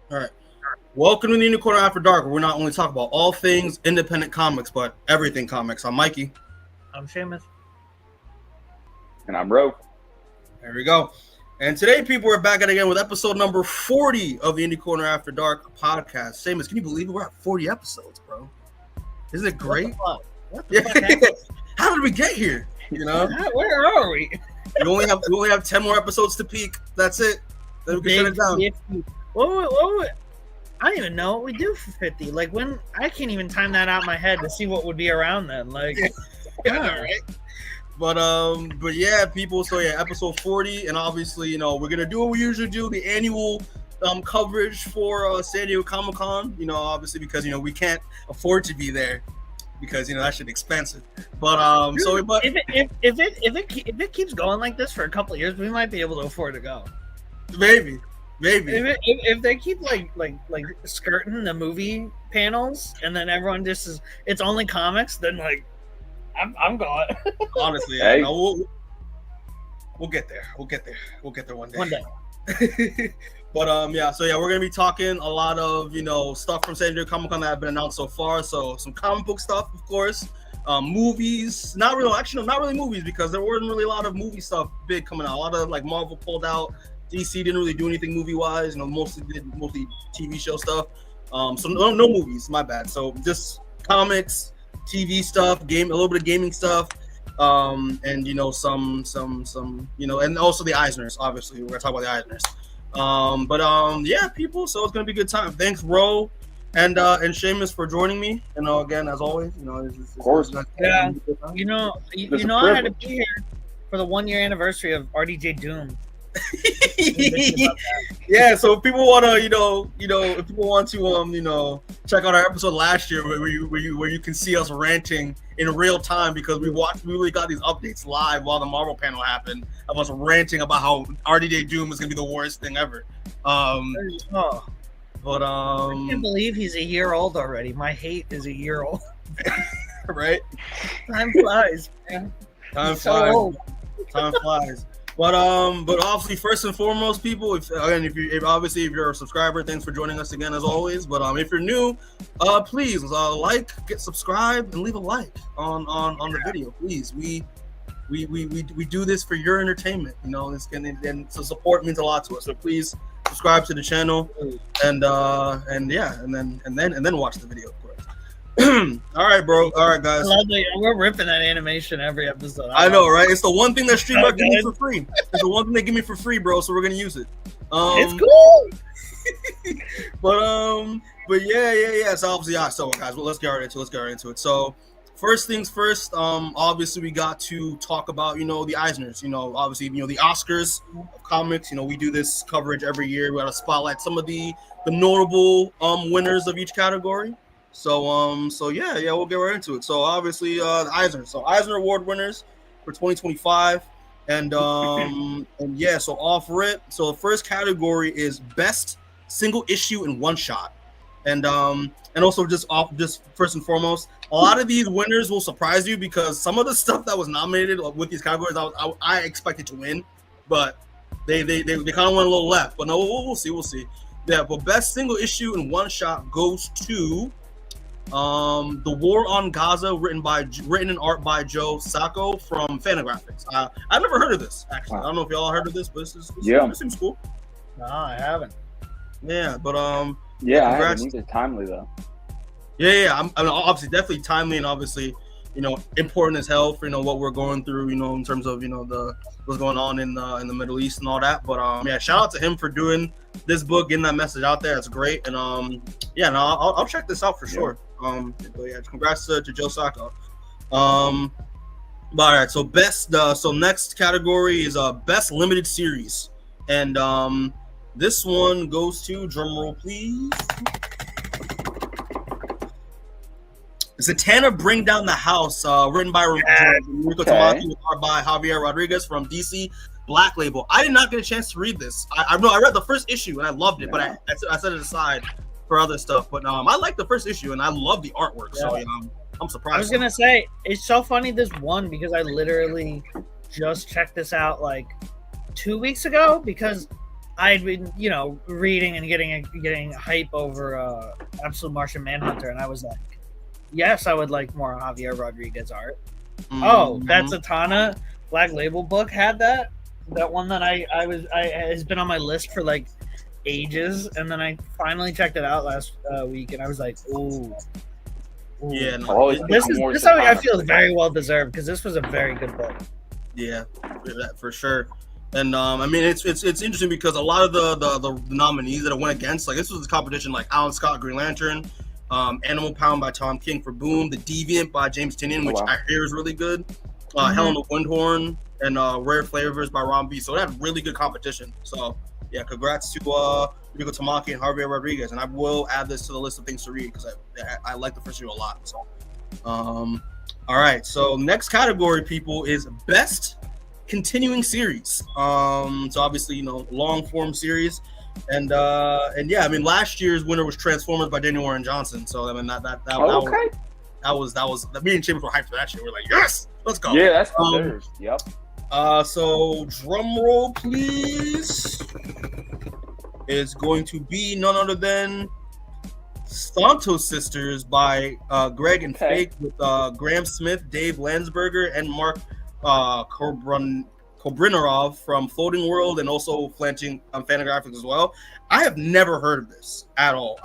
All right. Welcome to the Unicorn After Dark, where we not only talk about all things independent comics, but everything comics. I'm Mikey. I'm Seamus. And I'm Ro. There we go. And today, people, we're back at it again with episode number 40 of the Indie Corner After Dark podcast. Seamus, can you believe it? We're at 40 episodes, bro. Isn't it great? What the fuck happened? How did we get here? You know? Where are we? We only have 10 more episodes to peak. That's it. Then we can shut it down. 50. What? I don't even know what we do for 50. Like, when I can't even time that out in my head to see what would be around then. Like, yeah, right. But yeah, people. So yeah, episode 40, and obviously, you know, we're gonna do what we usually do, the annual coverage for San Diego Comic-Con. You know, obviously because we can't afford to be there because that shit expensive. But if it keeps going like this for a couple of years, we might be able to afford to go. Maybe. If they keep like skirting the movie panels and then everyone just is it's only comics, then like I'm going. Honestly, hey. We'll get there. We'll get there one day. One day. But yeah, so yeah, we're gonna be talking a lot of stuff from San Diego Comic-Con that have been announced so far. So some comic book stuff, of course. Movies, not really movies because there weren't really a lot of movie stuff big coming out. A lot of like Marvel pulled out. DC didn't really do anything movie-wise, mostly TV show stuff. So no movies, my bad. So just comics, TV stuff, a little bit of gaming stuff, and some and also the Eisners. Obviously, we're gonna talk about the Eisners. Yeah, people. So it's gonna be a good time. Thanks, Ro, and Seamus for joining me. Again as always, Of course. Yeah. I had to be here for the 1-year anniversary of RDJ Doom. Yeah, so if people want to, if people want to, check out our episode last year where you can see us ranting in real time because we really got these updates live while the Marvel panel happened of us ranting about how RDJ Doom is gonna be the worst thing ever. But I can't believe he's a year old already. My hate is a year old. Right? Time flies, man. Time He's so old. flies. But obviously, first and foremost, people, if you're a subscriber, thanks for joining us again as always. But if you're new, please get subscribed and leave a like on the video, please. We do this for your entertainment, and so support means a lot to us. So please subscribe to the channel and then watch the video, of course. All right, bro. All right, guys. We're ripping that animation every episode. I know, right? It's the one thing that StreamYard gives me for free. It's the one thing they give me for free, bro. So we're gonna use it. It's cool. but yeah. So obviously, so guys, let's get right into it. So first things first. Obviously, we got to talk about the Eisners. Obviously, the Oscars of comics. We do this coverage every year. We got to spotlight some of the notable winners of each category. So yeah, we'll get right into it. So obviously, the Eisner. So Eisner Award winners for 2025, and yeah. So off rip. So the first category is best single issue in one shot, and also just first and foremost, a lot of these winners will surprise you because some of the stuff that was nominated with these categories, I expected to win, but they kind of went a little left. But no, we'll see. Yeah, but best single issue in one shot goes to The War on Gaza, written and art by Joe Sacco from Fantagraphics. I've never heard of this actually. I don't know if y'all heard of this, but this seems cool. No, I haven't. Yeah, but yeah, I haven't. It's timely though. Yeah. I'm obviously definitely timely and obviously important as hell for what we're going through in terms of what's going on in the Middle East and all that. But yeah, shout out to him for doing this book, getting that message out there. It's great, and yeah, no, I'll check this out for sure. But yeah, congrats to Joe Sacco. But all right, so so next category is best limited series, and this one goes to, drumroll please, Zatanna Bring Down the House, written by Rico Tomasi, art by Javier Rodriguez from DC Black Label. I did not get a chance to read this. I read the first issue and I loved it, but I set it aside for other stuff. But I like the first issue and I love the artwork. Yeah. So I'm surprised. I was gonna say it's so funny this one because I literally just checked this out like 2 weeks ago because I'd been, reading and getting hype over Absolute Martian Manhunter, and I was like, yes, I would like more Javier Rodriguez art. Mm-hmm. Oh, that Zatanna Black Label book had that one that I has been on my list for like ages, and then I finally checked it out last week, and I was like, ooh. Yeah, this I feel very well deserved because this was a very good book. Yeah, for sure. And I mean, it's interesting because a lot of the nominees that I went against, like this was a competition like Alan Scott, Green Lantern, Animal Pound by Tom King for Boom, The Deviant by James Tynion, which I hear is really good, Helena Windhorn, and Rare Flavors by Ron B. So it had really good competition. So yeah, congrats to Rico Tamaki and Javier Rodriguez, and I will add this to the list of things to read because I like the first issue a lot. So, all right. So next category, people, is best continuing series. So obviously, long form series, and yeah, I mean, last year's winner was Transformers by Daniel Warren Johnson. So I mean that was me and Seamus were hyped for that shit. We're like, yes, let's go. Yeah, that's deserved. Yep. So drum roll, please. Is going to be none other than Santos Sisters by Greg and Fake with Graham Smith, Dave Landsberger, and Mark Kobrinarov from Floating World, and also Flanching Fantagraphics as well. I have never heard of this at all.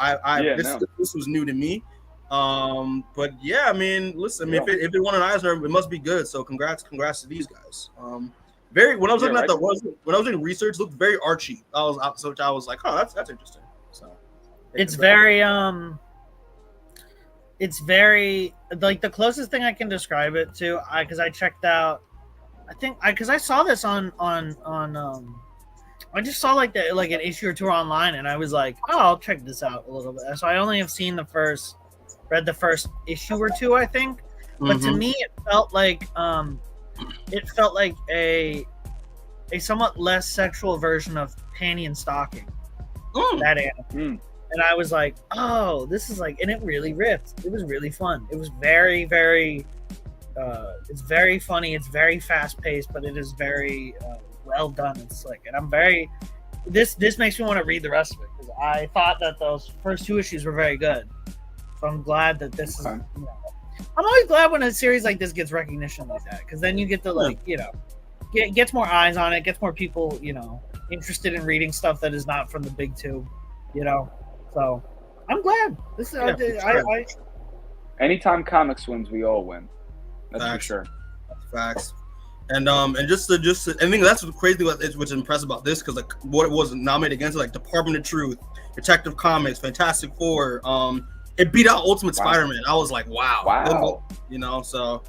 This was new to me. But yeah, I mean, listen, if it won an Eisner, it must be good. So congrats to these guys. When I was looking at when I was doing research, it looked very Archie. I was like, oh, that's interesting. So it's very like the closest thing I can describe it to, because I checked out, because I saw this on I just saw like an issue or two online, and I was like, oh, I'll check this out a little bit. So I only have seen read the first issue or two, I think. But to me, it felt like a somewhat less sexual version of Panty and Stocking. That anime. And I was like, oh, this is like, and it really ripped. It was really fun. It was very, very, it's very funny. It's very fast paced, but it is very well done and slick. And I'm very, this makes me want to read the rest of it because I thought that those first two issues were very good. So I'm glad that this is, I'm always glad when a series like this gets recognition like that, because then you get to gets more eyes on it, gets more people, interested in reading stuff that is not from the big two, So I'm glad. This is anytime comics wins, we all win. That's Facts. For sure. Facts. And just I think that's the crazy thing what's impressive about this, because like what it was nominated against, like Department of Truth, Detective Comics, Fantastic Four, it beat out Ultimate Spider-Man. I was like, wow. So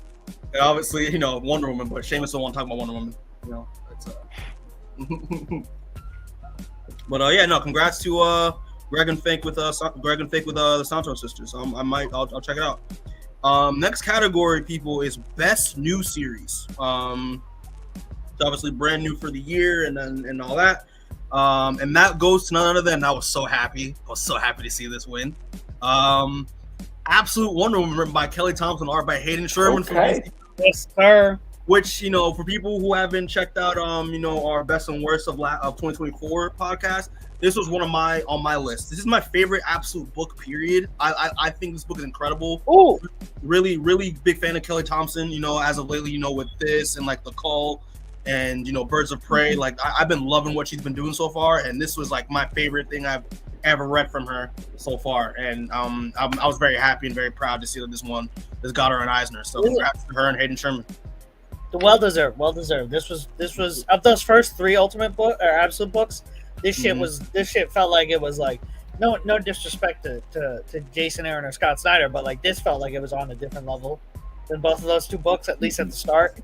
and obviously, Wonder Woman, but Seamus don't want to talk about Wonder Woman. But congrats to Greg and Fake with the Santos Sisters. I'll check it out. Next category, people, is best new series. It's obviously brand new for the year and all that. And that goes to none other than, I was so happy to see this win. Absolute Wonder Woman, written by Kelly Thompson, art by Hayden Sherman from DC. Yes, sir. Which, for people who haven't checked out our best and worst of 2024 podcast, this was on my list. This is my favorite Absolute book, period. I think this book is incredible. Oh, really, really big fan of Kelly Thompson, as of lately, with this and like The Call and Birds of Prey. Like I've been loving what she's been doing so far, and this was like my favorite thing I've ever read from her so far. And I was very happy and very proud to see that this one has got her an Eisner. So congrats to her and Hayden Sherman. Well deserved. This was of those first three Ultimate book or Absolute books. This shit felt like it was like, no disrespect to Jason Aaron or Scott Snyder, but like this felt like it was on a different level than both of those two books, at least at the start.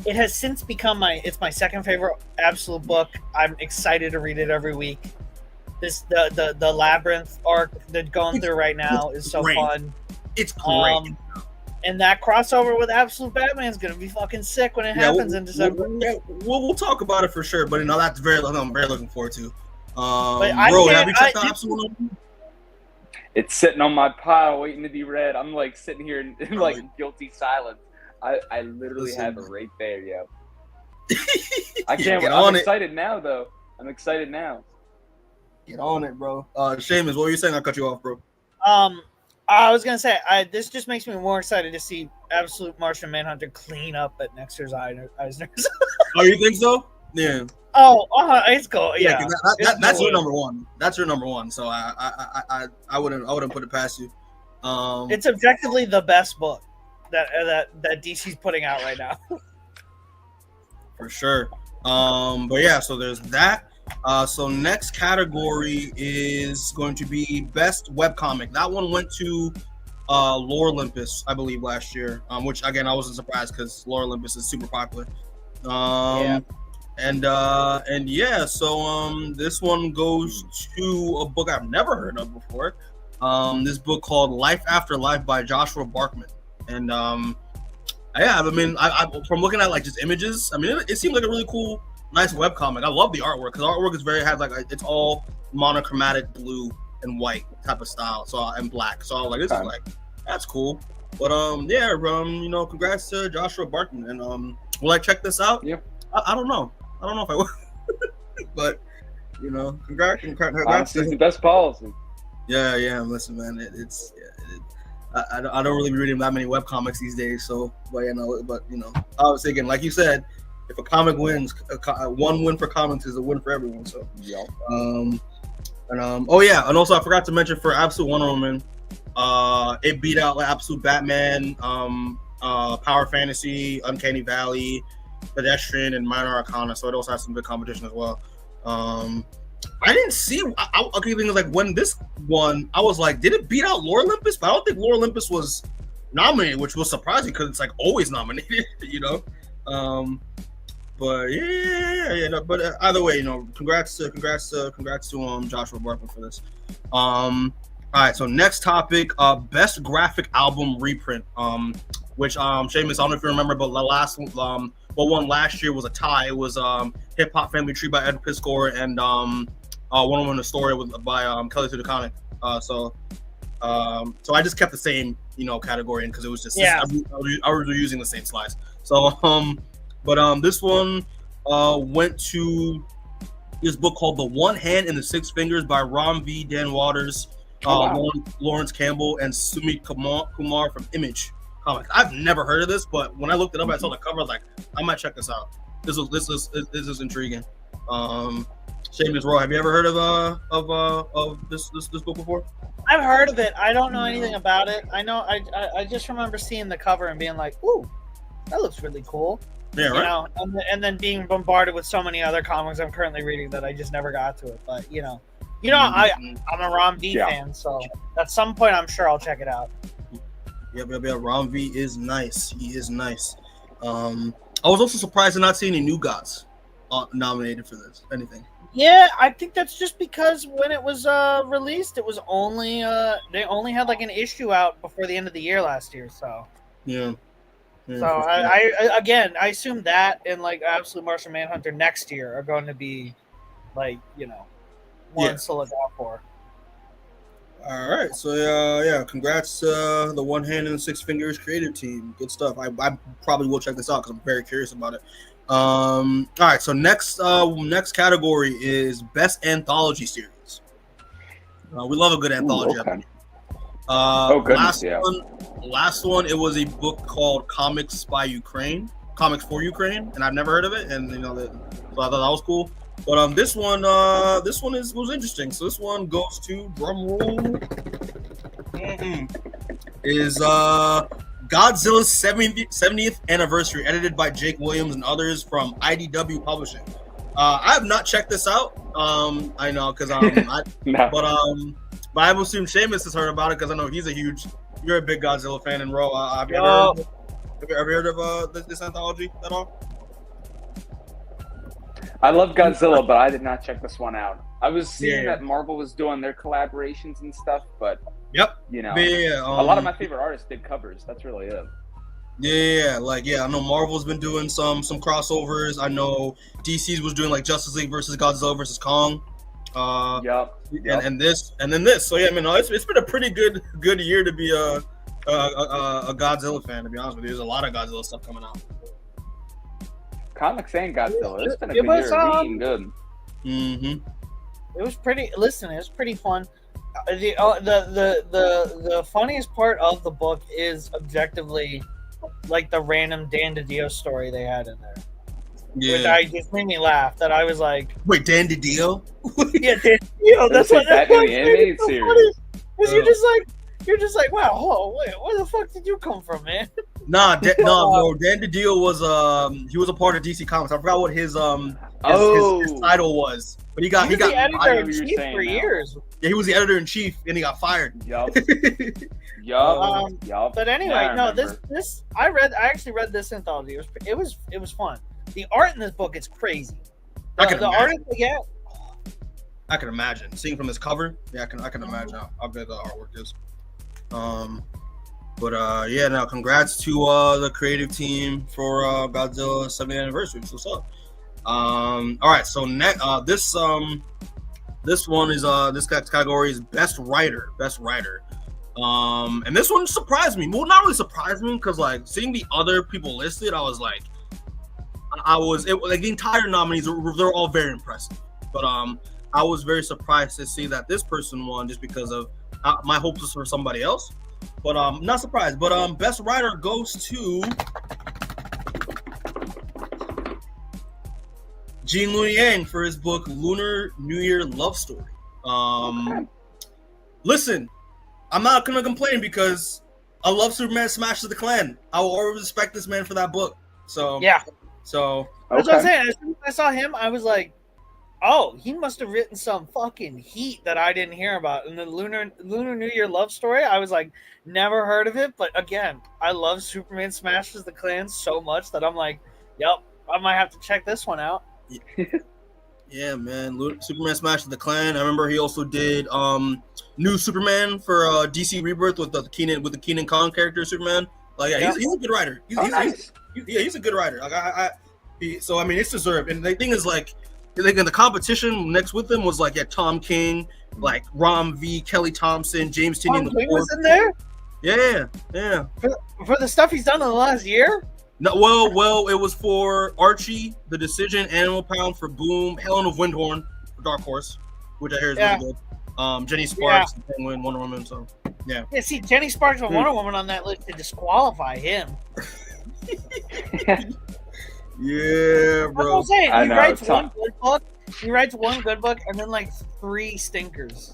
It has since become my second favorite Absolute book. I'm excited to read it every week. The Labyrinth arc they're going through right now is so fun. It's great. And that crossover with Absolute Batman is gonna be fucking sick when it happens in December. We'll talk about it for sure, but that's I'm very looking forward to. Have you checked out Absolute? It's sitting on my pile waiting to be read. I'm like sitting here in like guilty silence. I literally have it right there, yo. I can't. Get I'm on it. excited now, though. I'm excited now. Get on it, bro. Seamus, what were you saying? I cut you off, bro. I was gonna say, this just makes me more excited to see Absolute Martian Manhunter clean up at next year's Eisner's. Oh, you think so? Yeah. Oh, it's cool. Yeah, that's your number one. That's your number one. So I wouldn't put it past you. It's objectively the best book that DC's putting out right now. For sure. But yeah, so there's that. So next category is going to be best webcomic. That one went to Lore Olympus, I believe, last year. Which again, I wasn't surprised because Lore Olympus is super popular. Yeah. And yeah, so this one goes to a book I've never heard of before. This book called Life After Life by Joshua Barkman. And yeah, I mean, I from looking at like just images, I mean, it seemed like a really cool, nice webcomic. I love the artwork because artwork is it's all monochromatic blue and white type of style, so and black. So I was like, this is like, that's cool. But yeah, you know, congrats to Joshua Barkman. And will I check this out? Yeah. I don't know. I don't know if I will, but you know, congrats. Honestly, it's the best policy. Yeah. Listen, man, I don't really be reading that many webcomics these days. So, but you know, I was thinking, like you said, if a comic wins, one win for comics is a win for everyone. So, yeah. Oh yeah, and also I forgot to mention for Absolute Wonder Woman, it beat out like Absolute Batman, Power Fantasy, Uncanny Valley, Pedestrian, and Minor Arcana. So it also has some good competition as well. I didn't see. Okay, thing is like when this won, I was like, did it beat out Lore Olympus? But I don't think Lore Olympus was nominated, which was surprising because it's like always nominated, you know. But yeah. No, but either way, you know, congrats to Joshua Barkman for this. All right, so next topic, best graphic album reprint. Which Seamus, I don't know if you remember, but the last one, what won last year was a tie. It was Hip Hop Family Tree by Ed Piscor and One Woman, a Story by Kelly Sue DeConnick. So I just kept the same, you know, category because it was just I was using the same slides. So but this one went to this book called The One Hand and the Six Fingers by Ram V, Dan Waters, Lawrence Campbell, and Sumit Kumar from Image Comics. I've never heard of this, but when I looked it up, I saw the cover. I was like, I might check this out. This is intriguing. Seamus Roy, have you ever heard of this book before? I've heard of it. I don't know anything about it. I know. I just remember seeing the cover and being like, "Ooh, that looks really cool." Yeah, right. You know, and then being bombarded with so many other comics I'm currently reading that I just never got to it. But you know, I'm a Ram V fan, so at some point I'm sure I'll check it out. Yeah. Ram V is nice. He is nice. I was also surprised to not see any New Gods nominated for this. Anything? Yeah, I think that's just because when it was released, it was only they only had like an issue out before the end of the year last year. So yeah. So I assume that and like Absolute Martian Manhunter next year are going to be like, you know, ones to look out for. All right, so yeah, congrats to the One Hand and the Six Fingers creative team. Good stuff. I probably will check this out because I'm very curious about it. All right, so next category is best anthology series. We love a good anthology. Okay. Goodness, last one, it was a book called Comics for Ukraine, and I've never heard of it, and you know so I thought that was cool. But this one was interesting. So this one goes to drum roll. Is Godzilla's 70th anniversary, edited by Jake Williams and others from IDW Publishing. I have not checked this out. I know because but I assume Seamus has heard about it because I know you're a big Godzilla fan, and Ro, have you ever heard of this anthology at all? I love Godzilla, but I did not check this one out. I was seeing that Marvel was doing their collaborations and stuff, but you know, a lot of my favorite artists did covers. That's really it. I know Marvel's been doing some crossovers. I know DC's was doing like Justice League versus Godzilla versus Kong. And this. So yeah, I mean, it's been a pretty good year to be a Godzilla fan. To be honest with you, there's a lot of Godzilla stuff coming out. Comics and Godzilla. It's been a good year. Being good. It was pretty. Listen, it was pretty fun. The funniest part of the book is objectively like the random Dan DiDio story they had in there. Yeah, which just made me laugh. That I was like, "Wait, Dan DiDio?" Yeah, Dan DiDio. That's what that in the animated series. Because you're just like, wow, wait, where the fuck did you come from, man? Bro. Dan DiDio was he was a part of DC Comics. I forgot what his title was, but he got the editor in chief for years. Yeah, he was the editor in chief, and he got fired. Yup. But anyway, this I actually read this anthology. It was fun. The art in this book is crazy. The artist they get. I can imagine seeing from this cover. Yeah, I can imagine how good the artwork is. Congrats to the creative team for Godzilla 70th anniversary. So what's up? All right, so next, this one is this category is best writer. And this one surprised me. Well, not really surprised me because like seeing the other people listed, I was like, the entire nominees they're all very impressive, but I was very surprised to see that this person won just because of my hopes was for somebody else. But not surprised. But best writer goes to Gene Luen for his book Lunar New Year Love Story. Listen, I'm not gonna complain because I love Superman Smashes the Klan. I will always respect this man for that book. So yeah. So that's what I'm saying. As soon as I saw him, I was like, oh, he must have written some fucking heat that I didn't hear about. And the Lunar New Year Love Story, I was like, never heard of it. But again, I love Superman Smashes the Klan so much that I'm like, yep, I might have to check this one out. Yeah, man. Superman Smashes the Klan. I remember he also did New Superman for DC Rebirth with the Kenan Khan character Superman. Like, yeah, he's a good writer. He's a good writer. Like, so I mean, it's deserved. And the thing is, like in the competition next with him was like Tom King, like Ram V, Kelly Thompson, James Tinney. Tom King was in there. Yeah. For the stuff he's done in the last year. No, well, it was for Archie, The Decision, Animal Pound for Boom, Helen of Windhorn for Dark Horse, which I hear is really good. Jenny Sparks, Penguin, Wonder Woman. So yeah. Yeah, see, Jenny Sparks and Wonder Woman on that list to disqualify him. Yeah, bro. That's what I'm saying. He writes one good book and then like 3 stinkers.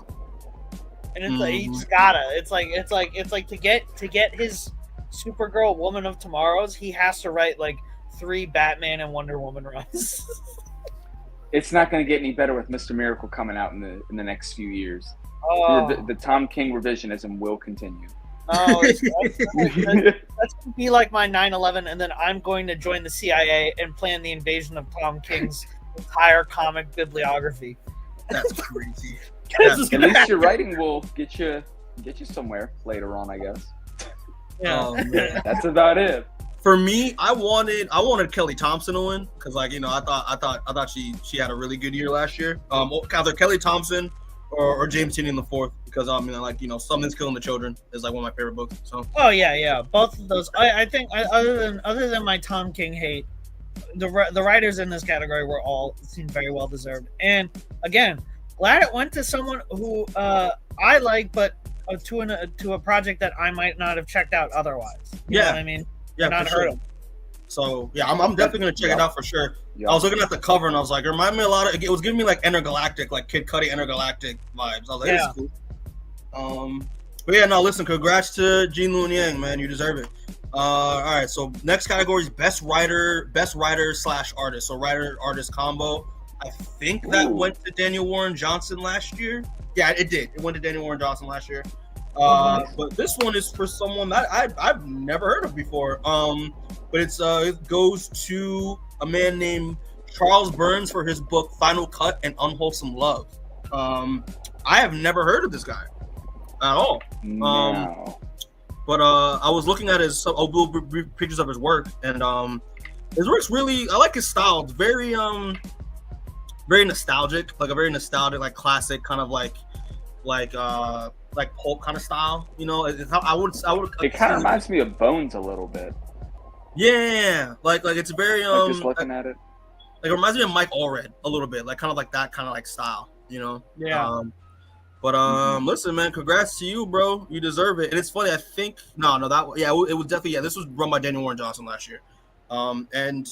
And it's like he just gotta. It's like to get his Supergirl Woman of Tomorrows, he has to write like 3 Batman and Wonder Woman runs. It's not going to get any better with Mr. Miracle coming out in the next few years. Oh. The Tom King revisionism will continue. Oh, that's going to be like my 9/11, and then I'm going to join the CIA and plan the invasion of Tom King's entire comic bibliography. That's crazy. At least your writing will get you somewhere later on, I guess. Yeah, oh, man. That's about it. For me, I wanted Kelly Thompson to win because, like, you know, I thought she had a really good year last year. Either Kelly Thompson or James Tinney in the fourth because I mean, like, you know, Something's Killing the Children is like one of my favorite books. So. Oh yeah, both of those. I think other than my Tom King hate, the writers in this category seemed very well deserved. And again, glad it went to someone who I like, but to a project that I might not have checked out otherwise. You know what I mean? Yeah, not heard of. So yeah, I'm definitely gonna check it out for sure. Yep. I was looking at the cover and I was like, it reminded me a lot of. It was giving me like Intergalactic, like Kid Cudi Intergalactic vibes. I was like, this is cool. But yeah, no, listen, congrats to Gene Luen Yang, man, you deserve it. All right, so next category is best writer / artist. So writer artist combo. I think that went to Daniel Warren Johnson last year. Yeah, it did. It went to Daniel Warren Johnson last year. But this one is for someone that I've never heard of before. But it goes to a man named Charles Burns for his book Final Cut and Unwholesome Love. I have never heard of this guy at all. No. But I was looking at his pictures of his work, and his work's really, I like his style. It's very nostalgic, like a very nostalgic, like classic kind of like pulp kind of style, you know. I would. It kind of reminds me of Bones a little bit. Yeah, like it's very just looking at it. Like it reminds me of Mike Allred a little bit, like kind of like that kind of like style, you know. Yeah. Listen, man, congrats to you, bro. You deserve it. And it's funny. I think it was definitely This was run by Daniel Warren Johnson last year, and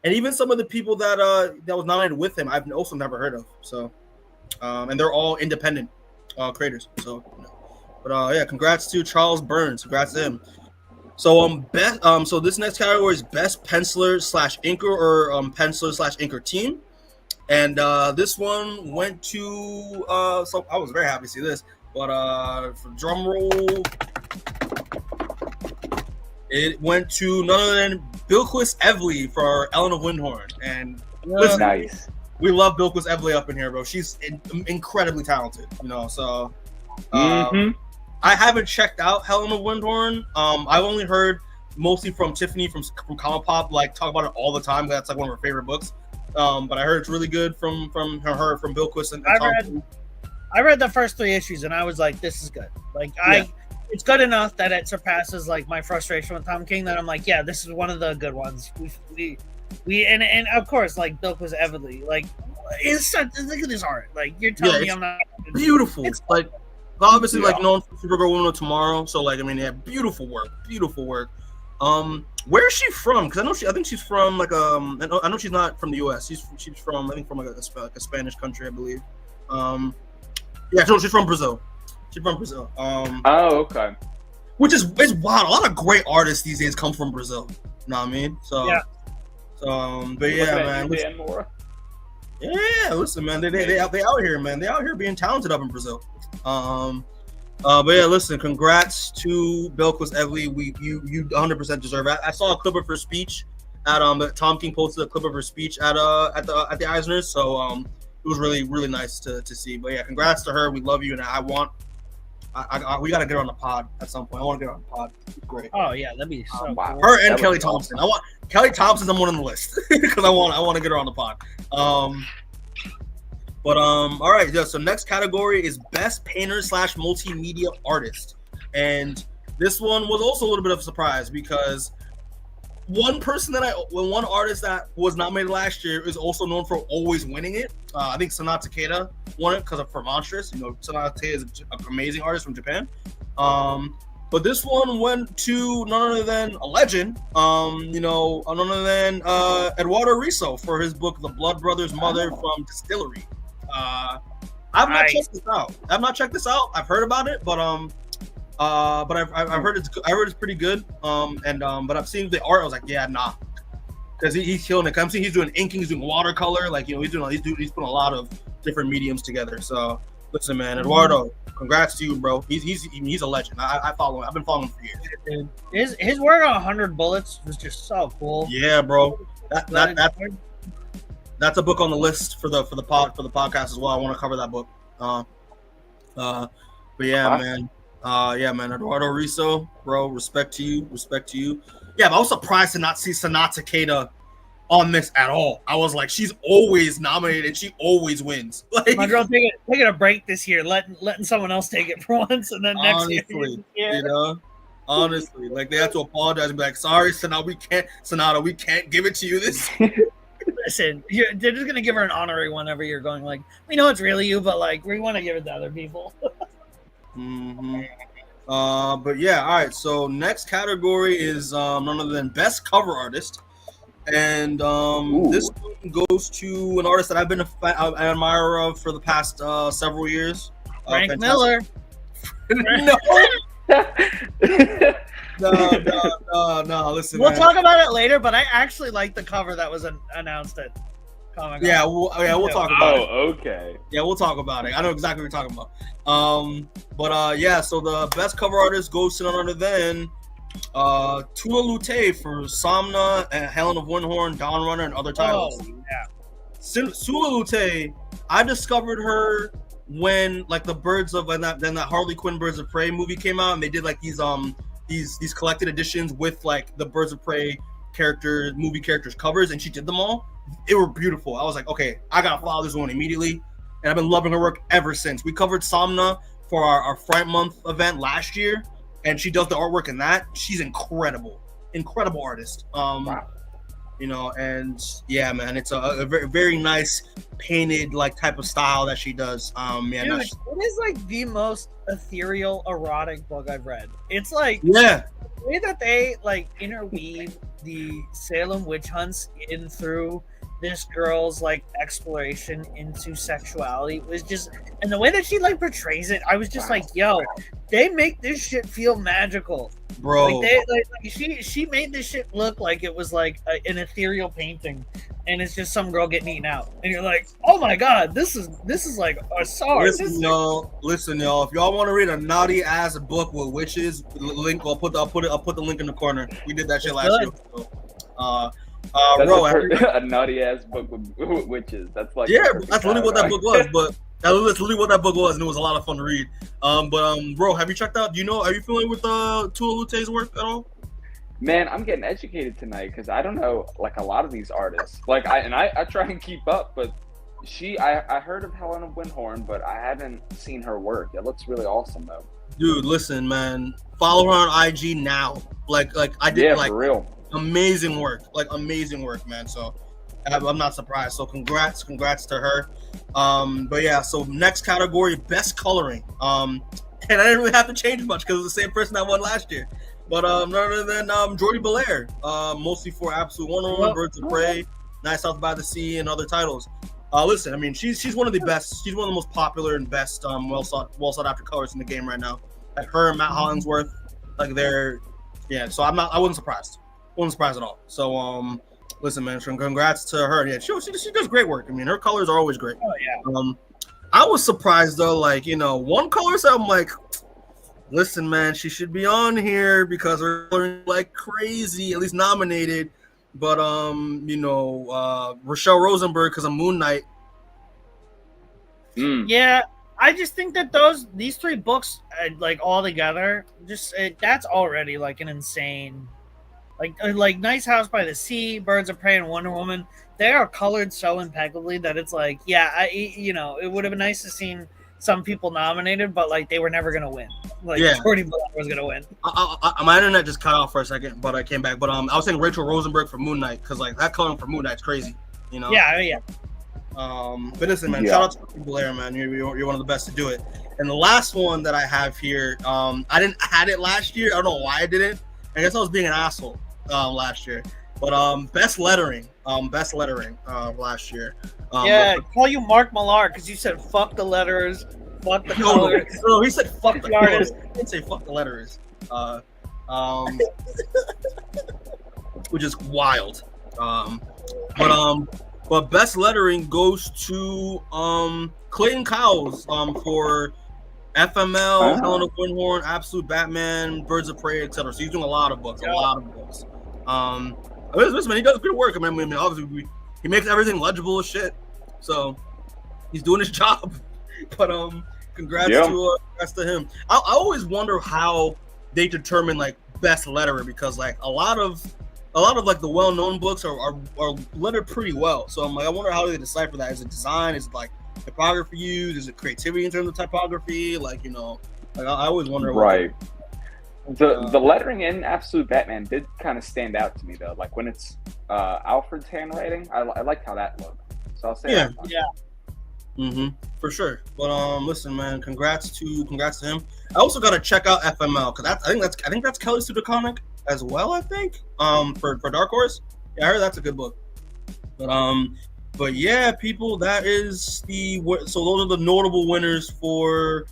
even some of the people that was nominated with him, I've also never heard of. So, and they're all independent creators. So, congrats to Charles Burns. Congrats to him. So so this next category is best penciler / inker or penciler / inker team. And this one went to so I was very happy to see this, but for drum roll, it went to none other than Bilquis Evely for Ellen of Windhorn. And listen, nice. We love Bilquis Evely up in here, bro. She's incredibly talented, you know. So I haven't checked out Helen of Windhorn. I've only heard mostly from Tiffany from Comic Pop, like talk about it all the time. That's like one of her favorite books. But I heard it's really good from her from Bilquis and Tom. I read the first 3 issues and I was like, this is good. Like it's good enough that it surpasses like my frustration with Tom King that I'm like, yeah, this is one of the good ones. We and of course like Bilquis Evely, like look at this art. Like you're telling me I'm not beautiful. It's like obviously like known for Supergirl Woman of Tomorrow. So like I mean, yeah, beautiful work. Where is she from? Because I think she's from like I know she's not from the U.S. She's from I think from like a Spanish country, I believe. She's from Brazil. She's from Brazil. Okay. Which is wild. A lot of great artists these days come from Brazil. You know what I mean? So yeah. But yeah, man. Listen, man. They out here, man. They out here being talented up in Brazil. But yeah, listen, congrats to Bilquis Evely. You 100% deserve it. I saw a clip of her speech at Tom King posted a clip of her speech at the Eisners, so it was really, really nice to see. But yeah, congrats to her. We love you, and we gotta get her on the pod at some point. I want to get her on the pod. Great. Oh yeah, that'd be so cool. Her and Kelly Thompson. I want Kelly Thompson's number 1 on the list because I want to get her on the pod. All right, so next category is best painter / multimedia artist. And this one was also a little bit of a surprise because one artist that was nominated last year is also known for always winning it. I think Sanaa Takeda won it because of For Monstrous. You know, Sanaa Takeda is an amazing artist from Japan. But this one went to none other than a legend, none other than Eduardo Risso for his book The Blood Brothers' Mother from Distillery. I've not checked this out. I've heard about it, but I've heard it's good. I heard it's pretty good. But I've seen the art. I was like, yeah, nah, because he's killing it. I'm seeing he's doing inking, he's doing watercolor, like he's putting a lot of different mediums together. So listen, man, Eduardo, congrats to you, bro. He's a legend. I follow him. I've been following him for years. His work on 100 Bullets was just so cool. Yeah, bro. That's a book on the list for the podcast as well. I want to cover that book. But yeah, man. Eduardo Risso, bro. Respect to you. Yeah, but I was surprised to not see Sanaa Takeda on this at all. I was like, she's always nominated and she always wins. Like, my girl taking a break this year, letting someone else take it for once, and then next year, you know. Honestly, like they have to apologize and be like, "Sorry, Sanaa, we can't give it to you this." Listen, they're just gonna give her an honorary one every year, going like, "We know it's really you, but like we want to give it to other people." But yeah, all right. So next category is none other than best cover artist, and this one goes to an artist that I've been an admirer of for the past several years. Frank Miller. No. Listen, we'll talk about it later, but I actually like the cover that was announced at Comic-Con. Yeah, we'll talk about it. Oh, okay. Yeah, we'll talk about it. I know exactly what you're talking about. So the best cover artist goes to none other than Tula Lute for Somna and Helen of Windhorn, Dawn Runner, and other titles. Oh, yeah. Tula Lute, I discovered her when like the Birds of then that Harley Quinn Birds of Prey movie came out, and they did like these collected editions with like the Birds of Prey movie characters covers, and she did them all. They were beautiful. I was like, okay, I gotta follow this one immediately, and I've been loving her work ever since. We covered Somna for our Fright Month event last year, and she does the artwork in that. She's incredible. incredible artist. Wow. You know, and yeah, man, it's a very, very nice painted like type of style that she does. Yeah, dude, it is like the most ethereal erotic book I've read. It's like the way that they like interweave the Salem witch hunts in through this girl's like exploration into sexuality was just, and the way that she like portrays it, I was just like, yo, they make this shit feel magical, bro. Like she made this shit look like it was like an ethereal painting, and it's just some girl getting eaten out, and you're like, oh my god, this is like a star. Listen, y'all. If y'all want to read a naughty ass book with witches, link. I'll put the link in the corner. We did that shit last year. So, bro, a naughty ass book with witches. That's like that's literally what that book was. But that's literally what that book was, and it was a lot of fun to read. Bro, have you checked out? Are you familiar with Tua Lute's work at all? Man, I'm getting educated tonight because I don't know like a lot of these artists. Like I try and keep up, but I heard of Helena Winhorn, but I haven't seen her work. It looks really awesome though. Dude, listen, man, follow her on IG now. Like I did. Yeah, for real. Amazing work, man. So I'm not surprised. So congrats to her. But yeah, so next category, best coloring. And I didn't really have to change much because it was the same person that won last year. But none other than Jordi Belair, mostly for Absolute Wonder Woman, Birds of Prey, Night South by the Sea, and other titles. Listen, I mean, she's one of the best. She's one of the most popular and best well sought after colors in the game right now. Like her and Matt Hollingsworth, like they're So I wasn't surprised. Wasn't surprised at all. So listen, man, congrats to her. Yeah, she does great work. I mean, her colors are always great. Oh yeah. I was surprised though, like, one color set, I'm like, listen, man, she should be on here because her coloring like crazy, at least nominated. But Rochelle Rosenberg because of Moon Knight. Yeah, I just think that these three books like all together, that's already like an insane. Like Nice House by the Sea, Birds of Prey, and Wonder Woman, they are colored so impeccably that it's like, it would have been nice to seen some people nominated, but like they were never gonna win. Like Jordi Belair was gonna win. My internet just cut off for a second, but I came back. But I was saying Rachel Rosenberg for Moon Knight because like that coloring for Moon Knight's crazy. Yeah. But listen, man, shout out to Jordi Belair, man. You're one of the best to do it. And the last one that I have here, I didn't had it last year. I don't know why I didn't. I guess I was being an asshole last year. But best lettering last year. Call you Mark Millar because you said fuck the letters, fuck the colors. No, he said fuck the artists. He didn't say fuck the letterers. Which is wild. But best lettering goes to Clayton Cowles for FML, Helena Winhorn, Absolute Batman, Birds of Prey, etc. So he's doing a lot of books. Listen, man, he does good work. I mean, obviously, he makes everything legible as shit. So he's doing his job. But congrats to him. I always wonder how they determine like best letterer because like a lot of like the well-known books are lettered pretty well. So I'm like, I wonder how they decipher that. Is it design? Is it like typography used? Is it creativity in terms of typography? Like I always wonder. Right. The lettering in Absolute Batman did kind of stand out to me though. Like when it's Alfred's handwriting, I liked how that looked. So I'll say for sure. But listen, man, congrats to him. I also gotta check out FML because I think that's Kelly Sue DeConnick as well. I think for Dark Horse. Yeah, I heard that's a good book. But yeah, people, that is those are the notable winners for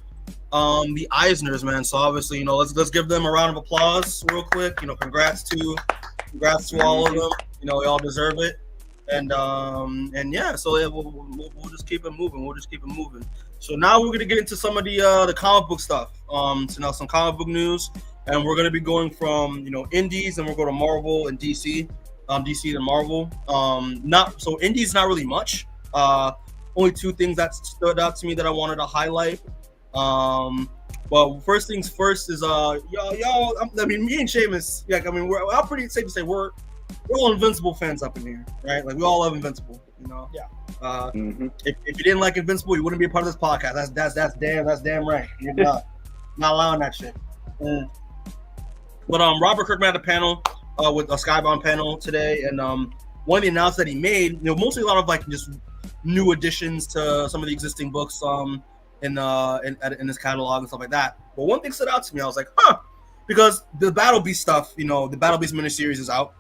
the Eisners, man. So obviously, let's give them a round of applause real quick. Congrats to all of them. They all deserve it. And yeah, so we'll just keep it moving. So now we're gonna get into some of the comic book stuff. So now some comic book news, and we're gonna be going from indies, and we'll go to Marvel and DC. DC and Marvel. Indies not really much. Only two things that stood out to me that I wanted to highlight. Well, first things first is y'all. I mean, me and Seamus. Yeah, I mean, we're pretty safe to say we're all Invincible fans up in here, right? Like we all love Invincible, Yeah. If you didn't like Invincible, you wouldn't be a part of this podcast. That's damn right. You're not allowing that shit. But Robert Kirkman had a panel with a Skybound panel today, and one of the announcements that he made, mostly a lot of like just new additions to some of the existing books in this catalog and stuff like that. But one thing stood out to me. I was like, huh, because the Battle Beast stuff, the Battle Beast miniseries is out.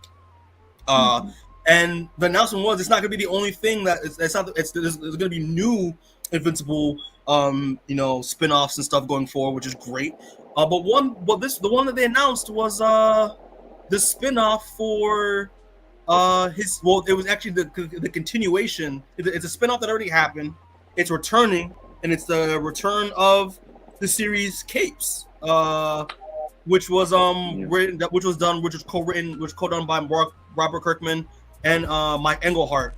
And the announcement was it's not going to be the only thing that there's going to be new Invincible spin-offs and stuff going forward, which is great. The one that they announced was the spin-off for it was actually the continuation. It's a spin-off that already happened. It's returning, and it's the return of the series Capes, which was co-written by Robert Kirkman and Mike Englehart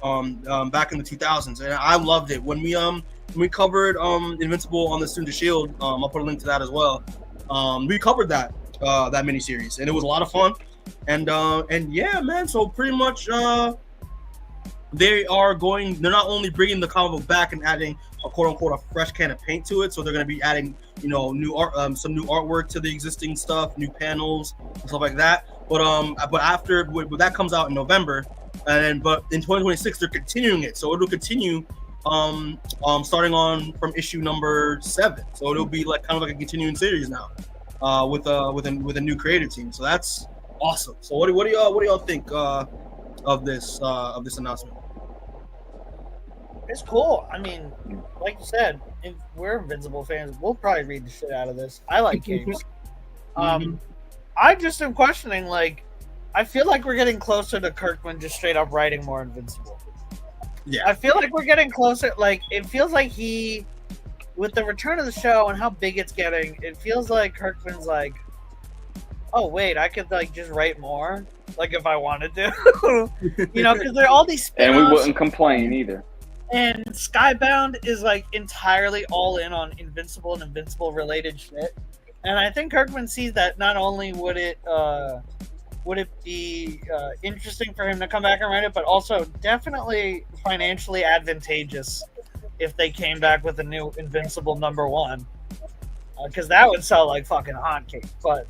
back in the 2000s, and I loved it. When we covered Invincible on the Student to Shield, I'll put a link to that as well. We covered that miniseries, and it was a lot of fun. And yeah, man. So pretty much, they're not only bringing the comic book back and adding a quote unquote a fresh can of paint to it. So they're going to be adding new art, some new artwork to the existing stuff, new panels and stuff like that. But after that comes out in November, but in 2026 they're continuing it. So it'll continue starting from issue number 7. So it'll be like kind of like a continuing series now, with a new creative team. So that's awesome. So what do y'all think of this announcement? It's cool. I mean, like you said, if we're Invincible fans, we'll probably read the shit out of this. I like games. I just am questioning, like, I feel like we're getting closer to Kirkman just straight up writing more Invincible. Yeah. I feel like we're getting closer. Like, it feels like with the return of the show and how big it's getting, it feels like Kirkman's like, oh wait, I could like just write more, like if I wanted to, because there are all these spin-offs, and we wouldn't complain either. And Skybound is like entirely all in on Invincible and Invincible related shit, and I think Kirkman sees that not only would it be interesting for him to come back and write it, but also definitely financially advantageous if they came back with a new Invincible #1. Because that would sell like fucking hotcakes. But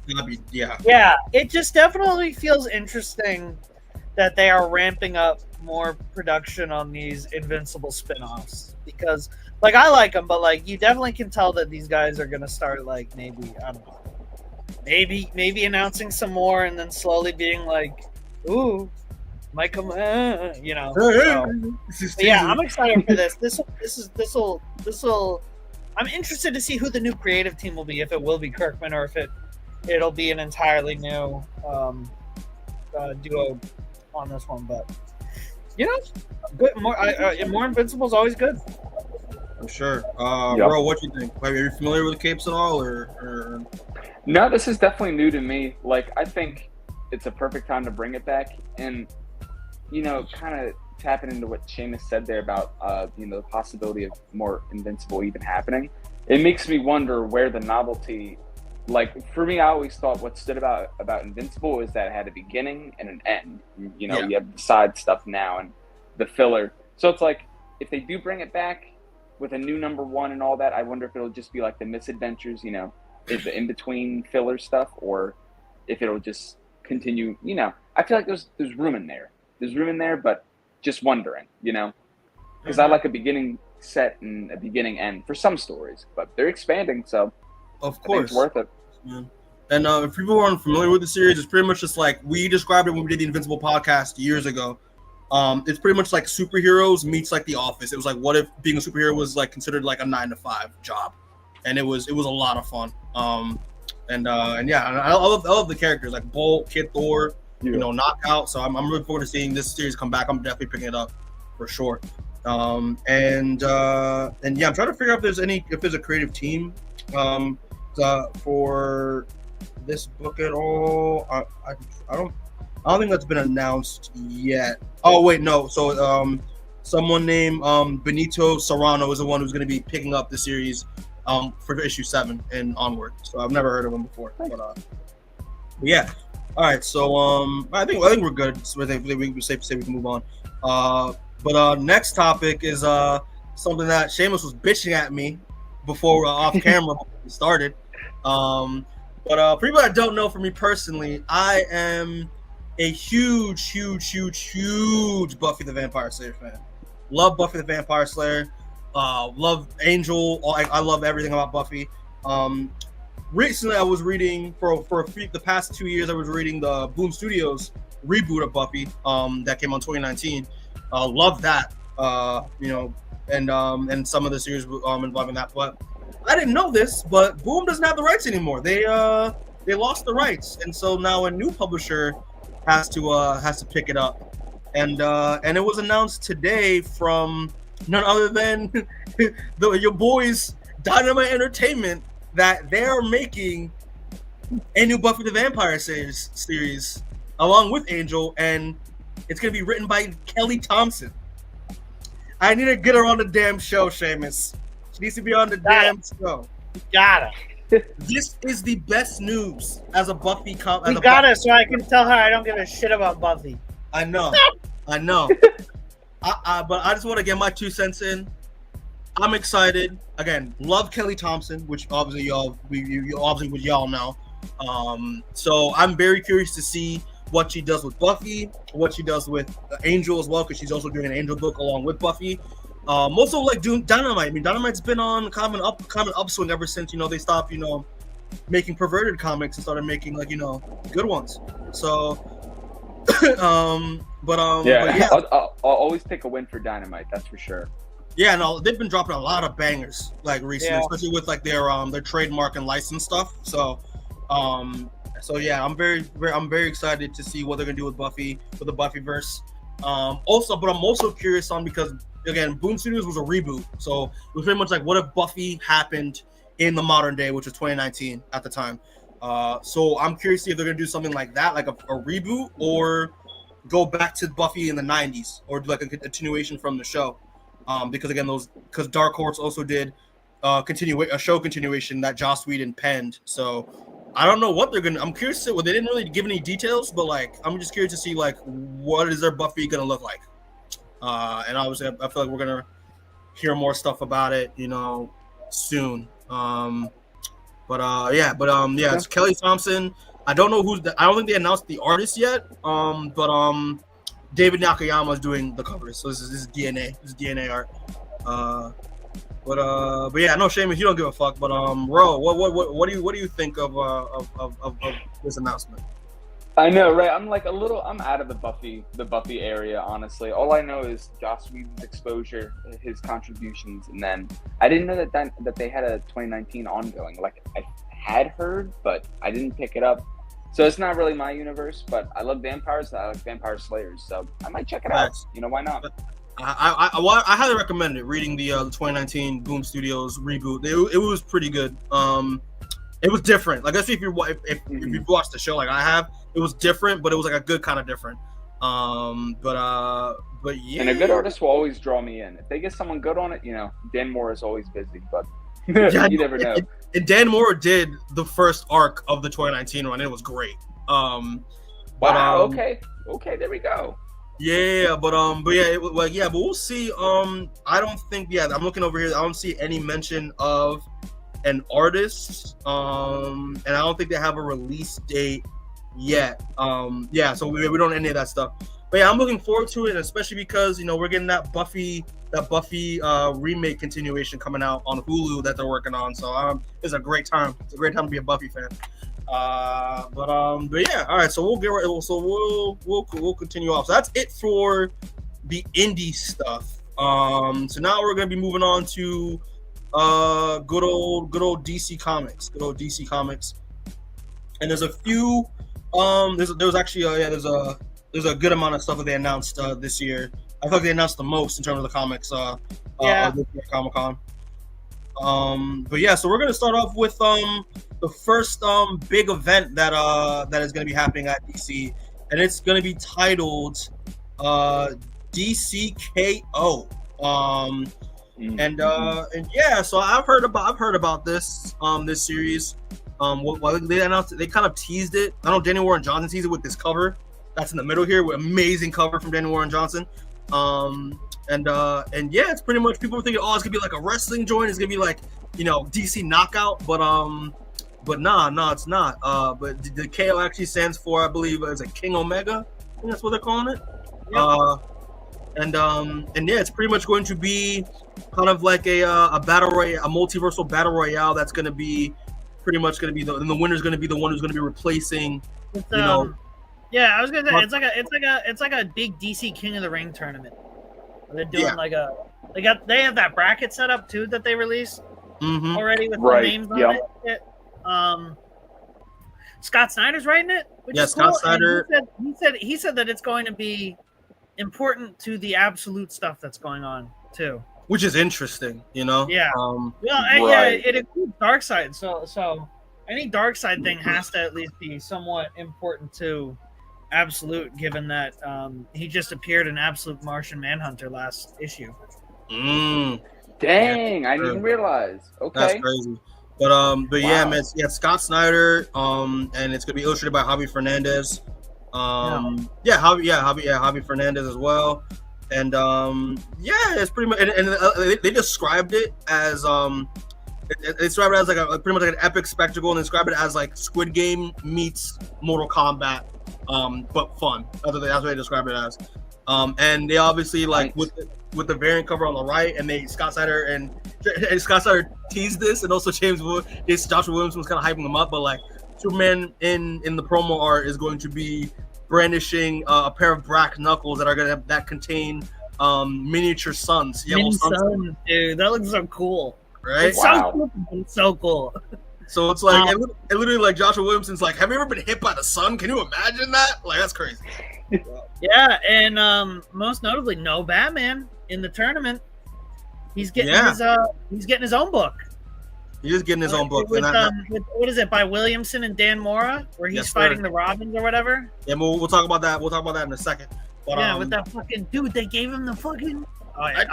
yeah, it just definitely feels interesting that they are ramping up more production on these Invincible spin-offs. Because like I like them, but like you definitely can tell that these guys are gonna start like maybe announcing some more and then slowly being like, ooh, might come, So, yeah, I'm excited for this. This will. I'm interested to see who the new creative team will be, if it will be Kirkman or if it'll be an entirely new duo on this one. But good. More Invincible is always good. For sure. Bro, what do you think? Are you familiar with the Capes at all, or? No, this is definitely new to me. Like, I think it's a perfect time to bring it back, and kind of tapping into what Seamus said there about the possibility of more Invincible even happening. It makes me wonder where the novelty, like for me, I always thought what stood about Invincible is that it had a beginning and an end. You have the side stuff now and the filler. So it's like if they do bring it back with a new #1 and all that, I wonder if it'll just be like the misadventures, is the in between filler stuff, or if it'll just continue. I feel like there's room in there. There's room in there, but just wondering, because I like a beginning set and a beginning end for some stories, but they're expanding, so of course it's worth it. Yeah. And if people aren't familiar with the series, it's pretty much just like we described it when we did the Invincible podcast years ago. It's pretty much like superheroes meets like The Office. It was like, what if being a superhero was like considered like a 9-to-5 job, and it was a lot of fun. And yeah, I love the characters like Bolt, Kid Thor. Knockout. So I'm looking forward to seeing this series come back. I'm definitely picking it up for sure. And yeah, I'm trying to figure out if there's a creative team for this book at all. I don't think that's been announced yet. Oh wait, no. So someone named Benito Serrano is the one who's going to be picking up the series for issue 7 and onward. So I've never heard of him before. But yeah. All right, so I think we're good. So I think we're safe to say we can move on. But next topic is something that Seamus was bitching at me before off camera before we started. But for people that don't know, for me personally, I am a huge Buffy the Vampire Slayer fan. Love Buffy the Vampire Slayer. Love Angel. I love everything about Buffy. Recently, I was reading the past 2 years. I was reading the Boom Studios reboot of Buffy that came out in 2019. Love that. And some of the series involving that. But I didn't know this, but Boom doesn't have the rights anymore. They lost the rights, and so now a new publisher has to pick it up. And it was announced today from none other than your boys Dynamite Entertainment that they are making a new Buffy the Vampire series along with Angel, and it's gonna be written by Kelly Thompson. I need to get her on the damn show, Seamus. She needs to be on the damn show. You gotta. This is the best news as a Buffy You gotta, so I can tell her I don't give a shit about Buffy. I know. But I just want to get my 2 cents in. I'm excited. Again, love Kelly Thompson, which obviously y'all know. So I'm very curious to see what she does with Buffy, what she does with Angel as well, because she's also doing an Angel book along with Buffy. Also like doing Dynamite. I mean, Dynamite's been on kind of an upswing ever since they stopped making perverted comics and started making good ones. So. But yeah. I'll always take a win for Dynamite. That's for sure. Yeah, no, they've been dropping a lot of bangers recently, yeah. especially with their trademark and license stuff. So yeah, I'm very excited to see what they're gonna do with Buffy, with the Buffyverse. But I'm also curious because again, Boom Studios was a reboot, so it was pretty much like what if Buffy happened in the modern day, which was 2019 at the time. So I'm curious to see if they're gonna do something like that, like a reboot, or go back to Buffy in the 90s, or do like a continuation from the show. Because Dark Horse also did a show continuation that Joss Whedon penned. So I don't know what they're gonna. I'm curious to. Well, they didn't really give any details, but I'm just curious to see what is their Buffy gonna look like. And obviously, I feel like we're gonna hear more stuff about it, soon. It's Kelly Thompson. I don't know I don't think they announced the artist yet. David Nakayama is doing the covers, so this is DNA. This is DNA art. But yeah, no, Seamus, you don't give a fuck. But Ro, what do you think of this announcement? I know, right? I'm I'm out of the Buffy area, honestly. All I know is Joss Whedon's exposure, his contributions, and then I didn't know that they had a 2019 ongoing. I had heard, but I didn't pick it up. So it's not really my universe, but I love vampires. I like Vampire Slayers, so I might check it out. Why not? I highly recommend it. Reading the 2019 Boom Studios reboot, it was pretty good. It was different. Like I see if you've watched the show, like I have, it was different, but it was like a good kind of different. But yeah. And a good artist will always draw me in. If they get someone good on it, Dan Moore is always busy, but you never know. And Dan Moore did the first arc of the 2019 run. It was great. Wow. Okay, there we go. Yeah, but we'll see. I don't think. Yeah, I'm looking over here. I don't see any mention of an artist. And I don't think they have a release date yet. So we don't any of that stuff. But yeah, I'm looking forward to it, especially because we're getting that Buffy remake continuation coming out on Hulu that they're working on. So it's a great time. It's a great time to be a Buffy fan. But yeah, all right. So we'll get right. So we'll continue off. So that's it for the indie stuff. So now we're gonna be moving on to good old DC Comics. Good old DC Comics. And there's a few. There's a good amount of stuff that they announced this year. I feel like they announced the most in terms of the comics. Comic-Con. But yeah, so we're gonna start off with the first big event that is gonna be happening at DC, and it's gonna be titled DCKO. And yeah, so I've heard about this this series. They announced it, they kind of teased it. I know Daniel Warren Johnson teased it with this cover that's in the middle here, with amazing cover from Daniel Warren Johnson. And yeah, it's pretty much people are thinking, it's gonna be like a wrestling joint, it's gonna be like DC Knockout, but But no, it's not. But the KO actually stands for, I believe, is it King Omega? I think that's what they're calling it. Yep. And yeah, it's pretty much going to be kind of like a battle royale, a multiversal battle royale. That's going to be pretty much going to be and the winner's going to be the one who's going to be replacing, Yeah, I was gonna say it's like a big DC King of the Ring tournament. They're doing they have that bracket set up too that they released already with the names on it. Scott Snyder's writing it. Which is Scott cool. Snyder. He said that it's going to be important to the absolute stuff that's going on too. Which is interesting, Yeah. It includes Darkseid, so any Darkseid thing has to at least be somewhat important to Absolute, given that he just appeared in Absolute Martian Manhunter last issue. Dang, I didn't realize. Okay, that's crazy. But yeah, man, Scott Snyder, and it's gonna be illustrated by Javi Fernandez. Javi Fernandez as well. And it's pretty much, and they described it as they described it as like pretty much like an epic spectacle, and they described it as like Squid Game meets Mortal Kombat, but fun. That's what they described it as. And they obviously with the variant cover on the right, and Scott Snyder teased this, and also Joshua Williams was kind of hyping them up, but like Superman in the promo art is going to be brandishing a pair of brass knuckles that contain miniature suns. Mini suns, dude, that looks so cool. Right? It's so cool. It's so cool. So it's like it literally like Joshua Williamson's like, have you ever been hit by the sun? Can you imagine that? Like, that's crazy. Yeah, and most notably, no Batman in the tournament. He's getting his own book. He is getting his own book. With, what is it, by Williamson and Dan Mora, where he's fighting the Robins or whatever? Yeah, we'll talk about that. We'll talk about that in a second. But, with that fucking dude, they gave him the fucking. I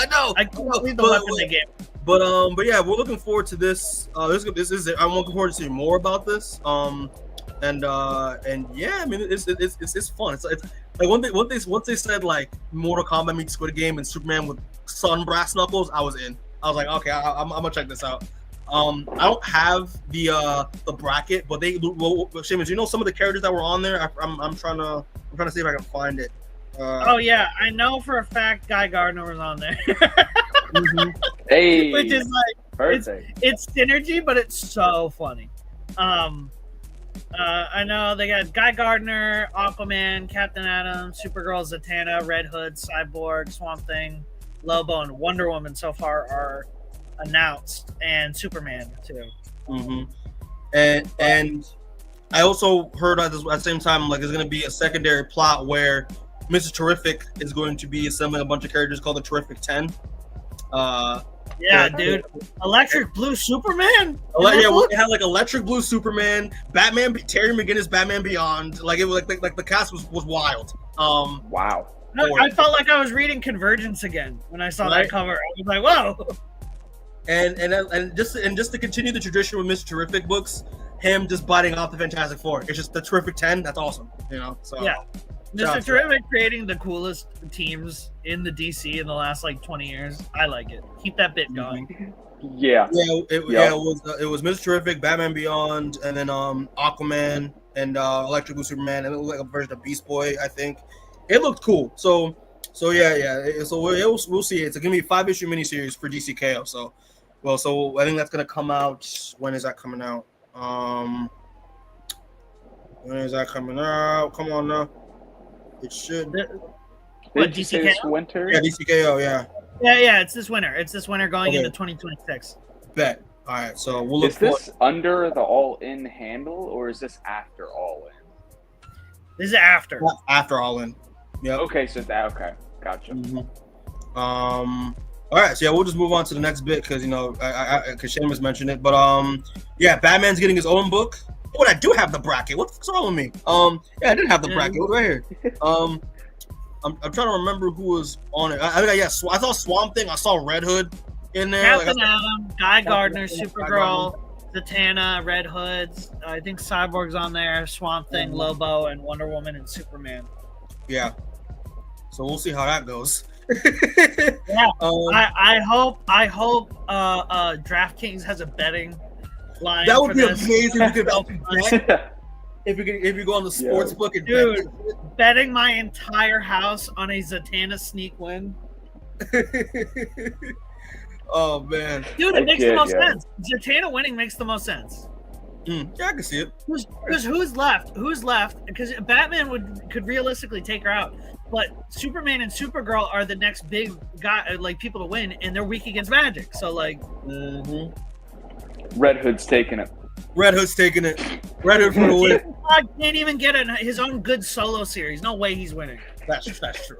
know. I can't believe the weapon they gave. But yeah, we're looking forward to this. This is it. I'm looking forward to seeing more about this. And yeah, I mean, it's fun. It's like once they said like Mortal Kombat meets Squid Game and Superman with sun brass knuckles, I was in. I was like, okay, I'm gonna check this out. I don't have the bracket, but Seamus, some of the characters that were on there. I'm trying to see if I can find it. I know for a fact Guy Gardner was on there. Hey, which is like it's synergy, but it's so funny. I know they got Guy Gardner, Aquaman, Captain Atom, Supergirl, Zatanna, Red Hood, Cyborg, Swamp Thing, Lobo, and Wonder Woman so far are announced, and Superman too. And I also heard at the same time, like, there's going to be a secondary plot where Mr. Terrific is going to be assembling a bunch of characters called the Terrific 10. Dude, Electric Blue Superman. We had like Electric Blue Superman, Batman, Terry McGinnis, Batman Beyond. Like it was like the cast was wild. Wow. I felt like I was reading Convergence again when I saw that cover. I was like, whoa. And just to continue the tradition with Mr. Terrific books, him just biting off the Fantastic Four. It's just the Terrific 10. That's awesome. So yeah. Mr. Terrific creating the coolest teams in the DC in the last 20 years. I like it. Keep that bit going. Yeah. It was Mr. Terrific, Batman Beyond, and then Aquaman and Electric Blue Superman, and it looked like a version of Beast Boy. I think it looked cool. So yeah. So we'll see. It's gonna be a 5-issue miniseries for DCKO. So I think that's gonna come out. When is that coming out? When is that coming out? Come on now. It should. What, DCKO? This winter? Yeah, DCKO, yeah. Yeah, it's this winter. It's this winter going into 2026. Bet. All right, so we'll look. Is this under the All-In handle, or is this after All-In? This is after. After All-In. Yeah. Okay, so gotcha. All right, so yeah, we'll just move on to the next bit because because Seamus mentioned it, but yeah, Batman's getting his own book. Oh, I do have the bracket. What the fuck's wrong with me? Yeah, I did have the bracket. It was right here. I'm trying to remember who was on it. I saw Swamp Thing. I saw Red Hood in there. Captain Atom, Guy Gardner, Supergirl, Zatanna, Red Hoods. I think Cyborg's on there. Swamp Thing, Lobo, and Wonder Woman and Superman. Yeah. So we'll see how that goes. Yeah. I hope DraftKings has a betting line That would for be this. amazing if you could bet. If you go on the sports book and dude, betting my entire house on a Zatanna sneak win. Oh man, dude, it makes the most sense. Zatanna winning makes the most sense. Yeah, I can see it. Because who's left? Because Batman could realistically take her out, but Superman and Supergirl are the next big guy, like people to win, and they're weak against magic. So like, Red Hood's taking it. Red Hood's taking it. Red Hood for the win. Can't even get his own good solo series. No way he's winning. That's true.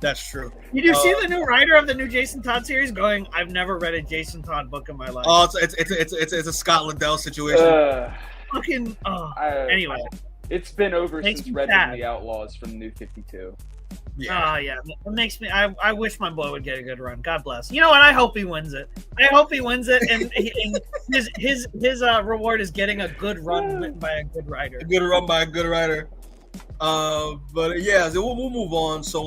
That's true. Did you see the new writer of the new Jason Todd series going? I've never read a Jason Todd book in my life. Oh, it's a Scott Liddell situation. Anyway, it's been over since Red and the Outlaws from New 52. Yeah. Yeah. It makes me. I wish my boy would get a good run. God bless. You know what? I hope he wins it. And his reward is getting a good run written by a good writer. A good run by a good writer. But yeah, so we'll move on. So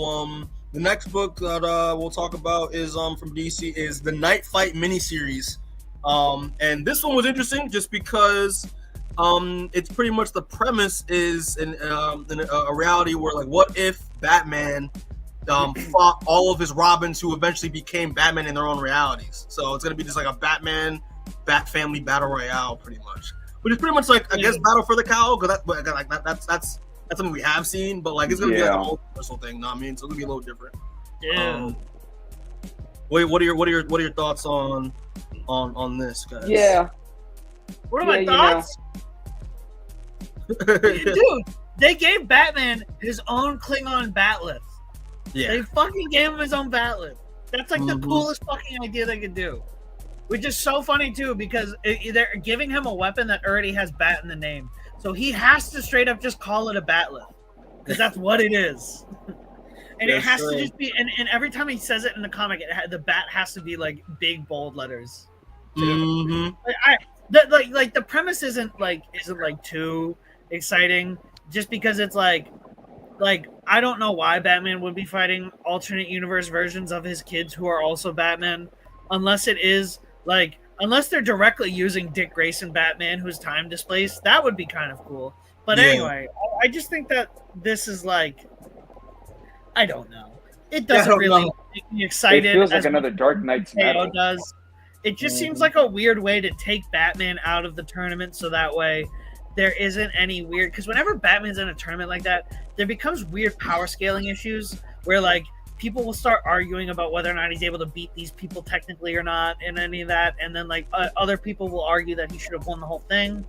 the next book that we'll talk about is from DC is the Knightfight miniseries. And this one was interesting just because it's pretty much the premise is in a reality where, like, what if Batman fought all of his Robins who eventually became Batman in their own realities. So it's gonna be just like a Batman Bat Family battle royale, pretty much. Which is pretty much like, I guess, Battle for the Cowl, because that's something we have seen, but like it's gonna be like a whole personal thing. You know what I mean? So it's gonna be a little different. Wait, what are your thoughts on this, guys? Yeah. What are my thoughts? Dude, they gave Batman his own Klingon batleth. Yeah. They fucking gave him his own batleth. That's like the coolest fucking idea they could do. Which is so funny too, because they're giving him a weapon that already has bat in the name. So he has to straight up just call it a batleth. Because that's what it is. And it has to just be, and every time he says it in the comic, the bat has to be like big bold letters. Like the premise isn't too exciting, just because it's like I don't know why Batman would be fighting alternate universe versions of his kids who are also Batman, unless they're directly using Dick Grayson Batman who's time displaced. That would be kind of cool. But anyway, I just think that this is like, I don't know. It doesn't really make me excited. It feels like another Dark Knight's Metal does. It just seems like a weird way to take Batman out of the tournament, so that way there isn't any weird. Because whenever Batman's in a tournament like that, there becomes weird power scaling issues where like people will start arguing about whether or not he's able to beat these people technically or not, and any of that. And then like other people will argue that he should have won the whole thing.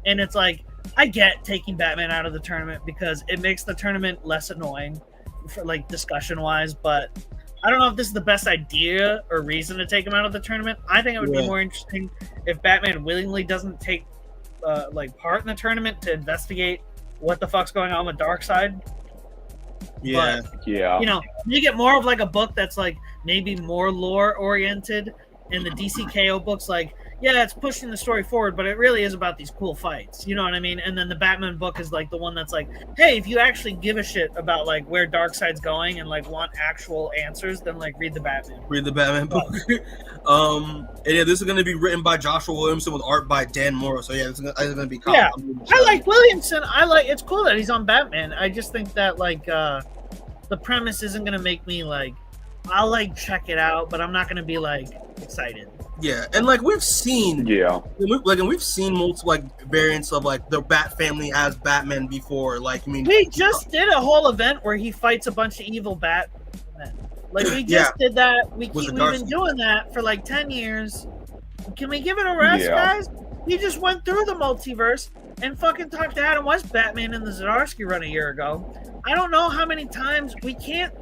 And it's like, I get taking Batman out of the tournament because it makes the tournament less annoying for like discussion wise, but I don't know if this is the best idea or reason to take him out of the tournament. I think it would be more interesting if Batman willingly doesn't take part in the tournament to investigate what the fuck's going on with Darkseid. But, you know, you get more of like a book that's like maybe more lore oriented, and the DCKO books like, yeah, it's pushing the story forward, but it really is about these cool fights. You know what I mean? And then the Batman book is like the one that's like, hey, if you actually give a shit about like where Darkseid's going and like want actual answers, then like read the Batman. Read the Batman book. And yeah, this is going to be written by Joshua Williamson with art by Dan Morrow. So yeah, it's going to be cool. Yeah, I like Williamson. It's cool that he's on Batman. I just think that like the premise isn't going to make me like, I'll like check it out, but I'm not going to be like excited. Yeah, and like we've seen, we've seen multiple like variants of like the Bat family as Batman before. Like, I mean, we just did a whole event where he fights a bunch of evil Batmen. Like we just did that. We've been doing that for like 10 years. Can we give it a rest, guys? He just went through the multiverse and fucking talked to Adam West Batman in the Zdarsky run a year ago. I don't know how many times we can't.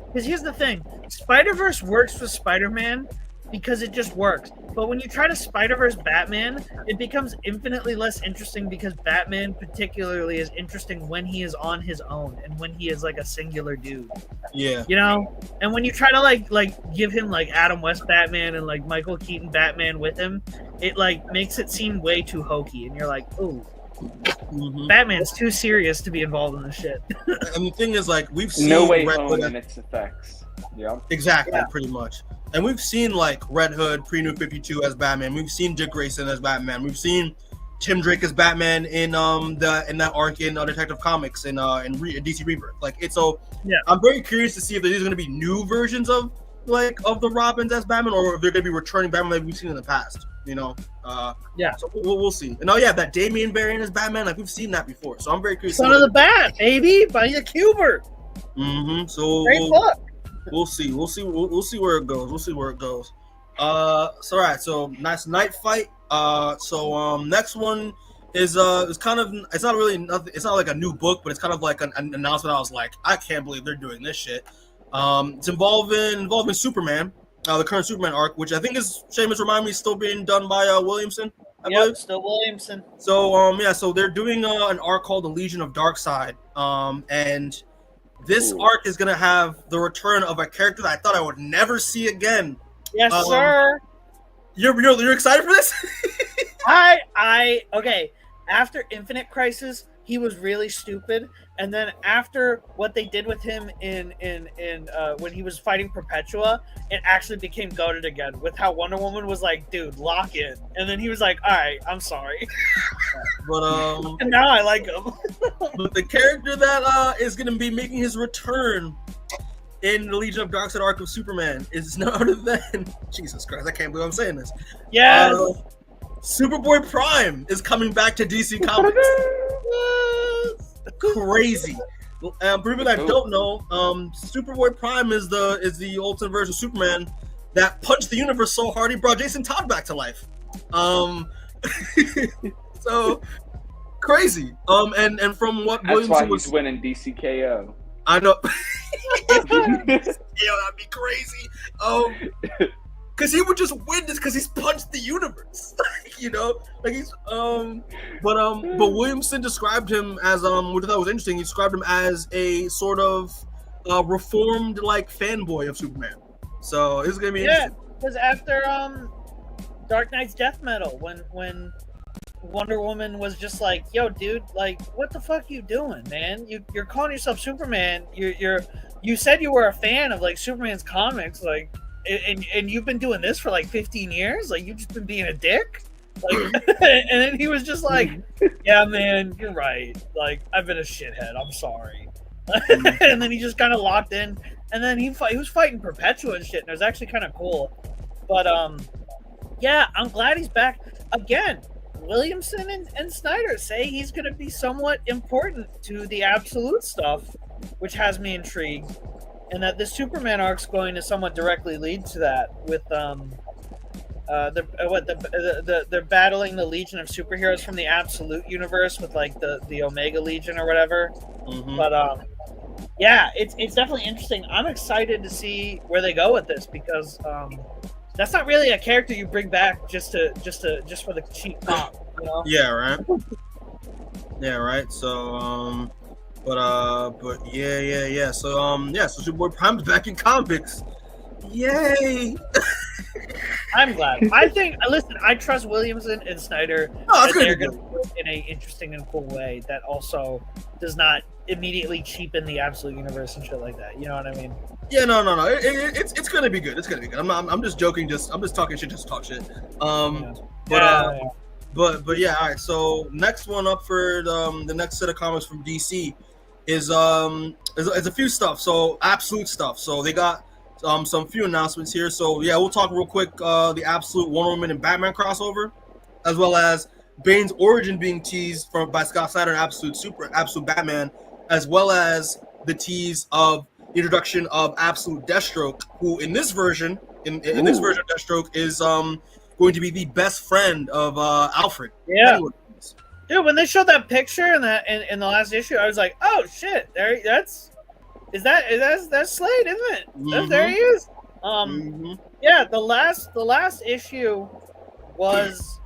Because here's the thing: Spider-Verse works with Spider-Man because it just works. But when you try to Spider-Verse Batman, it becomes infinitely less interesting because Batman particularly is interesting when he is on his own and when he is like a singular dude. Yeah. You know? And when you try to like give him like Adam West Batman and like Michael Keaton Batman with him, it like makes it seem way too hokey. And you're like, ooh, Batman's too serious to be involved in this shit. And the thing is, like, we've seen No Way Red Home Hood and its effects. Yeah. exactly, pretty much. And we've seen like Red Hood, pre-New 52 as Batman. We've seen Dick Grayson as Batman. We've seen Tim Drake as Batman in that arc in Detective Comics in DC Rebirth. Like it's so. Yeah. I'm very curious to see if there's going to be new versions of the Robins as Batman, or if they're going to be returning Batman like we've seen in the past. You know. Yeah. So we'll see. And that Damian variant as Batman, like we've seen that before. So I'm very curious. Son of the Bat, baby, by the Cuber. So Great book. We'll see where it goes. So all right. So nice Knightfight. Next one is kind of, it's not really nothing. It's not like a new book, but it's kind of like an announcement. I was like, I can't believe they're doing this shit. It's involving Superman, the current Superman arc, which I think is, Seamus, remind me, still being done by Williamson. I believe. Still Williamson. So so they're doing an arc called the Legion of Darkseid, and this arc is gonna have the return of a character that I thought I would never see again. Yes, sir. You're excited for this? Okay. After Infinite Crisis, he was really stupid, and then after what they did with him in when he was fighting Perpetua, it actually became goated again with how Wonder Woman was like, "Dude, lock in," and then he was like, "All right, I'm sorry," but and now I like him. But the character that is going to be making his return in the Legion of Darkseid arc of Superman is none other than Jesus Christ. I can't believe I'm saying this. Yeah. Superboy Prime is coming back to DC Comics. Crazy. For people that don't know, Superboy Prime is the ultimate version of Superman that punched the universe so hard he brought Jason Todd back to life. So crazy. And from what That's Williamson why was he's winning DCKO. I know. That'd be crazy. Because he would just win this because he's punched the universe. Like he's but Williamson described him as which I thought was interesting. He described him as a sort of reformed like fanboy of Superman. So this is gonna be interesting. Because after Dark Knight's death metal, when Wonder Woman was just like, "Yo, dude, like, what the fuck you doing, man? You're calling yourself Superman. You said you were a fan of like Superman's comics, like, and you've been doing this for like 15 years. Like, you've just been being a dick." Like, and then he was just like, "Yeah, man, you're right. Like, I've been a shithead. I'm sorry." And then he just kind of locked in, and then he was fighting Perpetua and shit, and it was actually kind of cool. But yeah, I'm glad he's back again. Williamson and Snyder say he's going to be somewhat important to the Absolute stuff, which has me intrigued, and that the Superman arc's going to somewhat directly lead to that. With they're battling the Legion of Superheroes from the Absolute universe with like the Omega Legion or whatever. But yeah, it's definitely interesting. I'm excited to see where they go with this because that's not really a character you bring back just for the cheap pop, you know? Yeah, right. Yeah, right. So, but yeah. So, so Superboy Prime's back in comics. Yay! I'm glad. Listen, I trust Williamson and Snyder that they're going to do it in an interesting and cool way that also does not immediately cheapen the Absolute universe and shit like that. You know what I mean? Yeah, no. It's gonna be good. It's gonna be good. I'm just joking. I'm just talking shit. Just talk shit. But yeah. All right. So next one up for the next set of comics from DC is a few stuff. So Absolute stuff. So they got some few announcements here. So yeah, we'll talk real quick. The Absolute Wonder Woman and Batman crossover, as well as Bane's origin being teased by Scott Snyder and Absolute Batman, as well as the tease of the introduction of Absolute Deathstroke, who in this version, in this version of Deathstroke is going to be the best friend of Alfred. Yeah. Dude, when they showed that picture in the last issue, I was like, oh shit, that's Slade, isn't it? Mm-hmm. There he is. Yeah, the last issue was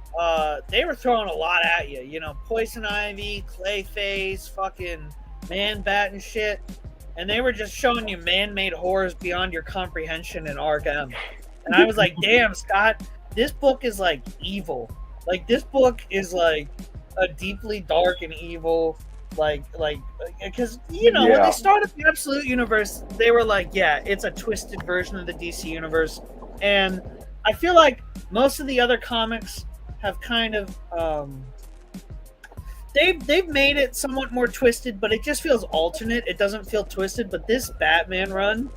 they were throwing a lot at you. You know, Poison Ivy, Clayface, fucking Man-Bat and shit. And they were just showing you man-made horrors beyond your comprehension in Arc M. And I was like, damn, Scott, this book is like evil. Like, this book is like a deeply dark and evil, because when they started the Absolute Universe, they were like, yeah, it's a twisted version of the DC Universe, and I feel like most of the other comics have kind of they've made it somewhat more twisted, but it just feels alternate. It doesn't feel twisted, but this Batman run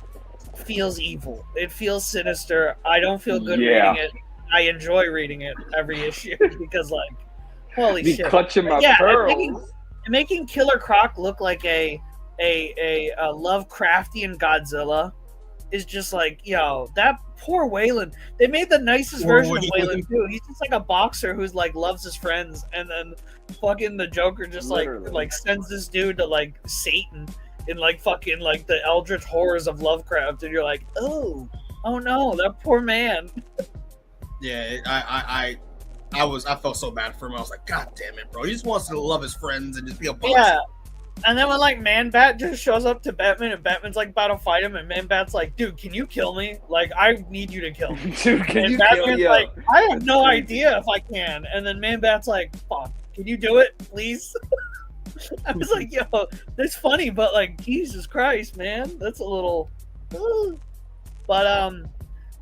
feels evil. It feels sinister. I don't feel good reading it. I enjoy reading it every issue because, like, holy shit! Clutching my pearls. Making Killer Croc look like a Lovecraftian Godzilla is just like, yo, that poor Wayland. They made the nicest version of Wayland too. He's just like a boxer who's like loves his friends, and then fucking the Joker just like sends this dude to like Satan in like fucking like the eldritch horrors of Lovecraft, and you're like, oh no, that poor man. Yeah, I felt so bad for him. I was like, God damn it, bro. He just wants to love his friends and just be a boss. Yeah. And then when like Man-Bat just shows up to Batman and Batman's like about to fight him, and Man-Bat's like, dude, can you kill me? Like, I need you to kill me. Dude, can you Batman's kill me? Like, I have no idea if I can. And then Man-Bat's like, fuck, can you do it, please? I was like, yo, that's funny, but like, Jesus Christ, man, that's a little. But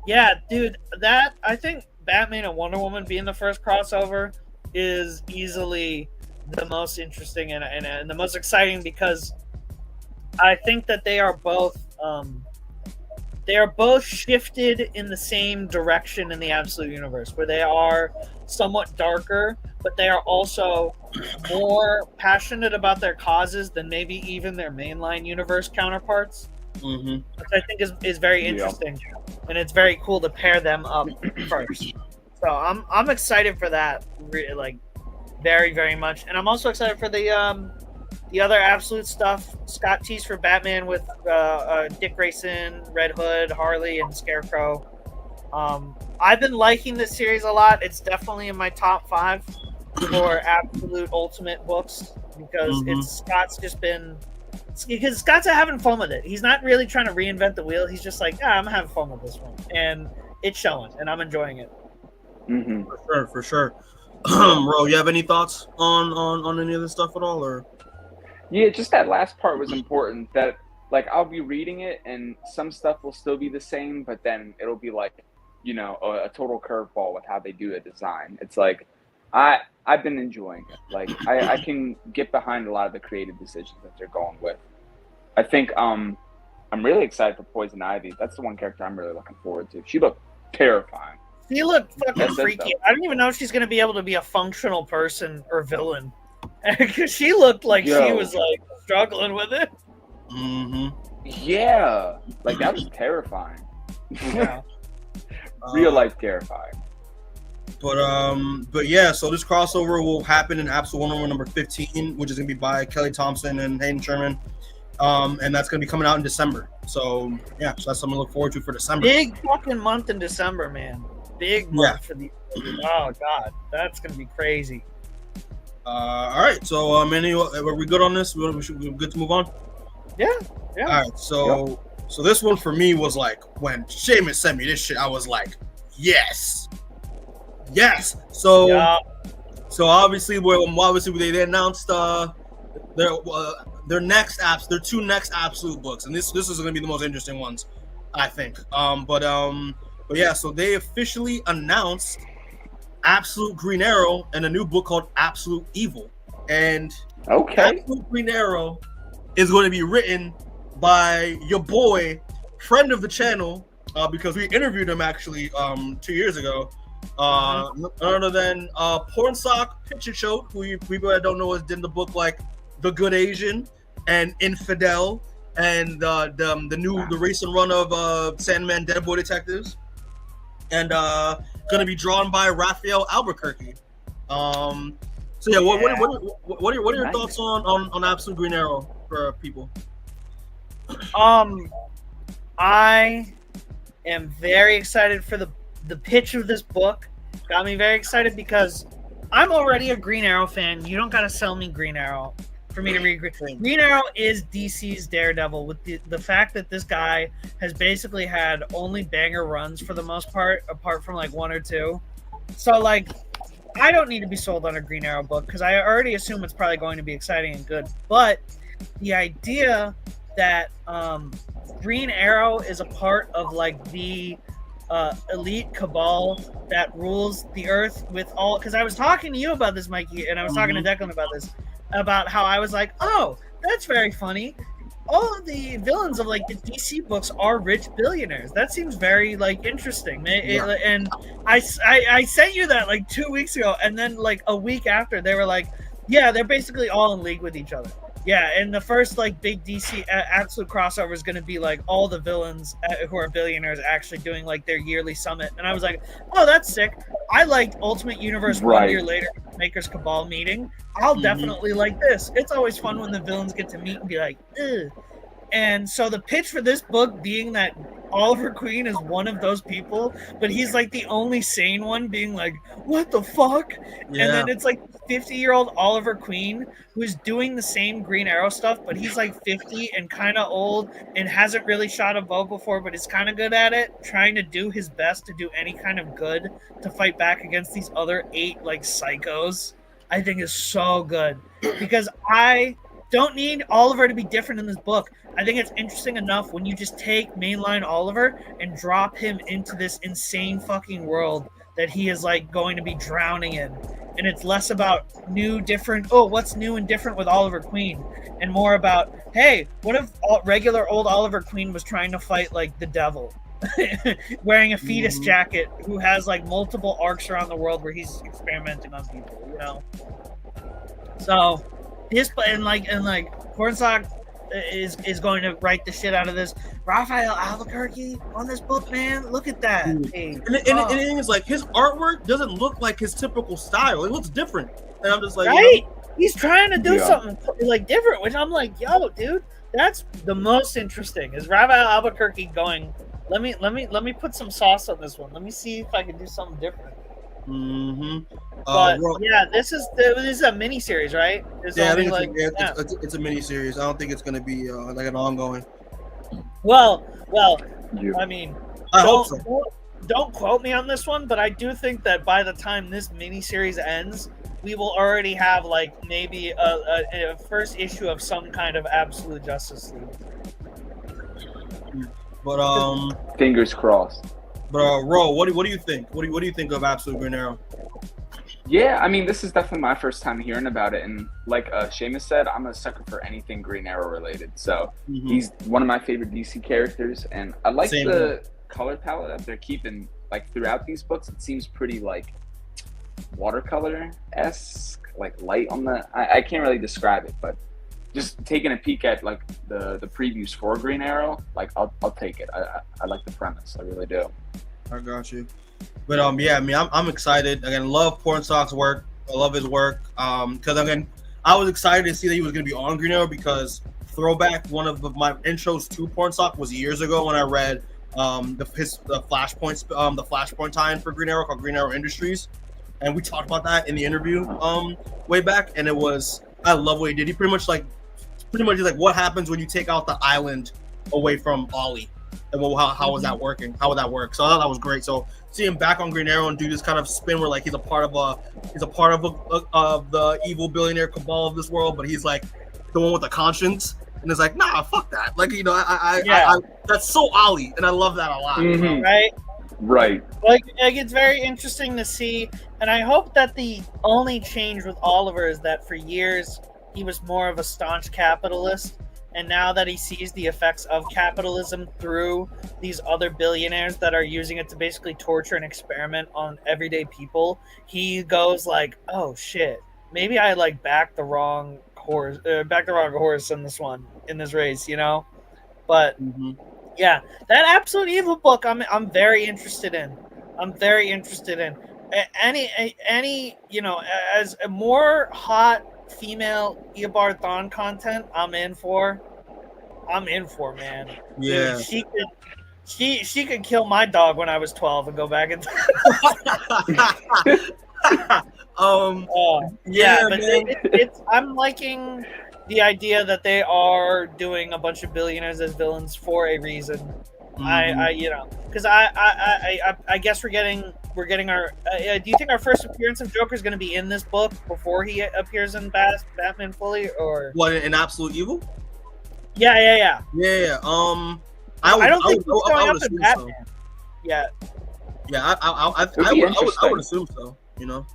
yeah, dude, that I think Batman and Wonder Woman being the first crossover is easily the most interesting and the most exciting, because I think that they are both shifted in the same direction in the Absolute Universe, where they are somewhat darker, but they are also more passionate about their causes than maybe even their mainline universe counterparts. Mm-hmm. Which I think is very interesting, and it's very cool to pair them up first. So I'm excited for that, like, very, very much, and I'm also excited for the other Absolute stuff. Scott Teese for Batman with Dick Grayson, Red Hood, Harley, and Scarecrow. I've been liking this series a lot. It's definitely in my top 5 for Absolute Ultimate books, because Scott's having fun with it. He's not really trying to reinvent the wheel. He's just like, I'm having fun with this one, and it's showing, and I'm enjoying it. Mm-hmm. For sure. Ro, you have any thoughts on any of this stuff at all, or? Yeah, just that last part was important. That, like, I'll be reading it, and some stuff will still be the same, but then it'll be like, a total curveball with how they do a design. It's like, I've been enjoying it. Like, I can get behind a lot of the creative decisions that they're going with. I think I'm really excited for Poison Ivy. That's the one character I'm really looking forward to. She looked terrifying. She looked fucking freaky. I don't even know if she's gonna be able to be a functional person or villain, because she looked like she was like struggling with it. Mm-hmm. Yeah, like that was terrifying. Yeah. Real life terrifying. But yeah, so this crossover will happen in Absolute Wonder Woman number 15, which is gonna be by Kelly Thompson and Hayden Sherman. And that's gonna be coming out in December. So yeah, so that's something to look forward to for December. Big fucking month in December, man. Big month for the. Oh god, that's gonna be crazy. All right, so are we good on this? We good to move on? Yeah. All right, so this one for me was like, when Seamus sent me this shit, I was like, yes. So obviously they announced their next apps, their 2 next Absolute books, and this is going to be the most interesting ones, I think. But yeah, so they officially announced Absolute Green Arrow and a new book called Absolute Evil. And Absolute Green Arrow is going to be written by your boy, friend of the channel, because we interviewed him actually 2 years ago. None other than Pornsock Pitcher, who people that don't know did the book like The Good Asian and Infidel and the recent run of Sandman Dead Boy Detectives. And gonna be drawn by Raphael Albuquerque. So yeah, what are your thoughts on Absolute Green Arrow for people? I am very excited for the pitch of this book. Got me very excited because I'm already a Green Arrow fan. You don't gotta sell me Green Arrow for me to read Green Arrow is DC's Daredevil, with the fact that this guy has basically had only banger runs for the most part, apart from like 1 or 2. So like, I don't need to be sold on a Green Arrow book because I already assume it's probably going to be exciting and good. But the idea that Green Arrow is a part of like the elite cabal that rules the earth with all, because I was talking to you about this, Mikey, and I was talking to Declan about this, about how I was like, oh, that's very funny. All of the villains of like the DC books are rich billionaires. That seems very like interesting. And I sent you that like 2 weeks ago, and then like a week after they were like, yeah, they're basically all in league with each other. Yeah, and the first like big DC absolute crossover is going to be like all the villains who are billionaires actually doing like their yearly summit. And I was like, oh, that's sick. I liked Ultimate Universe 1 year later, Maker's Cabal meeting. I'll definitely like this. It's always fun when the villains get to meet and be like, ugh. And so the pitch for this book being that Oliver Queen is one of those people, but he's like the only sane one being like, what the fuck? Yeah. And then it's like 50-year-old Oliver Queen who's doing the same Green Arrow stuff, but he's like 50 and kind of old and hasn't really shot a bow before, but is kind of good at it, trying to do his best to do any kind of good to fight back against these other 8 like psychos. I think is so good because I don't need Oliver to be different in this book. I think it's interesting enough when you just take mainline Oliver and drop him into this insane fucking world that he is like going to be drowning in. And it's less about what's new and different with Oliver Queen, and more about, hey, what if regular old Oliver Queen was trying to fight like the devil, wearing a fetus jacket, who has like multiple arcs around the world where he's experimenting on people, you know? So this and Hornsock is going to write the shit out of this. Raphael Albuquerque on this book, man. Look at that. Hey, and it is like his artwork doesn't look like his typical style. It looks different. And I'm just like, right? He's trying to do something like different, which I'm like, yo, dude, that's the most interesting. Is Raphael Albuquerque going? Let me put some sauce on this one. Let me see if I can do something different. But yeah, this is a mini series, right? It's a mini series. I don't think it's going to be like an ongoing. Well, I mean, I hope so. Don't quote me on this one, but I do think that by the time this mini series ends, we will already have like maybe a first issue of some kind of Absolute Justice League. But fingers crossed. But Ro, what do you think? What do you think of Absolute Green Arrow? Yeah, I mean, this is definitely my first time hearing about it, and like Seamus said, I'm a sucker for anything Green Arrow related. So he's one of my favorite DC characters, and I like the color palette that they're keeping like throughout these books. It seems pretty like watercolor-esque, like light on the. I can't really describe it, but just taking a peek at like the previews for Green Arrow, like I'll take it. I like the premise. I really do. I got you. But yeah, I mean, I'm excited. Again, love Pornsock's work. I love his work. Because again, I was excited to see that he was going to be on Green Arrow because throwback, one of my intros to Pornsock was years ago when I read the Flashpoint tie-in for Green Arrow called Green Arrow Industries, and we talked about that in the interview way back, and it was I love what he did. He pretty much like what happens when you take out the island away from Ollie. And how was that working? How would that work? So I thought that was great. So see him back on Green Arrow and do this kind of spin where like he's a part of the evil billionaire cabal of this world, but he's like the one with the conscience, and it's like, nah, fuck that. Like, you know, I that's so Ollie, and I love that a lot. Right. Like it's very interesting to see, and I hope that the only change with Oliver is that for years he was more of a staunch capitalist. And now that he sees the effects of capitalism through these other billionaires that are using it to basically torture and experiment on everyday people, he goes like, "Oh shit, maybe I like backed the wrong horse in this race," you know. But yeah, that Absolute Evil book, I'm very interested in. Any you know, as a more hot female Eobard Thawne content, I'm in for, man. Yeah. Dude, she could kill my dog when I was 12 and go back in time. I'm liking the idea that they are doing a bunch of billionaires as villains for a reason. Because I guess we're getting our. Do you think our first appearance of Joker is going to be in this book before he appears in Batman fully, or what, in Absolute Evil? Yeah. I don't think he's showing up in assume Batman. so. Yeah. Yeah, I would assume so. You know.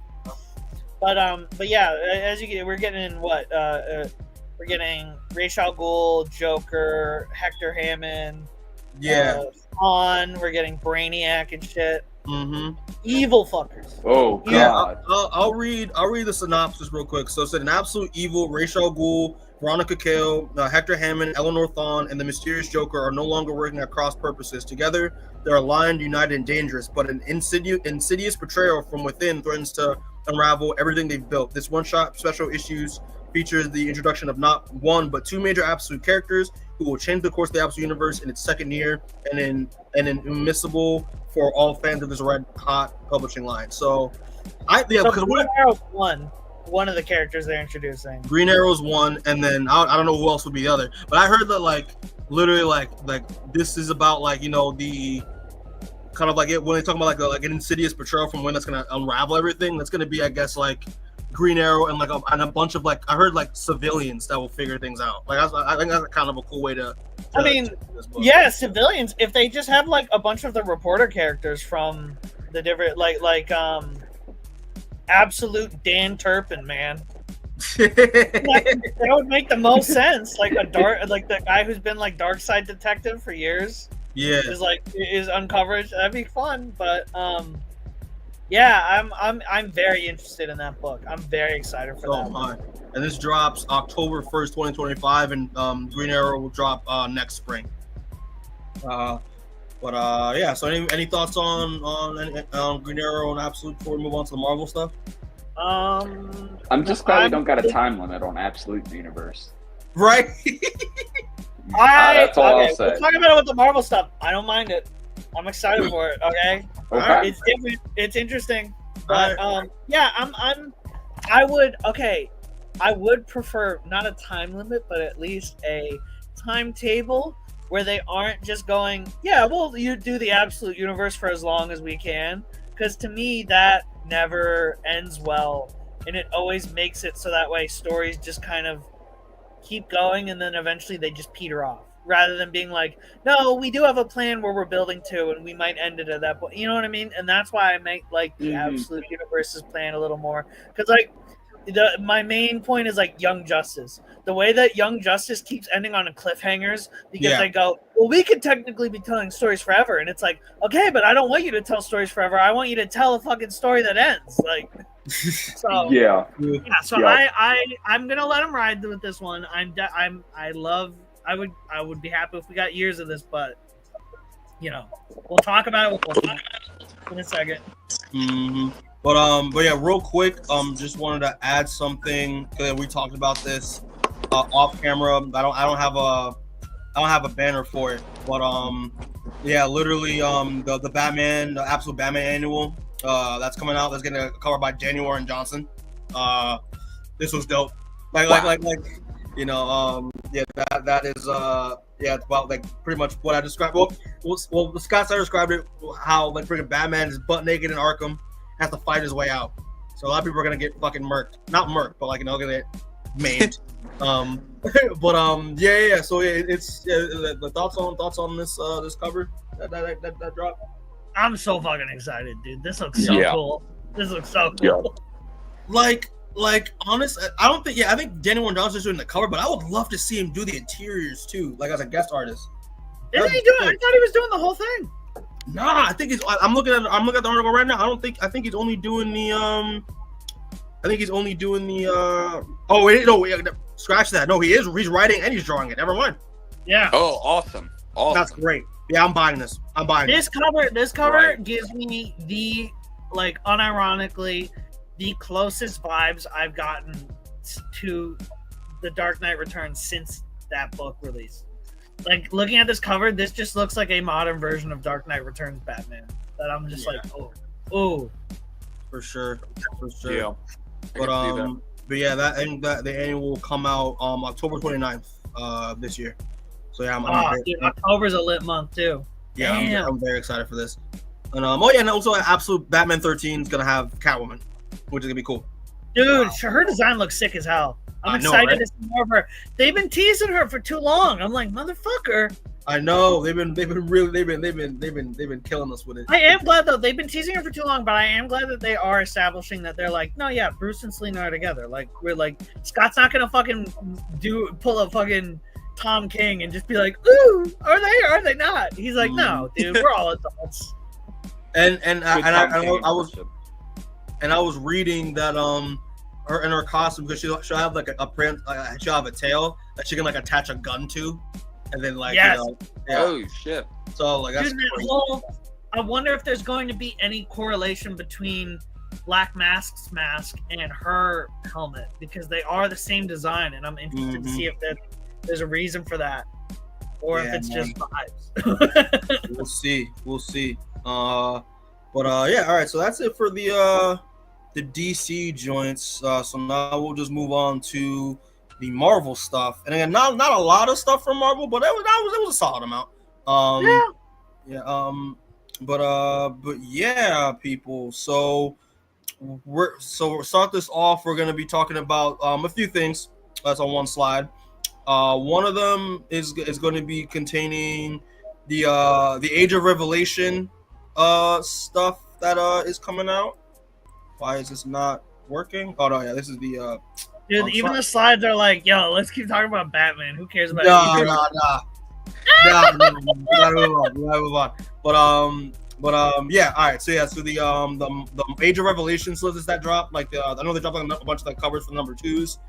But yeah, as you get, we're getting what? We're getting Ra's al Ghul, Joker, Hector Hammond. Yeah. We're getting Brainiac and shit. Mm-hmm. Evil fuckers. Oh god. Yeah, I'll read the synopsis real quick. So it said, in Absolute Evil, Ra's al Ghul, Veronica Cale, Hector Hammond, Eleanor Thawne, and the mysterious Joker are no longer working at cross purposes. Together, they're aligned, united, and dangerous. But an insidious betrayal from within threatens to unravel everything they've built. This one-shot special issues features the introduction of not one but two major Absolute characters who will change the course of the Absolute universe in its second year, and an Invincible for all fans of this red hot publishing line. So, because Green Arrow's one of the characters they're introducing. Green Arrow's one, and then I don't know who else would be the other. But I heard that literally this is about the kind of like it when they talk about like an insidious betrayal from when that's gonna unravel everything. That's gonna be, I guess, Green Arrow and and a bunch of I heard civilians that will figure things out. I think that's kind of a cool way to yeah, civilians. If they just have a bunch of the reporter characters from the different Absolute Dan Turpin, man. That would make the most sense. The guy who's been Dark Side Detective for years. Yeah. Is uncovered. That'd be fun, but yeah, I'm very interested in that book. I'm very excited for that one. And this drops October 1st, 2025, and Green Arrow will drop next spring. Yeah. So any thoughts on Green Arrow and Absolute before we move on to the Marvel stuff? I'm just glad we don't got a time limit on Absolute Universe. Right. That's all I'll say. We'll talk about it with the Marvel stuff. I don't mind it. I'm excited for it. Okay. It's different. It's interesting. But yeah, I would prefer not a time limit, but at least a timetable where they aren't just going, yeah, well, you do the Absolute Universe for as long as we can. Because to me, that never ends well. And it always makes it so that way stories just kind of keep going and then eventually they just peter off. Rather than being no, we do have a plan where we're building to and we might end it at that point. You know what I mean? And that's why I make the Absolute Universe's plan a little more. Because my main point is Young Justice. The way that Young Justice keeps ending on a cliffhangers because they go, well, we could technically be telling stories forever, and it's okay, but I don't want you to tell stories forever. I want you to tell a fucking story that ends. So yeah. So I'm gonna let him ride with this one. I would be happy if we got years of this, but we'll talk about it in a second. Mm-hmm. But yeah, real quick, just wanted to add something because we talked about this off camera. I don't have a banner for it, but yeah, literally the Batman, the Absolute Batman annual that's coming out. That's getting covered by Daniel and Johnson. This was dope. Yeah, that is it's about pretty much what I described. Well, the Scott Snyder described it how freaking Batman is butt naked in Arkham, has to fight his way out. So a lot of people are gonna get fucking murked. Not murked, but gonna get maimed. Yeah. So it's the thoughts on this cover that dropped. I'm so fucking excited, dude. This looks so cool. This looks so cool. Yeah. Honest, I think Daniel Johnson's doing the cover, but I would love to see him do the interiors too, as a guest artist. Isn't he doing? I thought he was doing the whole thing. Nah, I think I'm looking at the article right now. I think he's only doing the Oh wait, no, scratch that. No, he's writing and he's drawing it. Never mind. Yeah. Oh, awesome. That's great. Yeah, I'm buying this. This cover gives me the unironically the closest vibes I've gotten to The Dark Knight Returns since that book release. Looking at this cover, this just looks like a modern version of Dark Knight Returns Batman. That I'm just oh. For sure. Yeah. But yeah, the annual will come out October 29th this year. So yeah, dude, October's a lit month too. Yeah, Damn. I'm very excited for this. And and also Absolute Batman 13 is gonna have Catwoman, which is gonna be cool. Dude, her design looks sick as hell. I'm excited to see more of her. They've been teasing her for too long. I'm like, motherfucker. I know they've been killing us with it. I am glad though. They've been teasing her for too long, but I am glad that they are establishing that they're like, no, yeah, Bruce and Selena are together. Like, we're like, Scott's not gonna fucking pull a fucking Tom King and just be like, ooh, are they or are they not? He's like, no, dude, we're all adults. I was reading that her in her costume, because she'll have like a print, she'll have a tail that she can like attach a gun to, and then like Oh shit. So like that's I wonder if there's going to be any correlation between Black Mask's mask and her helmet, because they are the same design, and I'm interested to see if there's a reason for that, or if it's just vibes. We'll see. All right. So that's it for the DC joints. So now we'll just move on to the Marvel stuff. And again, not a lot of stuff from Marvel, but it was a solid amount. But yeah, people. So we'll start this off. We're gonna be talking about a few things. That's on one slide. One of them is going to be containing the Age of Revelation stuff that is coming out. Why is this not working? Oh no, yeah, this is the dude. Even the slides are like, yo, let's keep talking about Batman. Who cares about Nah. We gotta move on. But yeah, all right. So the Age of Revelation slips that dropped. Like I know they dropped like a bunch of like covers for number 2s.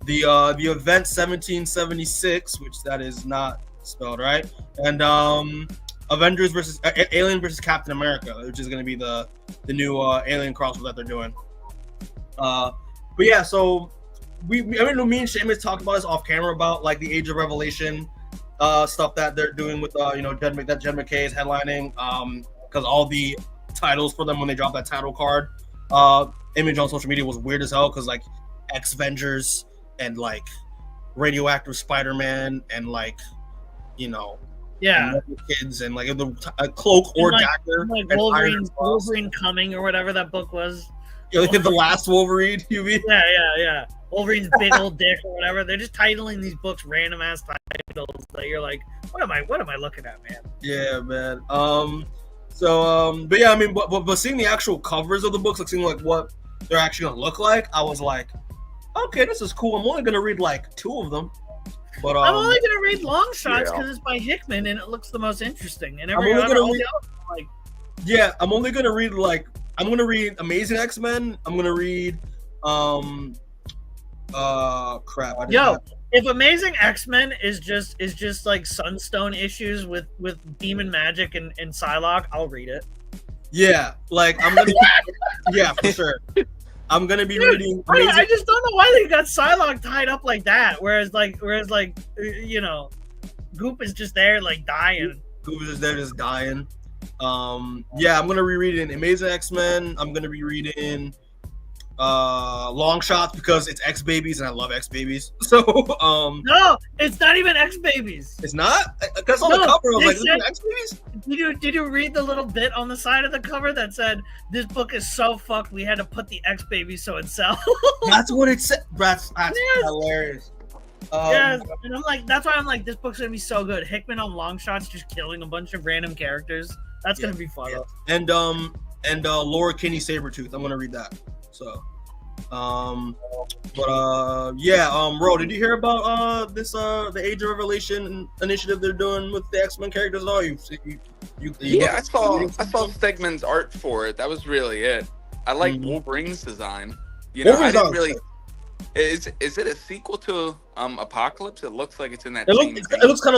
The event 1776, which that is not spelled right, and Avengers versus Alien versus Captain America, which is going to be the new Alien crossover that they're doing. But yeah, so me and Seamus talked about this off camera about like the Age of Revelation stuff that they're doing with Jed McKay is headlining, because all the titles for them when they dropped that title card image on social media was weird as hell, because like X-Vengers and like Radioactive Spider-Man and like kids and like a cloak or dagger, like Wolverine Coming or whatever that book was. Like the last Wolverine, you mean? Yeah. Wolverine's big old dick or whatever. They're just titling these books random ass titles that you're like, what am I looking at, man? Yeah, man. But yeah, I mean, but seeing the actual covers of the books, like seeing like what they're actually gonna look like, I was like, okay, this is cool. I'm only gonna read like 2 of them. But I'm only gonna read long shots because it's by Hickman and it looks the most interesting. And I'm gonna read Amazing X-Men. I'm gonna read if Amazing X-Men is just like Sunstone issues with demon magic and Psylocke, I'll read it. Yeah, like I'm gonna yeah, for sure. I'm gonna be reading. I just don't know why they got Psylocke tied up like that. Whereas Goop is just there like dying. Goop is just there just dying. Yeah, I'm gonna be reading Amazing X-Men. I'm gonna be reading Long Shots because it's X Babies and I love X Babies. So no, it's not even X Babies. It's not? Because on the cover I was like, is it X Babies? Did you read the little bit on the side of the cover that said this book is so fucked we had to put the X Babies so it sells? That's what it said. That's hilarious. Yes, and I'm like, that's why I'm like, this book's gonna be so good. Hickman on Long Shots just killing a bunch of random characters. That's gonna be fun. Yeah. And Laura Kinney Sabretooth. I'm gonna read that. So Ro, did you hear about this the Age of Revelation initiative they're doing with the X-Men characters at all? I saw Stegman's art for it. That was really it. I like Wolverine's design. I didn't really. Is it a sequel to Apocalypse? It looks like it's in that. It looks kind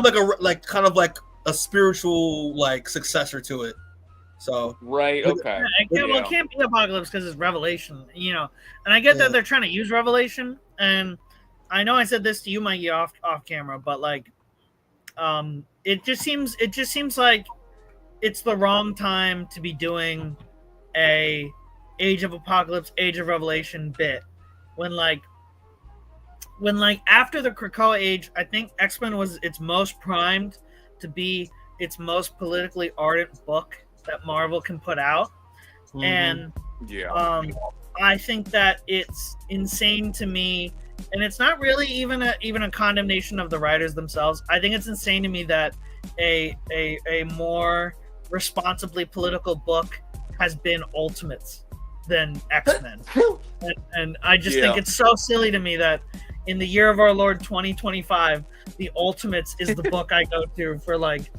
of like a spiritual like successor to it. So right, okay. It can't be Apocalypse because it's Revelation, and I get that they're trying to use Revelation, and I know I said this to you, Mikey, off camera, but like, it just seems like it's the wrong time to be doing a Age of Apocalypse, Age of Revelation bit when after the Krakoa Age, I think X-Men was its most primed to be its most politically ardent book that Marvel can put out. Mhm. And I think that it's insane to me, and it's not really even a condemnation of the writers themselves. I think it's insane to me that a more responsibly political book has been Ultimates than X-Men. and I just think it's so silly to me that in the year of our Lord 2025, the Ultimates is the book I go to for like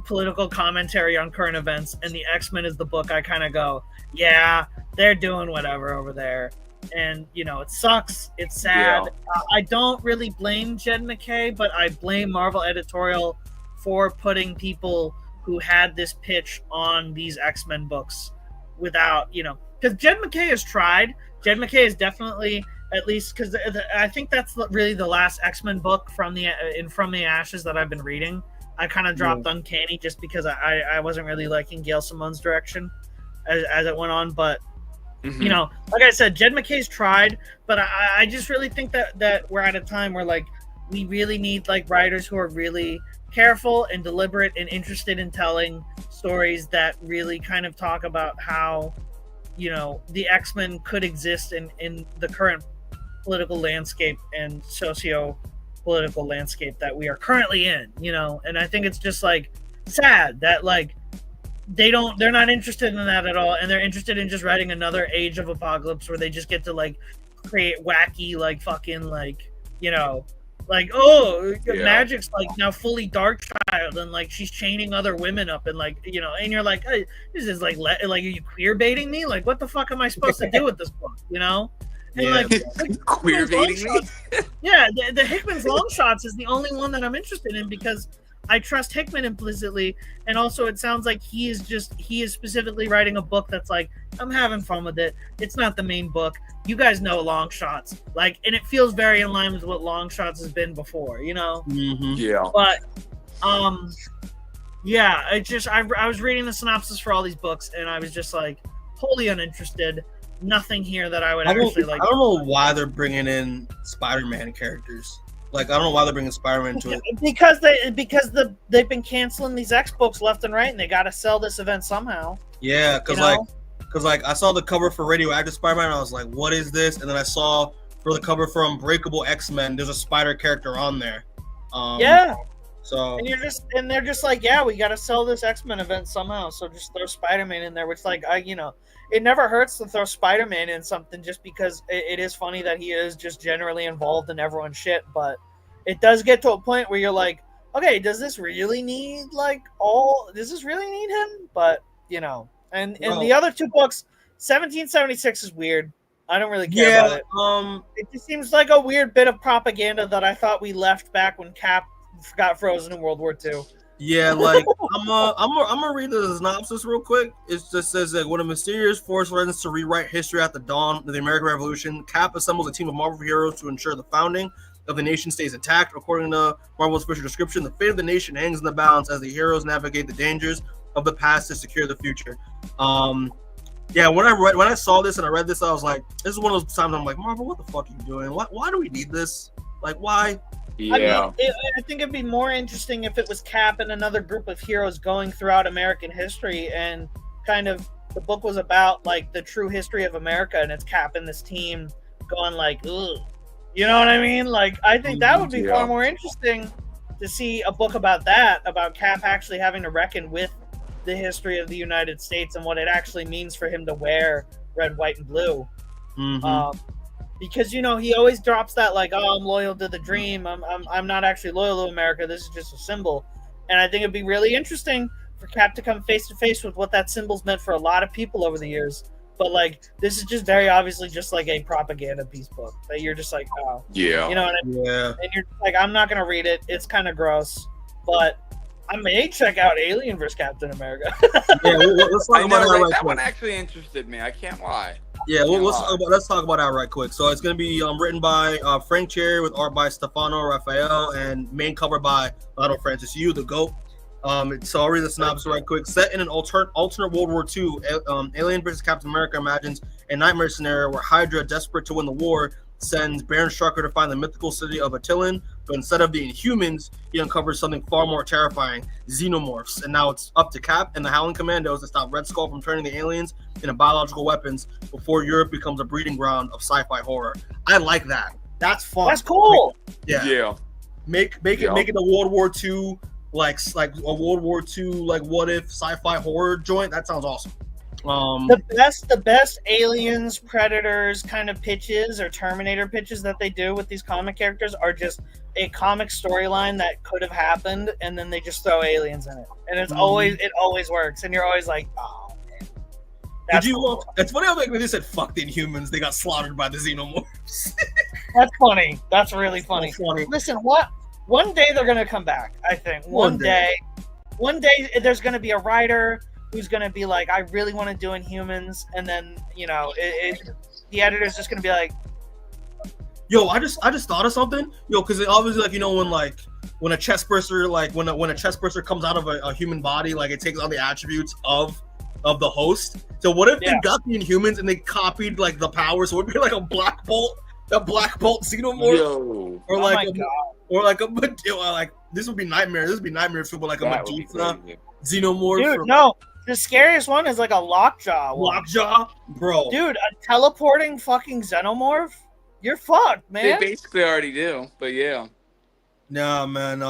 political commentary on current events, and the X-Men is the book I kind of go, yeah, they're doing whatever over there. And, you know, it sucks. It's sad. I don't really blame Jed McKay, but I blame Marvel editorial for putting people who had this pitch on these X-Men books without, you know, because Jed McKay has tried. Jed McKay is definitely, at least, because I think that's really the last X-Men book from the Ashes that I've been reading. I kind of dropped Uncanny just because I wasn't really liking Gail Simone's direction as it went on. But, you know, like I said, Jed McKay's tried, but I just really think that we're at a time where, like, we really need, like, writers who are really careful and deliberate and interested in telling stories that really kind of talk about how, you know, the X-Men could exist in the current political landscape and socio-political landscape that we are currently in, you know. And I think it's just, like, sad that, like, they're not interested in that at all, and they're interested in just writing another Age of Apocalypse where they just get to, like, create wacky, like, fucking, like, you know, like, Magic's, like, now fully Darkchild, and, like, she's chaining other women up, and, like, you know, and you're like, hey, this is like, are you queer baiting me? Like, what the fuck am I supposed to do with this book, you know? And, like queer baiting me? Yeah, the Hickman's long shots is the only one that I'm interested in because I trust Hickman implicitly, and also it sounds like he is specifically writing a book that's like, I'm having fun with it. It's not the main book. You guys know long shots, like, and it feels very in line with what long shots has been before, you know. Yeah. But yeah, I was reading the synopsis for all these books, and I was just like wholly uninterested. Nothing here that I would actually like. I don't know why they're bringing in Spider-Man characters. Like, I don't know why they're bringing Spider-Man into it. Because they've been canceling these X books left and right, and they got to sell this event somehow. Yeah, because I saw the cover for Radioactive Spider-Man, and I was like, what is this? And then I saw for the cover for Unbreakable X-Men, there's a spider character on there. Yeah. So and they're just like, yeah, we got to sell this X-Men event somehow, so just throw Spider-Man in there, which, like, it never hurts to throw Spider-Man in something just because it is funny that he is just generally involved in everyone's shit, but it does get to a point where you're like, okay, does this really need him? But, you know, and the other two books, 1776 is weird. I don't really care about it. It just seems like a weird bit of propaganda that I thought we left back when Cap got frozen in World War II. Yeah, like I'm gonna read the synopsis real quick. It just says that when a mysterious force threatens to rewrite history at the dawn of the American Revolution, Cap assembles a team of Marvel heroes to ensure the founding of the nation stays intact. According to Marvel's official description, the fate of the nation hangs in the balance as the heroes navigate the dangers of the past to secure the future. Yeah, when I saw this and I read this, I was like, this is one of those times I'm like, Marvel, what the fuck are you doing? Why do we need this? Like, why? Yeah. I think it'd be more interesting if it was Cap and another group of heroes going throughout American history, and kind of the book was about, like, the true history of America, and it's Cap and this team going like, ugh. You know what I mean? Like, I think that would be far more interesting to see a book about that, about Cap actually having to reckon with the history of the United States and what it actually means for him to wear red, white, and blue. Because, you know, he always drops that, like, oh, I'm loyal to the dream. I'm not actually loyal to America. This is just a symbol. And I think it'd be really interesting for Cap to come face to face with what that symbol's meant for a lot of people over the years. But, like, this is just very obviously just like a propaganda piece book that you're just like, oh, yeah, you know what I mean? Yeah. And you're like, I'm not gonna read it. It's kind of gross, but I may check out Alien vs. Captain America. Yeah, let's talk about that right that quick. one actually interested me. I can't lie. Yeah, let's talk about that right quick. So it's going to be written by Frank Cherry with art by Stefano Raphael and main cover by Otto Francis Yu, the GOAT. So I'll read the synopsis right quick. Set in an alternate World War II, Alien vs. Captain America imagines a nightmare scenario where Hydra, desperate to win the war, sends Baron Strucker to find the mythical city of Attilan, But instead of the Inhumans, he uncovers something far more terrifying: xenomorphs. And now it's up to Cap and the Howling Commandos to stop Red Skull from turning the aliens into biological weapons before Europe becomes a breeding ground of sci-fi horror. I like that. That's fun. That's cool. Yeah. Make it a World War II like a World War II like what if sci-fi horror joint. That sounds awesome. The best aliens, predators kind of pitches or Terminator pitches that they do with these comic characters are just a comic storyline that could have happened, and then they just throw aliens in it, and it always works, and you're always like, oh man. It's funny how when they said fuck the Inhumans, they got slaughtered by the xenomorphs. That's funny. That's really funny. So funny. Listen, one day they're gonna come back. I think one day there's gonna be a writer who's gonna be like, I really want to do Inhumans, and then the editor's just gonna be like, yo, I just thought of something, yo, because obviously when a chest burster when a chest burster comes out of a human body, like it takes on the attributes of the host. So what if they got the Inhumans and they copied like the powers? So it would be like a Black Bolt xenomorph, Yo. or like this would be nightmare. This would be nightmare for like a Medusa xenomorph. Dude, no. The scariest one is like a Lockjaw one. Lockjaw, bro. Dude, a teleporting fucking xenomorph? You're fucked, man. They basically already do, but yeah. Nah, man.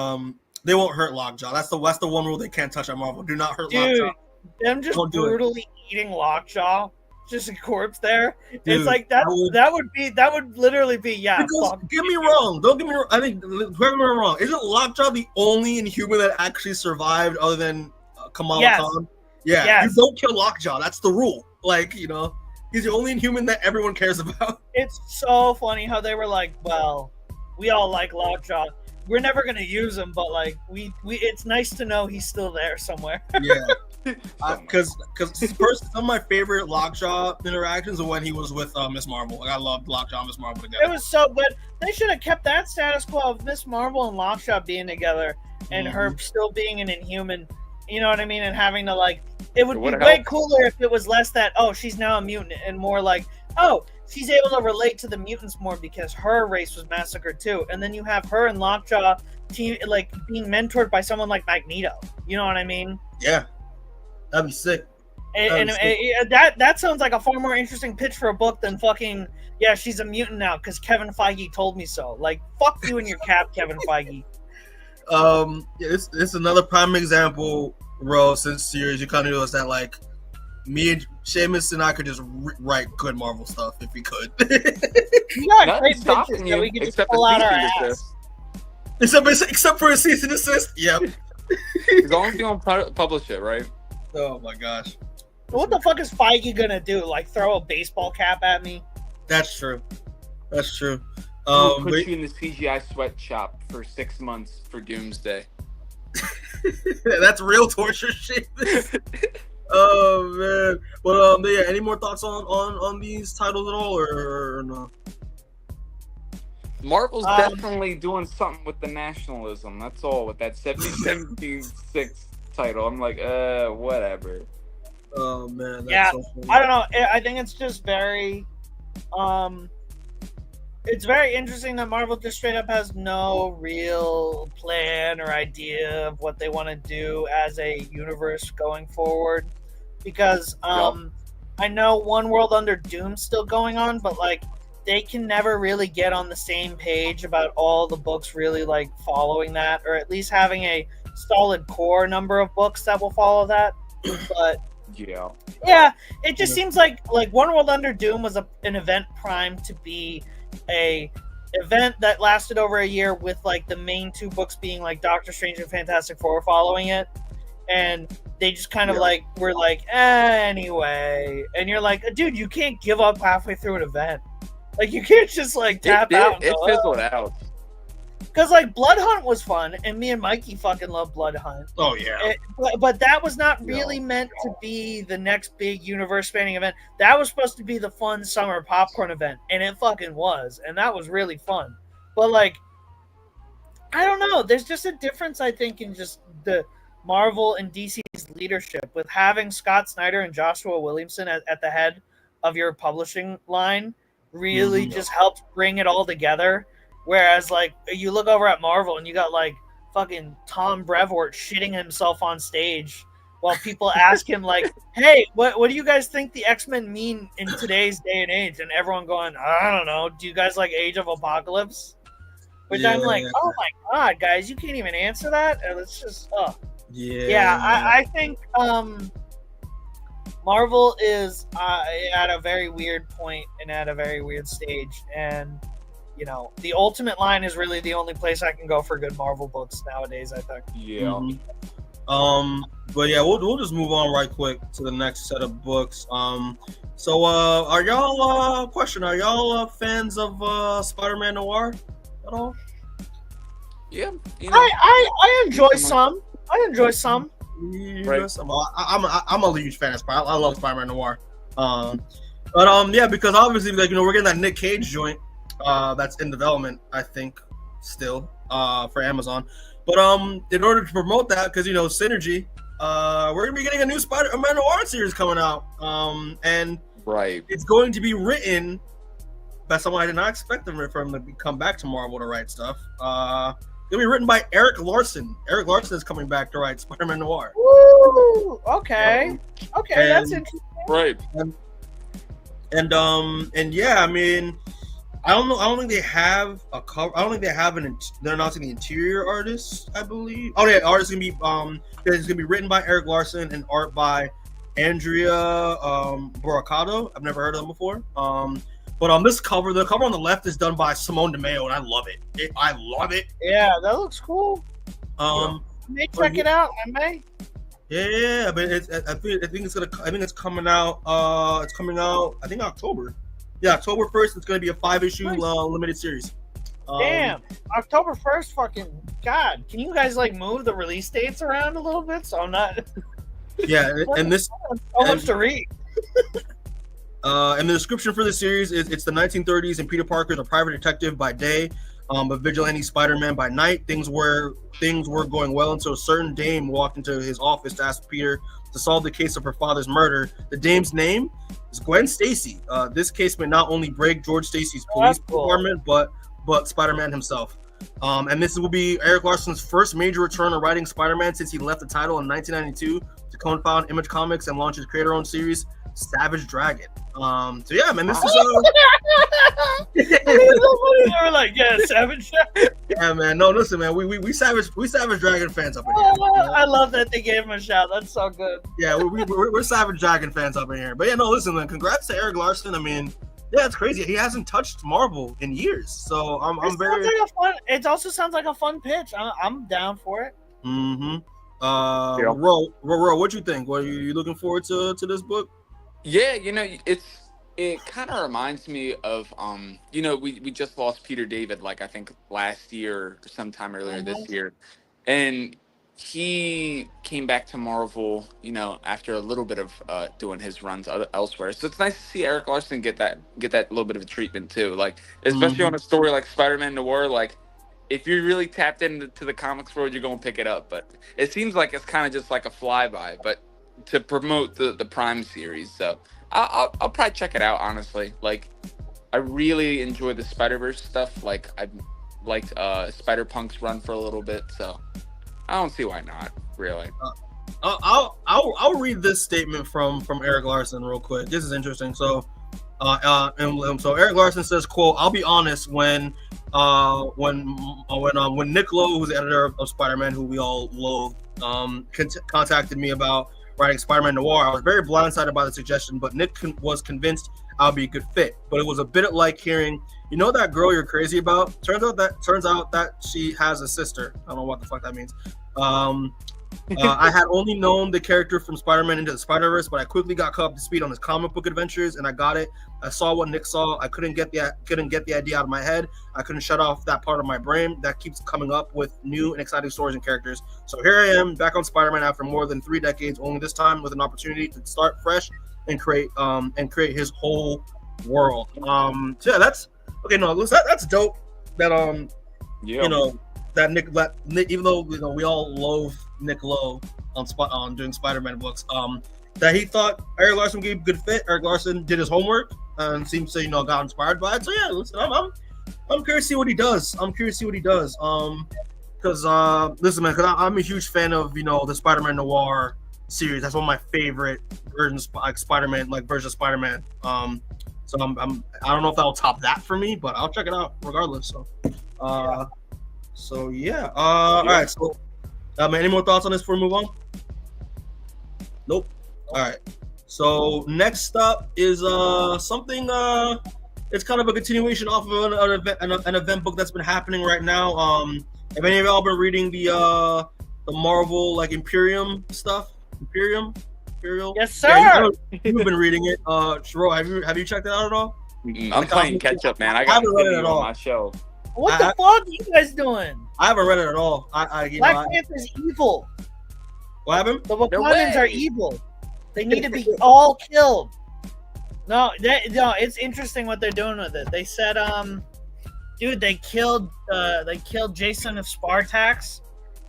They won't hurt Lockjaw. That's the one rule they can't touch at Marvel. Do not hurt Dude, Lockjaw. Them just brutally eating Lockjaw, just a corpse there. Dude, it's like that would literally be Because, get me wrong. Don't get me wrong. I think correct me wrong. Isn't Lockjaw the only Inhuman that actually survived other than Kamala Khan? Yeah. Yes. You don't kill Lockjaw. That's the rule. Like, he's the only Inhuman that everyone cares about. It's so funny how they were like, well, we all like Lockjaw. We're never gonna use him, but like we it's nice to know he's still there somewhere. Yeah. Because first, some of my favorite Lockjaw interactions are when he was with Miss Marvel. Like, I loved Lockjaw and Miss Marvel together. It was so good. They should have kept that status quo of Miss Marvel and Lockjaw being together, and her still being an Inhuman. You know what I mean? And having to like, it would be way cooler if it was less that, oh, she's now a mutant, and more like, oh, she's able to relate to the mutants more because her race was massacred too. And then you have her and Lockjaw being mentored by someone like Magneto. You know what I mean? Yeah. That'd be sick. That sounds like a far more interesting pitch for a book than fucking, yeah, she's a mutant now because Kevin Feige told me so. Like, fuck you and your cap, Kevin Feige. This is another prime example, bro, since series you kind of notice that like me and Seamus and I could just write good Marvel stuff if we could. You got great pitches that we could just pull out our ass. Except for a cease and desist. Yep. As long as you don't publish it, right? Oh my gosh. What the fuck is Feige gonna do? Like throw a baseball cap at me? That's true. We'll put you in the CGI sweatshop for 6 months for Doomsday. That's real torture shit. Oh man. But yeah, any more thoughts on these titles at all, or no? Marvel's definitely doing something with the nationalism. That's all with that 76 title. I'm like, whatever. Oh man. That's so funny. I don't know. I think it's just very, it's very interesting that Marvel just straight up has no real plan or idea of what they want to do as a universe going forward. Because I know One World Under Doom's still going on, but like they can never really get on the same page about all the books really like following that, or at least having a solid core number of books that will follow that. But yeah, it just seems like One World Under Doom was an event primed to be a event that lasted over a year, with like the main two books being like Doctor Strange and Fantastic Four following it, and they just kind of like were like anyway, and you're like, dude, you can't give up halfway through an event. Like you can't just like tap out. It fizzled out. Because like Blood Hunt was fun, and me and Mikey fucking love Blood Hunt. Oh yeah. But that was not really meant to be the next big universe-spanning event. That was supposed to be the fun summer popcorn event, and it fucking was, and that was really fun. But like, I don't know. There's just a difference, I think, in just the Marvel and DC's leadership, with having Scott Snyder and Joshua Williamson at the head of your publishing line. Really just helps bring it all together. Whereas like you look over at Marvel and you got like fucking Tom Brevoort shitting himself on stage while people ask him like, "Hey, what do you guys think the X-Men mean in today's day and age?" And everyone going, "I don't know. Do you guys like Age of Apocalypse?" Which I'm like, "Oh my god, guys, you can't even answer that." And it's just, I think Marvel is at a very weird point and at a very weird stage, and you know, the Ultimate line is really the only place I can go for good Marvel books nowadays, I think. Yeah. But yeah, we'll just move on right quick to the next set of books. So are y'all fans of Spider-Man Noir at all? Yeah. You know, I enjoy some. Right. I'm a huge fan of Spider. I love Spider-Man Noir. Yeah, because obviously, like, you know, we're getting that Nick Cage joint that's in development, I think, still for Amazon. But in order to promote that, because you know, synergy, we're gonna be getting a new Spider-Man Noir series coming out, and it's going to be written by someone I did not expect them to come back to Marvel to write stuff. It'll be written by Erik Larsen. Erik Larsen is coming back to write Spider-Man Noir. Woo! Okay, that's interesting. Right. And yeah, I mean, I don't think they have a cover. I don't think they have they're announcing the interior artist, I believe. Oh yeah, artist gonna be it's gonna be written by Erik Larsen and art by Andrea Boracado. I've never heard of them before. But this cover, the cover on the left is done by Simone DeMeo, and I love it. I love it. Yeah, that looks cool. I may check it out. I may. Yeah, but I think it's coming out. It's coming out, I think, October. Yeah, October 1st. It's going to be a 5-issue limited series. Damn, October 1st. Fucking God! Can you guys like move the release dates around a little bit so I'm not? Yeah, and this so much to read. And the description for the series is it's the 1930s and Peter Parker is a private detective by day, but vigilante Spider-Man by night. Things were going well until a certain dame walked into his office to ask Peter to solve the case of her father's murder. The dame's name is Gwen Stacy. This case may not only break George Stacy's police department, but Spider-Man himself. And this will be Erik Larsen's first major return to writing Spider-Man since he left the title in 1992 to co-found Image Comics and launch his creator-owned series, Savage Dragon. So yeah, man, this is they were like, yeah, Savage Dragon. Yeah, man. No, listen, man. We Savage Dragon fans up in here. I love that they gave him a shout. That's so good. Yeah, we're Savage Dragon fans up in here. But yeah, no, listen, man. Congrats to Erik Larsen. I mean, yeah, it's crazy. He hasn't touched Marvel in years, so I'm very. It also sounds like a fun pitch. I'm down for it. Mm-hmm. Ro, what you think? What are you looking forward to this book? Yeah, you know, it kind of reminds me of you know, we just lost Peter David, like I think last year or sometime earlier this year, and he came back to Marvel, you know, after a little bit of doing his runs elsewhere. So it's nice to see Erik Larsen get that little bit of a treatment too, like especially on a story like Spider-Man Noir. Like if you're really tapped into the comics world, you're gonna pick it up. But it seems like it's kind of just like a flyby, but to promote the Prime series. So I'll probably check it out, honestly. Like I really enjoy the Spider-Verse stuff. Like I liked Spider-Punk's run for a little bit, so I don't see why not, really. I'll read this statement from Erik Larsen real quick. This is interesting. So so Erik Larsen says, quote, "I'll be honest, when Nick Lowe, who's the editor of Spider-Man, who we all loathe, contacted me about writing Spider-Man Noir, I was very blindsided by the suggestion, but Nick was convinced I'll be a good fit. But it was a bit like hearing, you know that girl you're crazy about? Turns out that she has a sister." I don't know what the fuck that means. I had only known the character from Spider-Man Into the Spider-Verse, but I quickly got caught up to speed on his comic book adventures, and I got it. I saw what Nick saw. I couldn't get the idea out of my head. I couldn't shut off that part of my brain that keeps coming up with new and exciting stories and characters. So here I am, back on Spider-Man after more than 3 decades, only this time with an opportunity to start fresh and create his whole world. So yeah, that's okay. No, that's dope. That you know, that Nick, even though you know we all loathe Nick Lowe on doing Spider-Man books, that he thought Erik Larsen gave a good fit. Erik Larsen did his homework and seems to got inspired by it. So yeah, listen, I'm curious to see what he does. Because listen, man, because I'm a huge fan of the Spider-Man Noir series. That's one of my favorite versions, like Spider-Man, version of Spider-Man. So I don't know if that'll top that for me, but I'll check it out regardless. So yeah. All right. So, man, any more thoughts on this before we move on? Nope. All right. So next up is something. It's kind of a continuation off of an event book that's been happening right now. Have any of y'all been reading the Marvel Imperium stuff? Imperial? Yes, sir. Yeah, you've been reading it. Shiro, have you checked it out at all? I'm playing catch up, man. I haven't read it at all on my show. What the fuck are you guys doing? I haven't read it at all. Black Panther's evil. What happened? The Wakandans are evil. They need to be all killed. No, it's interesting what they're doing with it. They said, dude, they killed Jason of Spartax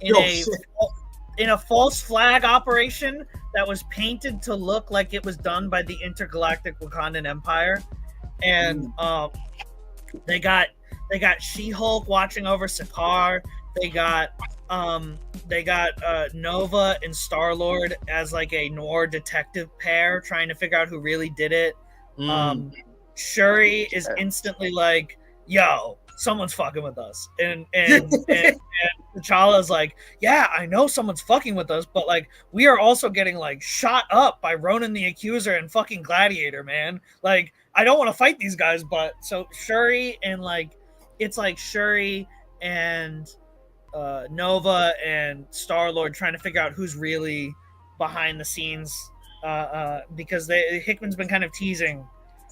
in a false flag operation that was painted to look like it was done by the intergalactic Wakandan Empire, and they got She-Hulk watching over Sakaar. They got Nova and Star-Lord as a Noir detective pair trying to figure out who really did it. Shuri is instantly like, yo, someone's fucking with us. And T'Challa's like, yeah, I know someone's fucking with us, but we are also getting shot up by Ronan the Accuser and fucking Gladiator, man. I don't want to fight these guys, but so Shuri and it's Shuri and Nova and Star-Lord trying to figure out who's really behind the scenes, because Hickman's been kind of teasing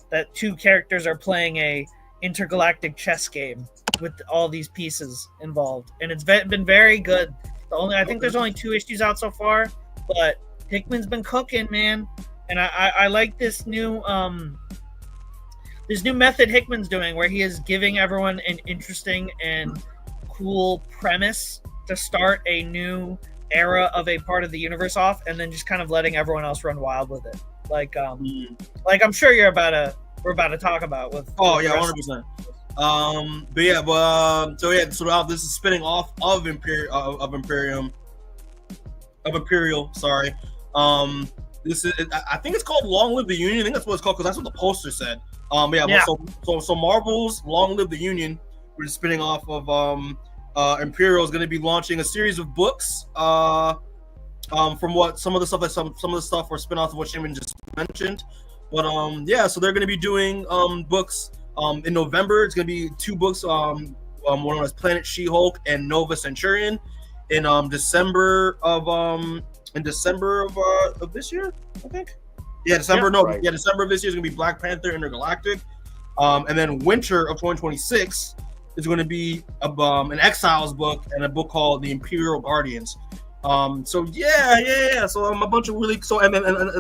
that two characters are playing a intergalactic chess game with all these pieces involved, and it's been very good. I think there's only 2 issues out so far, but Hickman's been cooking, man, and I like this new method Hickman's doing where he is giving everyone an interesting and cool premise to start a new era of a part of the universe off, and then just kind of letting everyone else run wild with it. I'm sure we're about to talk about with. Oh yeah, 100%. So this is spinning off of Imperial. Sorry. This is, I think it's called Long Live the Union. I think that's what it's called because that's what the poster said. So Marvel's Long Live the Union, which is spinning off of Imperial, is going to be launching a series of books. From what some of the stuff or spin-offs of what Shaman just mentioned. But so they're going to be doing books in November. It's going to be 2 books. One was Planet She-Hulk and Nova Centurion. In December of this year, I think. Yeah, December. December of this year is going to be Black Panther Intergalactic. And then winter of 2026 is going to be an Exiles book and a book called The Imperial Guardians. So a bunch of really and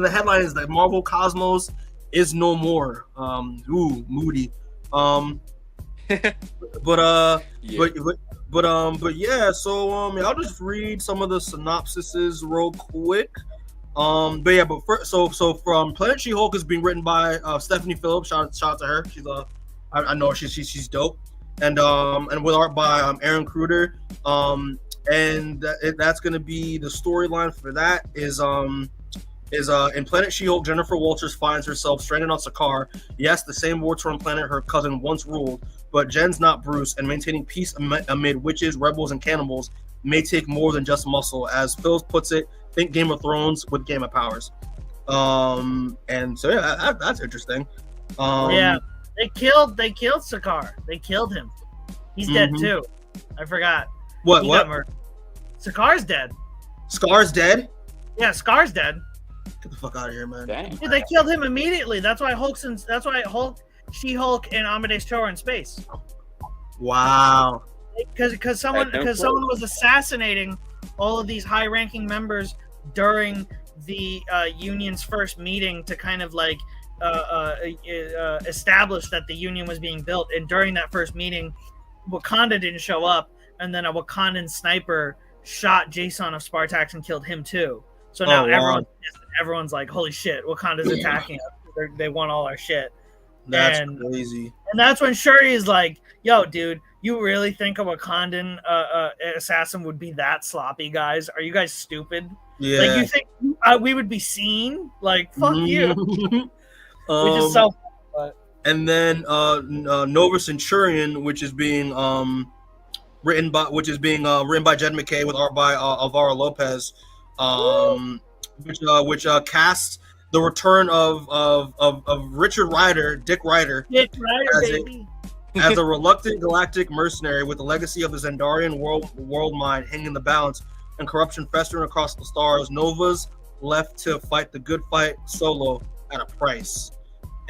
the headline is that Marvel Cosmos is no more. Moody. I'll just read some of the synopsises real quick. So from Planet She-Hulk is being written by Stephanie Phillips. Shout out to her. She's I know she's dope. And with art by Aaron Kruder. And that's going to be the storyline for that is in Planet She-Hulk, Jennifer Walters finds herself stranded on Sakaar. Yes, the same war-torn planet her cousin once ruled, but Jen's not Bruce, and maintaining peace amid witches, rebels, and cannibals may take more than just muscle. As Phils puts it, think Game of Thrones with Game of Powers. That's interesting. They killed Sakaar. They killed him. He's dead too. I forgot. What? Sakaar's dead. Scar's dead? Yeah, Scar's dead. Get the fuck out of here, man. Dang. Dude, they killed him immediately. That's why Hulk, She-Hulk, and Amadeus Cho are in space. Wow. Because someone was assassinating all of these high-ranking members during the Union's first meeting to kind of establish that the Union was being built. And during that first meeting, Wakanda didn't show up, and then a Wakandan sniper shot Jason of Spartax and killed him too. So now everyone's like, holy shit, Wakanda's attacking us. They want all our shit. That's crazy. And that's when Shuri is like, Yo, dude, you really think a Wakandan assassin would be that sloppy, guys? Are you guys stupid? Yeah. Like, you think we would be seen? Like, fuck you. Which is so. But... And then Nova Centurion, which is being written by Jed McKay with art by Alvaro Lopez, which casts the return of Richard Ryder, Dick Ryder, baby. As a reluctant galactic mercenary with the legacy of the Zendarian world mind hanging in the balance and corruption festering across the stars, Nova's left to fight the good fight solo at a price.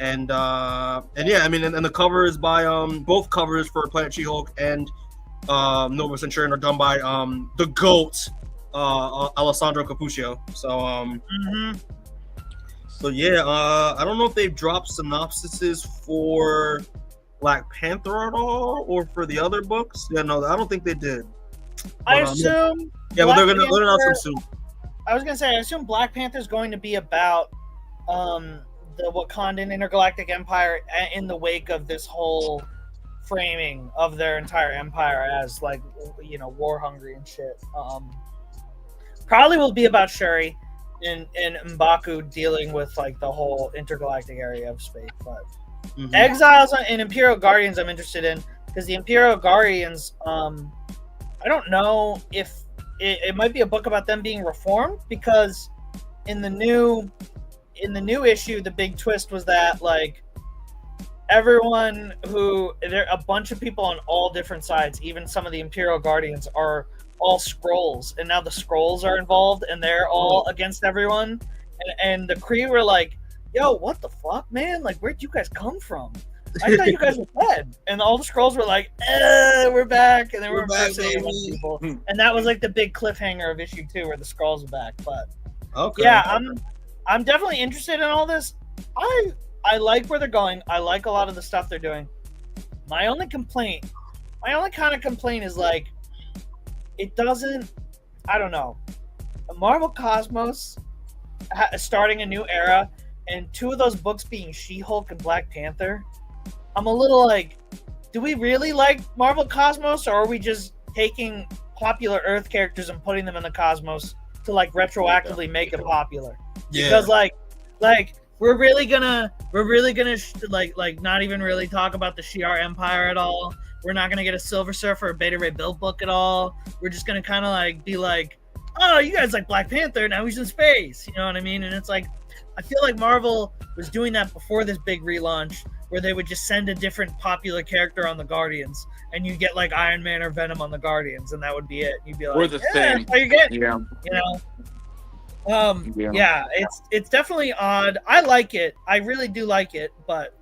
And yeah, I mean, and the cover is by both covers for Planet She-Hulk and Nova Centurion are done by the GOAT, Alessandro Capuccio. So so yeah, I don't know if they've dropped synopsises for Black Panther at all, or for the other books. Yeah, no, I don't think they did. I assume. Yeah, well, they're gonna announce them soon. I was gonna say, I assume Black Panther is going to be about the Wakandan intergalactic empire in the wake of this whole framing of their entire empire as, like, you know, war hungry and shit. Probably will be about Shuri and M'Baku dealing with, like, the whole intergalactic area of space, but. Exiles and Imperial Guardians I'm interested in, because the Imperial Guardians, I don't know if it might be a book about them being reformed, because in the new issue the big twist was that, like, everyone there a bunch of people on all different sides, even some of the Imperial Guardians, are all Skrulls, and now the Skrulls are involved and they're all against everyone, and the Kree were like, yo, what the fuck, man? Like, where'd you guys come from? I thought you guys were dead. And all the Skrulls were like, we're back. And they were impersonating people. And that was like the big cliffhanger of issue 2 where the Skrulls were back. But yeah, I'm definitely interested in all this. I like where they're going. I like a lot of the stuff they're doing. My only kind of complaint is, like, it doesn't, I don't know. Marvel Cosmos starting a new era, and 2 of those books being She-Hulk and Black Panther, I'm a little like, do we really like Marvel Cosmos, or are we just taking popular Earth characters and putting them in the Cosmos to, like, retroactively make it popular? Yeah. Because like we're really gonna like not even really talk about the Shi'ar Empire at all. We're not gonna get a Silver Surfer or Beta Ray Bill book at all. We're just gonna kind of like be like, oh, you guys like Black Panther, now he's in space. You know what I mean? And it's like, I feel like Marvel was doing that before this big relaunch, where they would just send a different popular character on the Guardians, and you get, like, Iron Man or Venom on the Guardians, and that would be it. You'd be like, we're the same. That's how you get, you know. Yeah, it's definitely odd. I like it. I really do like it, but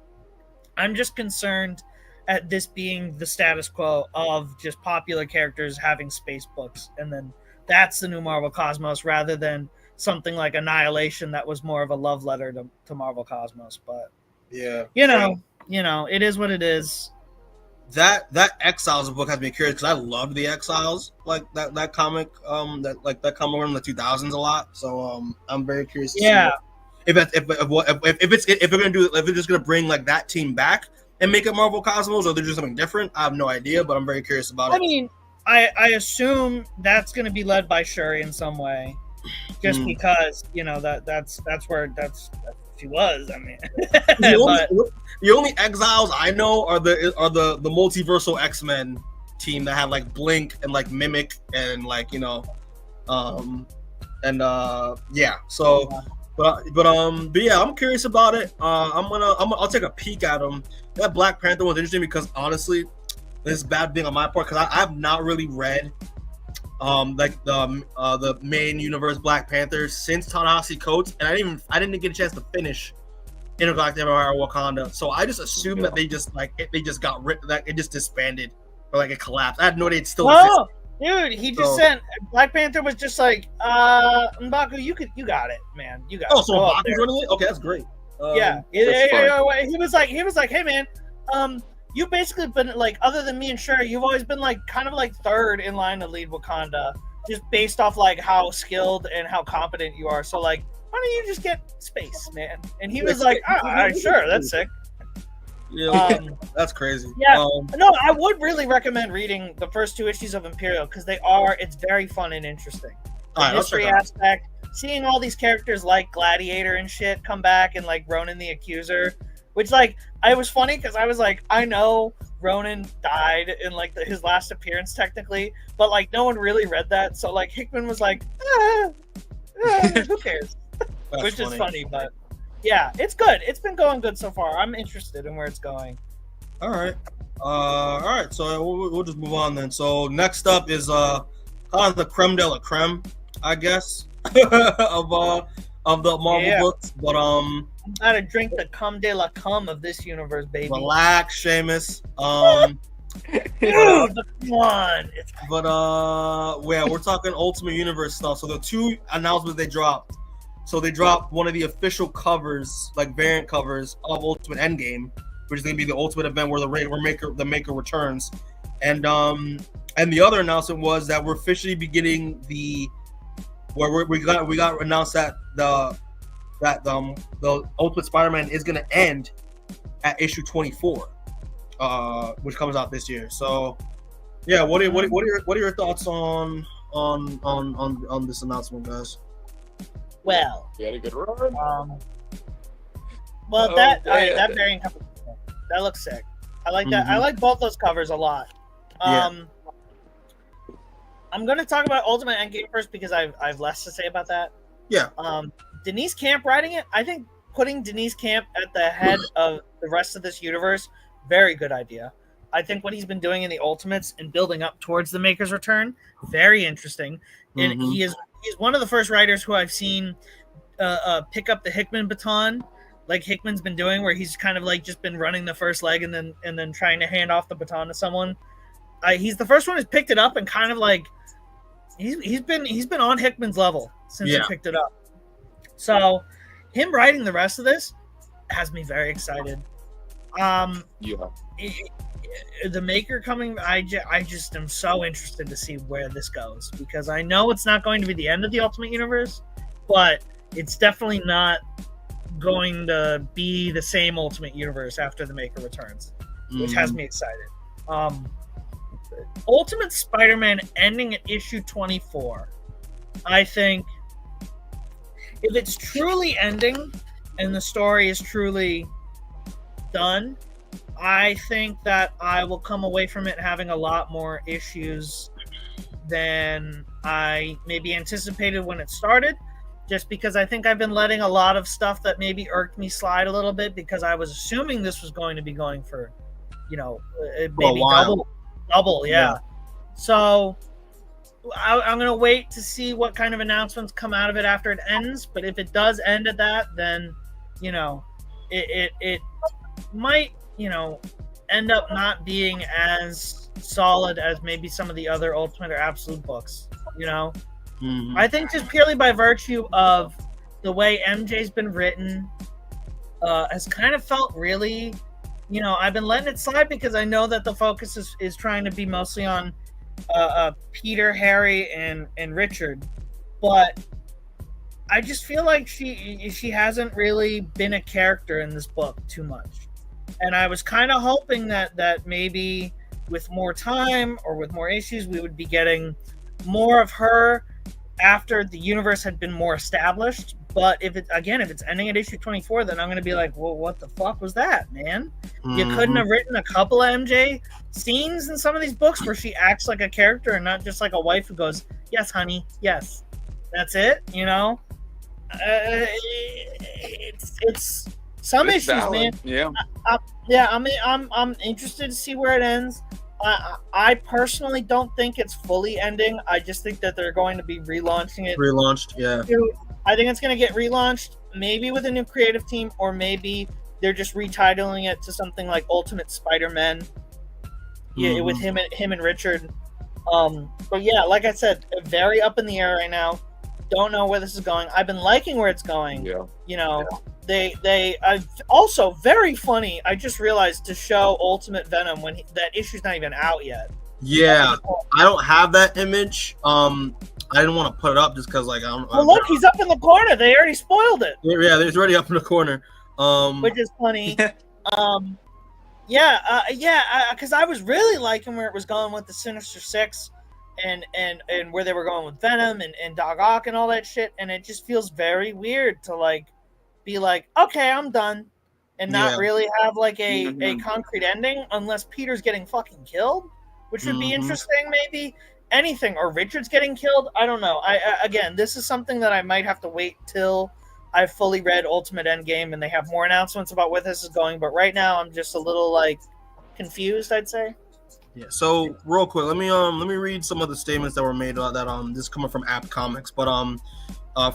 I'm just concerned at this being the status quo of just popular characters having space books, and then that's the new Marvel Cosmos, rather than something like Annihilation that was more of a love letter to Marvel Cosmos. But yeah, you know, it is what it is. That Exiles book has me curious, because I loved the Exiles, like that comic, that comic in the 2000s a lot. So I'm very curious to see if they're just gonna bring, like, that team back and make it Marvel Cosmos, or they're just something different. I have no idea, but I'm very curious about it. I mean, I assume that's going to be led by Shuri in some way, just because, you know, that's where she was. I mean, the only Exiles I know are the multiversal X-Men team that have, like, Blink and, like, Mimic and, like, you know, yeah. So, but yeah, I'm curious about it. I'll take a peek at them. That Black Panther was interesting because, honestly, this is bad being on my part, because I have not really read like the main universe Black Panther since Ta-Nehisi Coates, and I didn't get a chance to finish Intergalactic Empire Wakanda. So I just assumed that they just got rid, that it just disbanded, or like it collapsed. I had no idea it still existed. Dude, he just sent Black Panther was just like, M'Baku, you got it, man. You got it. Oh, so M'Baku's running it? Okay, that's great. He was like, hey, man, you've basically been, like, other than me and Shuri, you've always been, like, kind of like third in line to lead Wakanda, just based off, like, how skilled and how competent you are. So, like, why don't you just get space, man? And he was like, all right, sure, that's sick. Yeah, that's crazy. Yeah, no, I would really recommend reading the first 2 issues of Imperial because it's very fun and interesting. The history aspect, seeing all these characters like Gladiator and shit come back, and like Ronan the Accuser, which like I was funny because I was like, I know Ronan died in like his last appearance technically, but like no one really read that, so like Hickman was like, who cares? Which is funny, but yeah, it's good. It's been going good so far. I'm interested in where it's going. All right. So we'll just move on then. So next up is kind of the creme de la creme, I guess, of the Marvel books. But I'm gotta drink the cum de la cum of this universe, baby. Relax, Seamus. Dude, come on. But we're talking Ultimate Universe stuff. So the 2 announcements they dropped. So they dropped one of the official covers, like variant covers of Ultimate Endgame, which is going to be the Ultimate event where the Maker returns, and the other announcement was that we're officially beginning we got announced that the Ultimate Spider-Man is going to end at issue 24, which comes out this year. So yeah, what are your thoughts on this announcement, guys? Well, you had a good run. That variant cover, that looks sick. I like that. I like both those covers a lot. I'm going to talk about Ultimate Endgame first because I've less to say about that. Yeah. Denise Camp writing it, I think putting Denise Camp at the head of the rest of this universe, very good idea. I think what he's been doing in the Ultimates and building up towards the Maker's return, very interesting. And he's one of the first writers who I've seen pick up the Hickman baton, like Hickman's been doing, where he's kind of like just been running the first leg and then trying to hand off the baton to someone. He's the first one who's picked it up and kind of like he's been on Hickman's level since he picked it up. So him writing the rest of this has me very excited. The Maker coming, I just am so interested to see where this goes, because I know it's not going to be the end of the Ultimate Universe, but it's definitely not going to be the same Ultimate Universe after the Maker returns, which has me excited. Ultimate Spider-Man ending at issue 24. I think if it's truly ending and the story is truly done, I think that I will come away from it having a lot more issues than I maybe anticipated when it started, just because I think I've been letting a lot of stuff that maybe irked me slide a little bit, because I was assuming this was going to be going for, maybe double. Yeah. So I'm going to wait to see what kind of announcements come out of it after it ends. But if it does end at that, then, it might, end up not being as solid as maybe some of the other Ultimate or Absolute books, I think just purely by virtue of the way MJ's been written, has kind of felt really, I've been letting it slide because I know that the focus is trying to be mostly on Peter, Harry, and Richard, but I just feel like she hasn't really been a character in this book too much. And I was kind of hoping that maybe with more time or with more issues, we would be getting more of her after the universe had been more established. But if it's ending at issue 24, then I'm going to be like, well, what the fuck was that, man? You couldn't have written a couple of MJ scenes in some of these books where she acts like a character and not just like a wife who goes, yes, honey, yes. That's it, It's some issues, valid. Man. I'm interested to see where it ends. I personally don't think it's fully ending. I just think that they're going to be relaunching it. Yeah. I think it's going to get relaunched, maybe with a new creative team, or maybe they're just retitling it to something like Ultimate Spider-Man. Yeah, with him and Richard. But yeah, like I said, very up in the air right now. Don't know where this is going. I've been liking where it's going. Yeah. They also very funny. I just realized to show Ultimate Venom when that issue's not even out yet. Yeah, I don't have that image. I didn't want to put it up just because, like, I don't. Well, look, he's up in the corner. They already spoiled it. Yeah, he's already up in the corner. Which is funny. Because I was really liking where it was going with the Sinister Six, and where they were going with Venom and Doc Ock and all that shit, and it just feels very weird to like be like, okay, I'm done, and not really have like a concrete ending unless Peter's getting fucking killed, which would be interesting, maybe anything, or Richard's getting killed. I don't know. I again, this is something that I might have to wait till I've fully read Ultimate Endgame and they have more announcements about where this is going. But right now, I'm just a little like confused, I'd say. Yeah. So real quick, let me read some of the statements that were made about that. This is coming from App Comics, but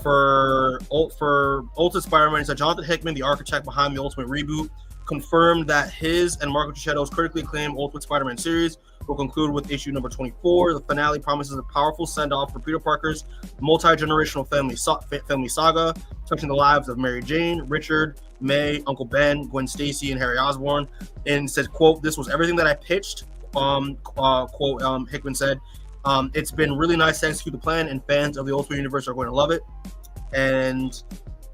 for Ultimate Spider-Man, he said Jonathan Hickman, the architect behind the Ultimate reboot, confirmed that his and Marco Cicchetto's critically acclaimed Ultimate Spider-Man series will conclude with issue number 24. The finale promises a powerful send-off for Peter Parker's multi-generational family saga, touching the lives of Mary Jane, Richard, May, Uncle Ben, Gwen Stacy, and Harry Osborn. And says, quote, "This was everything that I pitched." Quote, Hickman said, "It's been really nice to execute the plan, and fans of the Ultimate Universe are going to love it." And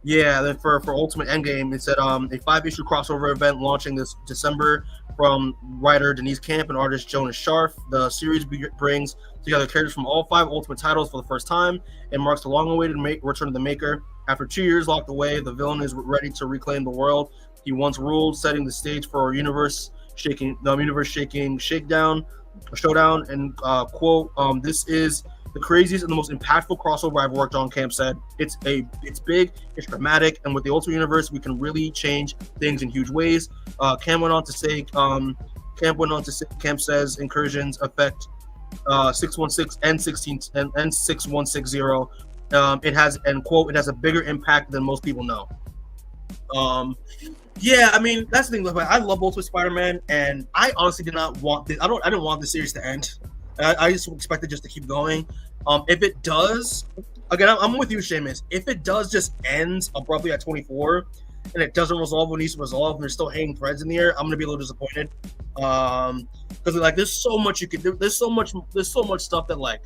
yeah, then for Ultimate Endgame, it said a 5-issue crossover event launching this December from writer Denise Camp and artist Jonas Scharf. The series brings together characters from all 5 Ultimate titles for the first time and marks the long-awaited return of the Maker. After 2 years locked away, the villain is ready to reclaim the world he once ruled, setting the stage for a universe-shaking showdown. And quote, "This is the craziest and the most impactful crossover I've worked on," Camp said. It's big, it's dramatic, and with the Ultimate Universe, we can really change things in huge ways. Camp went on to say, Camp says incursions affect 616 and 16 and 6160. It has, and quote, "It has a bigger impact than most people know." Yeah, I mean, that's the thing. I love Ultimate Spider-Man, and I honestly did not want this. I didn't want the series to end. I just expected just to keep going. If it does, again, I'm with you, Seamus. If it does just ends abruptly at 24, and it doesn't resolve what needs to resolve, and there's still hanging threads in the air, I'm gonna be a little disappointed. Because like, there's so much you could do. There's so much stuff that like,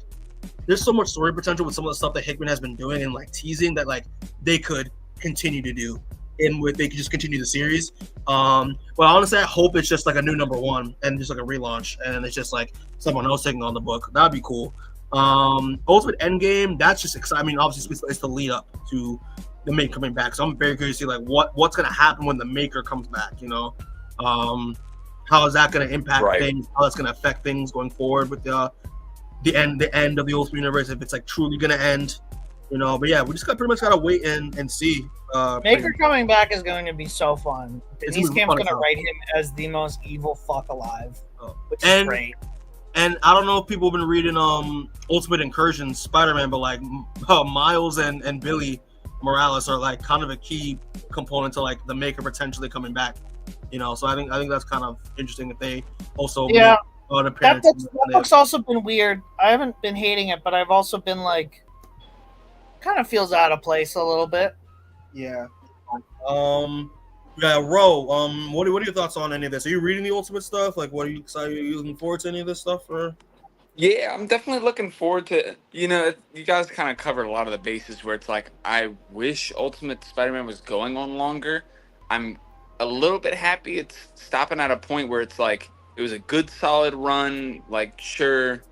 there's so much story potential with some of the stuff that Hickman has been doing and like teasing that like they could continue to do. They could just continue the series. Well, honestly, I hope it's just like a new number 1 and just like a relaunch, and it's just like someone else taking on the book. That'd be cool. Ultimate Endgame, that's just exciting. I mean, obviously, it's the lead up to the Maker coming back. So I'm very curious to see like what's gonna happen when the Maker comes back. You know, how is that gonna impact things? How that's gonna affect things going forward with the end of the Ultimate Universe, if it's like truly gonna end. You know, but yeah, we just pretty much gotta wait and see. Maker coming back is going to be so fun. Denise Camp's going to write him as the most evil fuck alive, which is great. And I don't know if people have been reading Ultimate Incursions Spider-Man, but like Miles and Billy Morales are like kind of a key component to like the Maker potentially coming back. You know, so I think that's kind of interesting if they also make an appearance. That book's also been weird. I haven't been hating it, but I've also been like, kind of feels out of place a little bit. Yeah. Ro, what are your thoughts on any of this? Are you reading the Ultimate stuff? Like, what are you excited? Are you looking forward to any of this stuff? Or? Yeah, I'm definitely looking forward to it. You know, you guys kind of covered a lot of the bases where it's like, I wish Ultimate Spider-Man was going on longer. I'm a little bit happy it's stopping at a point where it's like, it was a good, solid run. Like, sure,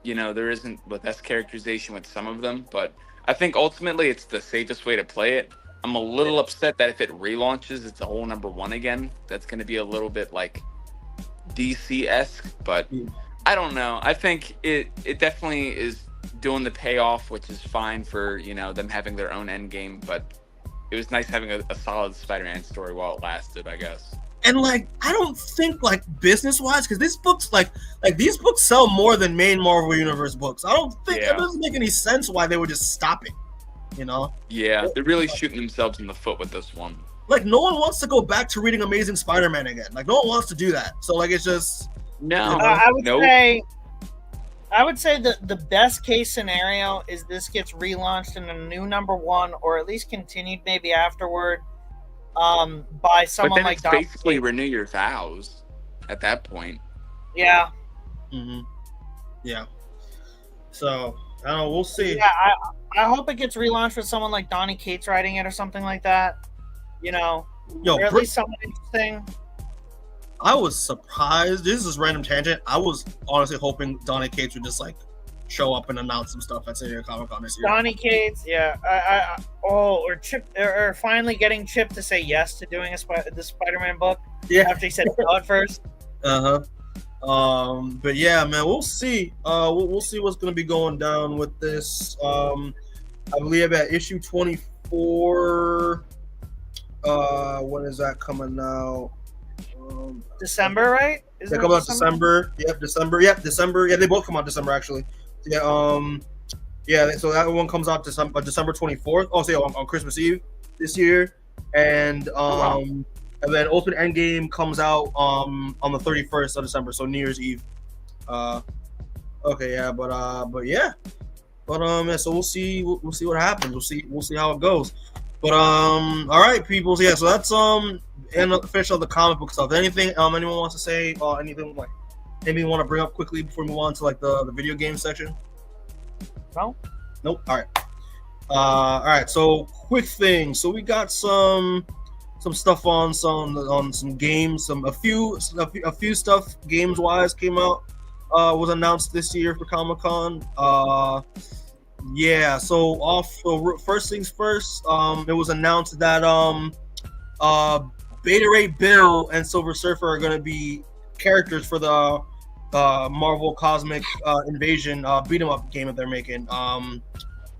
you know, there isn't the best characterization with some of them, but I think ultimately it's the safest way to play it. I'm a little upset that if it relaunches, it's a whole number 1 again. That's going to be a little bit like DC-esque, but I don't know. I think it definitely is doing the payoff, which is fine for, you know, them having their own Endgame, but it was nice having a solid Spider-Man story while it lasted, I guess. And like, I don't think like business-wise, because these books like these books sell more than main Marvel Universe books. I don't think it doesn't make any sense why they would just stop it. You know? Yeah, they're really shooting themselves in the foot with this one. Like, no one wants to go back to reading Amazing Spider-Man again. Like, no one wants to do that. So, like, it's just... No. I would say that the best case scenario is this gets relaunched in a new number 1, or at least continued maybe afterward, by someone like Dr. basically renew your vows at that point. Yeah. Mm-hmm. Yeah. So, I don't know. We'll see. Yeah, I hope it gets relaunched with someone like Donny Cates writing it or something like that. You know, or at least someone interesting. I was surprised. This is just random tangent. I was honestly hoping Donny Cates would just like show up and announce some stuff at San Diego Comic-Con this year. Donny Cates, yeah. Or Chip, or finally getting Chip to say yes to doing the Spider-Man book. Yeah. After he said no at first. But yeah, man, we'll see. We'll see what's gonna be going down with this. I believe at issue 24. When is that coming out? December, right? They come out December. Yep, December. Yeah, they both come out December actually. Yeah, yeah. So that one comes out December 24th. Oh, so yeah, on Christmas Eve this year, and and then Ultimate Endgame comes out on the 31st of December, so New Year's Eve. Okay, yeah, but yeah, yeah. So we'll see what happens. We'll see how it goes. But all right, people. So yeah, so that's and finish up the comic book stuff. Anything anyone wants to say? Anything like anything you want to bring up quickly before we move on to like the video game section? No. Nope. All right. All right. So quick thing. So we got some stuff on some games. A few stuff games wise came out. Was announced this year for Comic-Con. Yeah. So first things first. It was announced that Beta Ray Bill and Silver Surfer are going to be characters for the Marvel Cosmic Invasion beat 'em up game that they're making.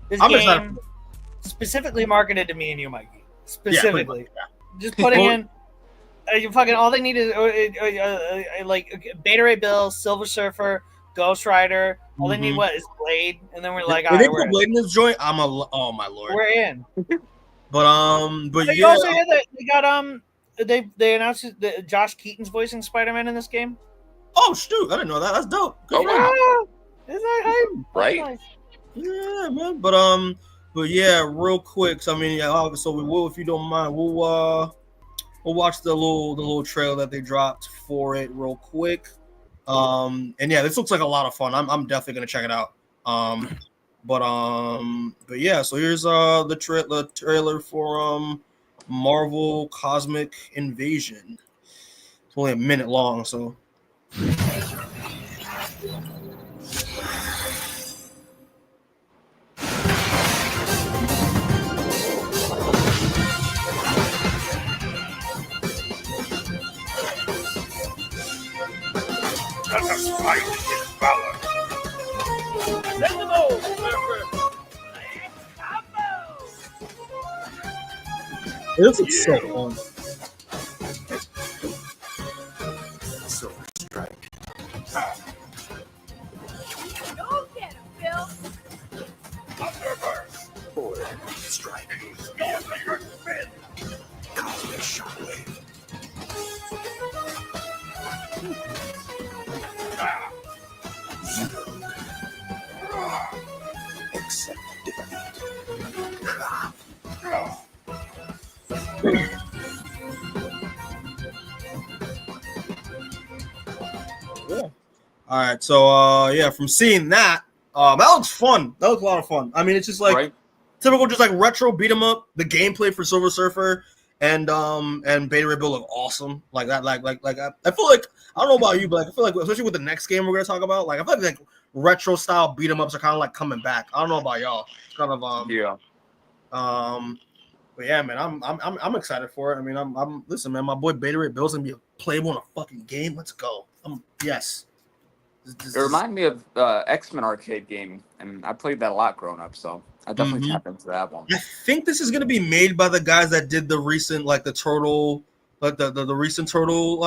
This I'm game excited. specifically marketed to me and you, Mikey. Specifically, Yeah. just putting in. You fucking all they need is like Beta Ray Bill, Silver Surfer, Ghost Rider. All they need is Blade, and then we're like, if they put Blade in this joint, oh my lord, we're in. But they yeah, also had that they got they announced that Josh Keaton's voicing Spider-Man in this game. Oh shoot, I didn't know that. That's dope. Good Oh, wow. Isn't that hype? Right. Nice. Yeah, man. But yeah, real quick. So I mean, yeah. So we will, if you don't mind, we'll watch the little trailer that they dropped for it real quick. And yeah, this looks like a lot of fun. I'm definitely gonna check it out. But yeah. So here's the trailer for Marvel Cosmic Invasion. It's only a minute long, so. Let us fight in valor. Let them all, This is so fun. Silver Strike. Go get him, Bill. Thunderburst. Forward Strike. Your spin. Cosmic Shockwave. Accept defeat. Yeah. All right. So yeah, from seeing that, that looks fun. That looks a lot of fun. I mean, it's just like typical, just like retro beat 'em up. The gameplay for Silver Surfer and Beta Ray Bill look awesome. Like that. Like I feel like, I don't know about you, but like, I feel like especially with the next game we're gonna talk about, like I feel like retro style beat 'em ups are kind of like coming back. I don't know about y'all. It's kind of yeah. But yeah, man, I'm excited for it. I mean, I'm listen, man. My boy Beta Ray Bill's gonna be playable in a fucking game. Let's go. Yes. It reminded me of X-Men arcade game, and I played that a lot growing up, so I definitely tapped into that one. I think this is gonna be made by the guys that did the recent, like the Turtle, like the recent Turtle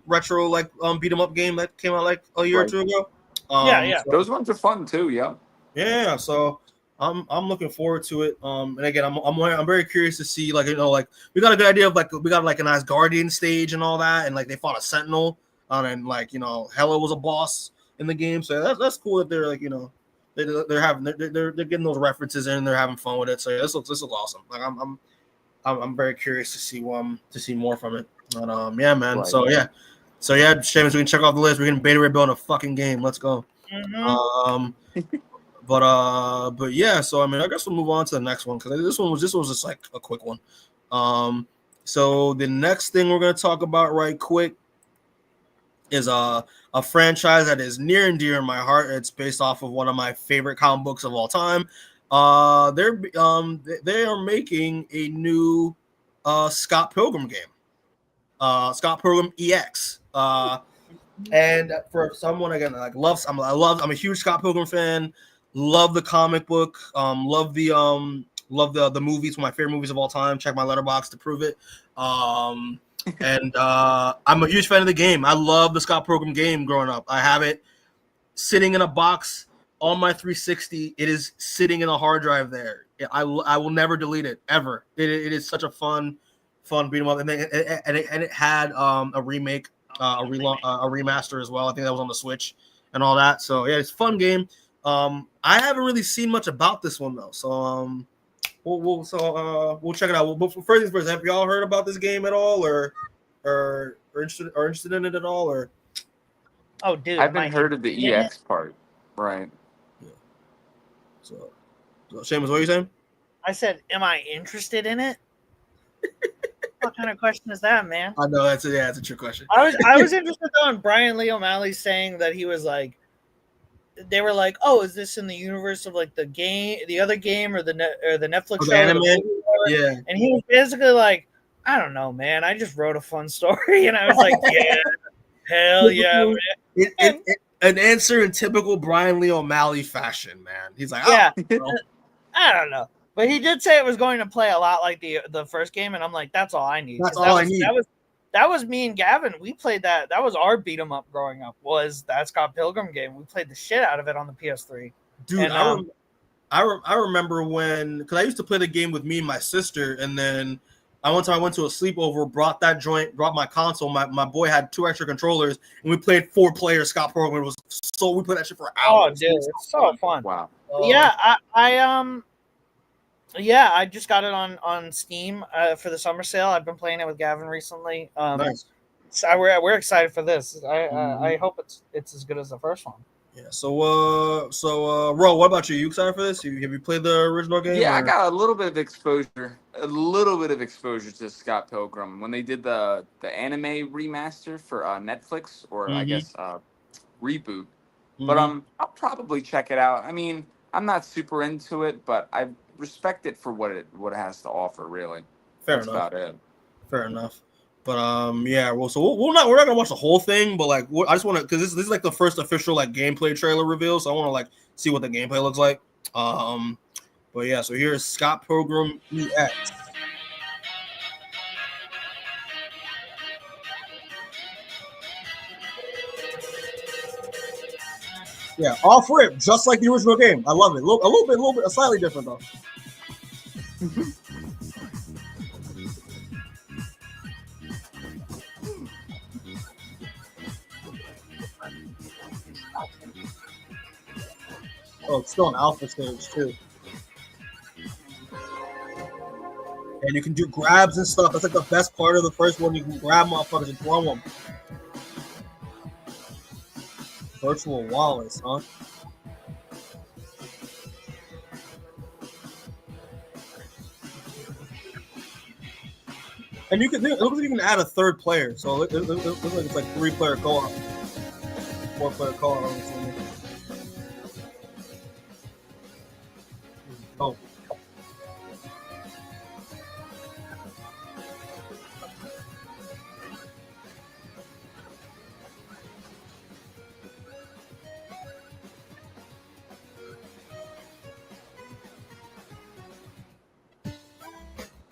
retro like beat 'em up game that came out like a year or two ago. Yeah. So, Those ones are fun too. Yeah. yeah. So I'm looking forward to it. And again, I'm very curious to see, like, you know, like we got a good idea of like we got like a nice Guardian stage and all that, and like they fought a Sentinel, and like, you know, Hela was a boss in the game, so that's cool that they're like, you know, they're getting those references in, and they're having fun with it. So yeah, this looks awesome. Like I'm very curious to see more from it. But yeah, man. Right. So yeah, Seamus, we can check off the list. We're getting Beta Ray Bill in a fucking game. Let's go. But yeah, so I mean, I guess we'll move on to the next one, because this one was just like a quick one. So the next thing we're gonna talk about right quick is a franchise that is near and dear in my heart. It's based off of one of my favorite comic books of all time. They are making a new Scott Pilgrim game. Scott Pilgrim EX. And for someone again like I'm a huge Scott Pilgrim fan. Love the comic book. Love the movies. One of my favorite movies of all time. Check my letterbox to prove it. And I'm a huge fan of the game. I love the Scott Pilgrim game growing up. I have it sitting in a box on my 360. It is sitting in a hard drive there. I will never delete it ever. It is such a fun beat 'em up, and it had a remake, a remaster as well. I think that was on the Switch and all that. So yeah, it's a fun game. I haven't really seen much about this one though, so we'll check it out. But first things first, have y'all heard about this game at all, or interested in it at all, or? Oh, dude, I haven't heard of the EX part, right? Yeah. So Seamus, what are you saying? I said, am I interested in it? What kind of question is that, man? I know that's a trick question. I was interested though in Brian Lee O'Malley saying that he was like, they were like, oh, is this in the universe of like the game, the other game, or the Netflix show, anime? Yeah. And he was basically like, I don't know, man. I just wrote a fun story, and I was like, yeah, hell yeah, man. An answer in typical Brian Lee O'Malley fashion, man. He's like, yeah, I don't know. But he did say it was going to play a lot like the first game, and I'm like, that's all I need. That's all I need. That was me and Gavin. We played that. That was our beat 'em up growing up. Was that Scott Pilgrim game? We played the shit out of it on the PS3. Dude, and, I remember because I used to play the game with me and my sister, and then one time I went to a sleepover, brought my console. My boy had 2 extra controllers, and we played 4-player Scott Pilgrim. We played that shit for hours. Oh, dude, it's so fun. Wow. Yeah, I just got it on Steam for the summer sale. I've been playing it with Gavin recently. Nice. So we're excited for this. I hope it's as good as the first one. Yeah. So Ro, what about you? You excited for this? Have you played the original game? Yeah, I got a little bit of exposure to Scott Pilgrim when they did the anime remaster for Netflix, or I guess reboot. But I'll probably check it out. I mean, I'm not super into it, but I respect it for what it has to offer. Really, That's about it. Fair enough. But yeah. Well, so we're not gonna watch the whole thing, but like, I just want to, because this is like the first official like gameplay trailer reveal, so I want to like see what the gameplay looks like. But yeah. So here's Scott Pilgrim EX. Yeah, off rip, just like the original game. I love it. A little bit, slightly different though. Oh, it's still an alpha stage too. And you can do grabs and stuff. That's like the best part of the first one. You can grab motherfuckers and throw them. Virtual Wallace, huh? And it looks like you can add a third player. So it looks like it's like 3-player co-op, 4-player co-op. I'm assuming. Oh.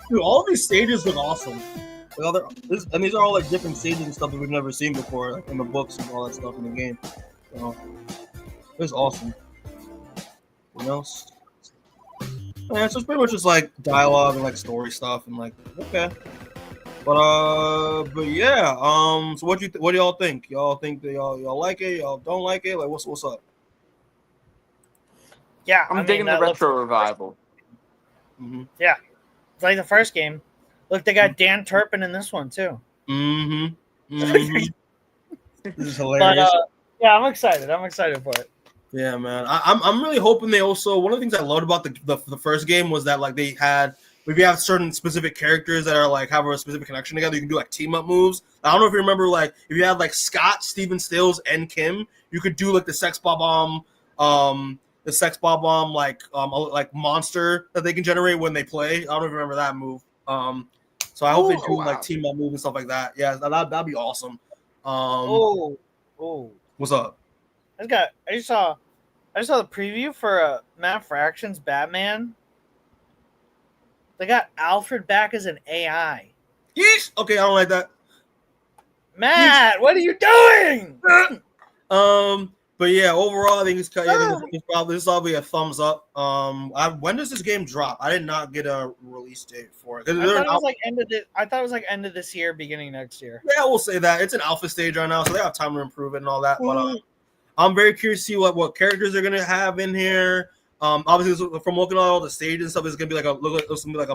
Dude, all of these stages look awesome. And these are all like different stages and stuff that we've never seen before, like in the books and all that stuff in the game. So it's awesome. What else? Yeah, so it's pretty much just like dialogue and like story stuff and like okay. But yeah. So what do y'all think? Y'all think that y'all like it? Y'all don't like it? Like what's up? Yeah, I'm digging the retro revival. Mm-hmm. Yeah. It's like the first game. Look, they got Dan Turpin in this one too. Mm-hmm. This is hilarious. But yeah, I'm excited. I'm excited for it. Yeah, man. I'm really hoping they also, one of the things I loved about the first game was that like they had if you have certain specific characters that are like have a specific connection together, you can do like team up moves. I don't know if you remember, like if you had like Scott, Steven Stills, and Kim, you could do like the sex bomb like monster that they can generate when they play. I don't know if you remember that move. So I hope they do like team up move and stuff like that. Yeah, that'd be awesome. What's up? I just saw the preview for Matt Fraction's Batman. They got Alfred back as an AI. Yeesh. Okay, I don't like that. Matt, what are you doing? But yeah, overall, I think this is probably a thumbs up. When does this game drop? I did not get a release date for it. I thought it was like end of this year, beginning next year. Yeah, we'll say that it's an alpha stage right now, so they have time to improve it and all that. But I'm very curious to see what characters they're gonna have in here. Obviously, from looking at all the stages and stuff, it's gonna be like a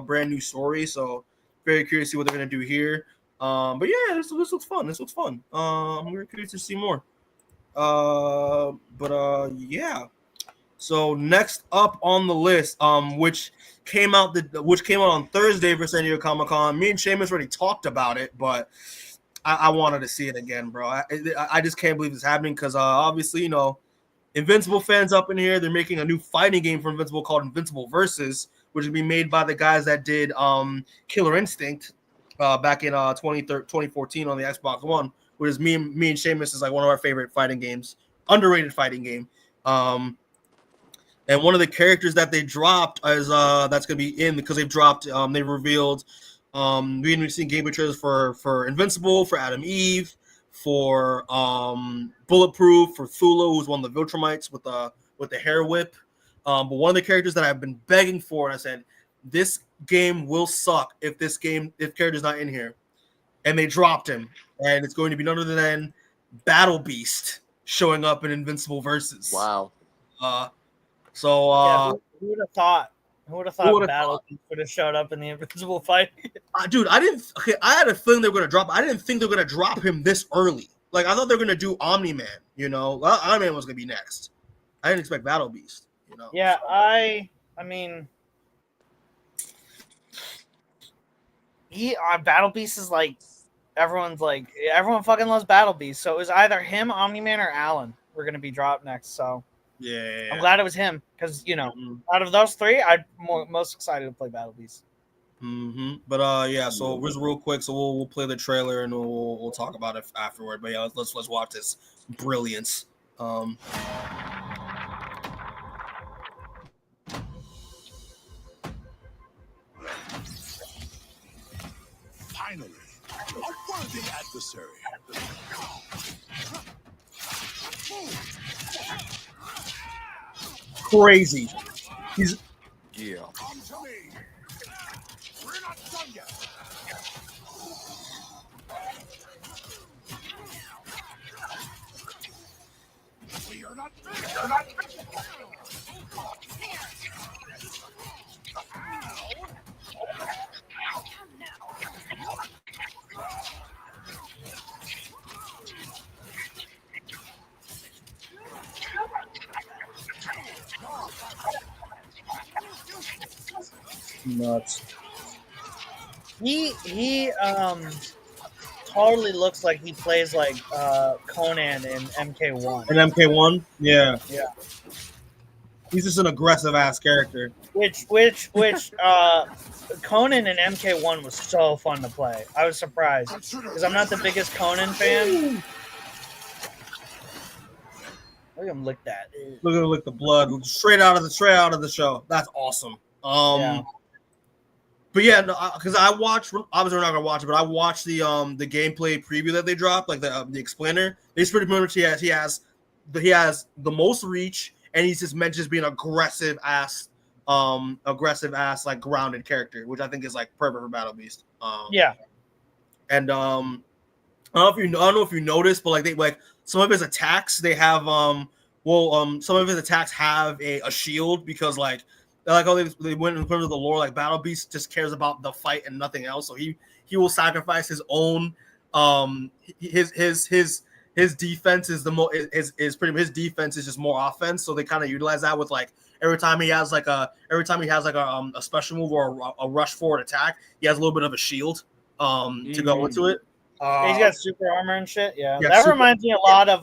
brand new story. So very curious to see what they're gonna do here. But yeah, this looks fun. I'm very curious to see more. Yeah. So next up on the list, which came out on Thursday for San Diego Comic-Con. Me and Seamus already talked about it, but I wanted to see it again, bro. I just can't believe it's happening because obviously, Invincible fans up in here, they're making a new fighting game for Invincible called Invincible Versus, which will be made by the guys that did Killer Instinct back in 2014 on the Xbox One, which is me and Seamus is like one of our favorite fighting games, underrated fighting game. And one of the characters that they dropped is that's going to be in because they've dropped, they revealed, we've seen gameplay trailers for Invincible, for Adam Eve, for Bulletproof, for Thula, who's one of the Viltrumites with the hair whip. But one of the characters that I've been begging for, and I said, this game will suck if character's not in here. And they dropped him. And it's going to be none other than Battle Beast showing up in Invincible Versus. Wow. Who would have thought? Battle Beast would have showed up in the Invincible fight? Dude, I had a feeling they were going to drop. I didn't think they were going to drop him this early. Like, I thought they were going to do Omni-Man, Omni-Man was going to be next. I didn't expect Battle Beast, Yeah, I mean, Battle Beast is like, everyone fucking loves Battle Beast. So it was either him, Omni-Man, or Alan were going to be dropped next. So yeah, I'm glad it was him because, out of those three, I'm most excited to play Battle Beast. Mm-hmm. But yeah, so just real quick, so we'll play the trailer and we'll talk about it afterward. But yeah, let's watch this brilliance. Finally, a worthy adversary. Crazy. Yeah. Come to me. We're not done yet. We are not finished. Nuts. He totally looks like he plays like Conan in MK1. In MK1? Yeah. Yeah. He's just an aggressive ass character. Which Conan in MK1 was so fun to play. I was surprised because I'm not the biggest Conan fan. Look at him lick that. Look at him lick the blood straight out of the show. That's awesome. Yeah. But yeah, because I watched. Obviously, we're not gonna watch it, but I watched the gameplay preview that they dropped, like the explainer. It's pretty much he has the most reach, and he's just meant to being aggressive ass like grounded character, which I think is like perfect for Battle Beast. Yeah. And I don't know if you noticed, but like some of his attacks they have some of his attacks have a shield because like how they went in terms of the lore, like Battle Beast just cares about the fight and nothing else. So he will sacrifice his own his his defense is is pretty much his defense is just more offense. So they kind of utilize that with like every time he has like a special move or a rush forward attack, he has a little bit of a shield to go into it. He's got super armor and shit. Yeah, yeah, that reminds me a lot of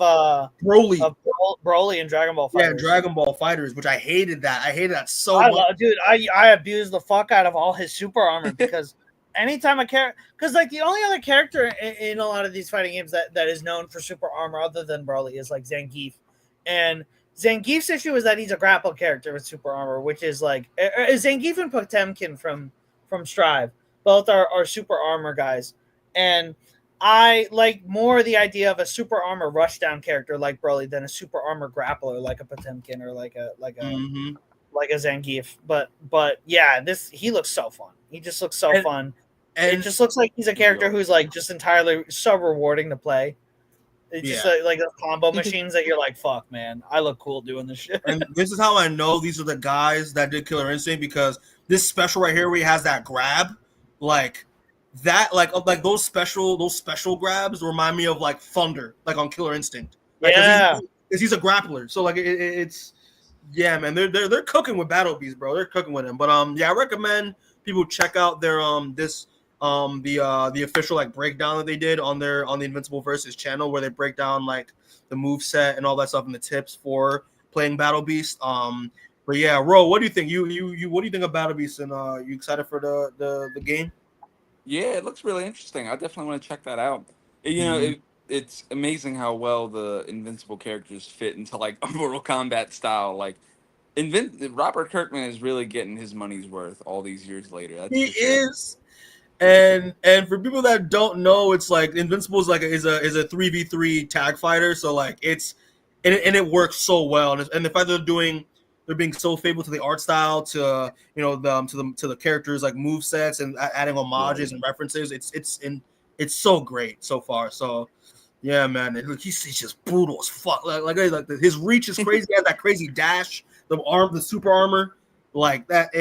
Broly. Broly and Dragon Ball Yeah, Fighters. Dragon Ball Fighters, which I hated that. I hated that so much. Dude, I abused the fuck out of all his super armor because anytime a character, because like the only other character in a lot of these fighting games that is known for super armor other than Broly is like Zangief, and Zangief's issue is that he's a grapple character with super armor, which is like Zangief and Potemkin from Strive, both are super armor guys, and I like more the idea of a super armor rushdown character like Broly than a super armor grappler like a Potemkin or like a Zangief. But yeah, he looks so fun. He just looks so fun. And it just looks like he's a character who's like just entirely so rewarding to play. It's just like those combo machines that you're like, fuck, man, I look cool doing this shit. And this is how I know these are the guys that did Killer Instinct, because this special right here where he has that grab, like that, like those special grabs remind me of like Thunder, like on Killer Instinct. Like, yeah, because he's a grappler. So like it's yeah, man, they're cooking with Battle Beast, bro. They're cooking with him. But yeah, I recommend people check out their the official like breakdown that they did on the Invincible Versus channel, where they break down like the move set and all that stuff and the tips for playing Battle Beast. But yeah, Ro, what do you think? You what do you think of Battle Beast, and you excited for the game? Yeah, it looks really interesting. I definitely want to check that out. You know, it's amazing how well the Invincible characters fit into like a Mortal Kombat style. Like, Robert Kirkman is really getting his money's worth all these years later. That's he is. And for people that don't know, it's like Invincible is like is a 3v3 tag fighter. So like it works so well. And the fact that they're being so faithful to the art style, to to the characters like move sets and adding homages and references. It's so great so far. So yeah, man, he's just brutal as fuck. Like his reach is crazy. He has that crazy dash, the super armor, like that.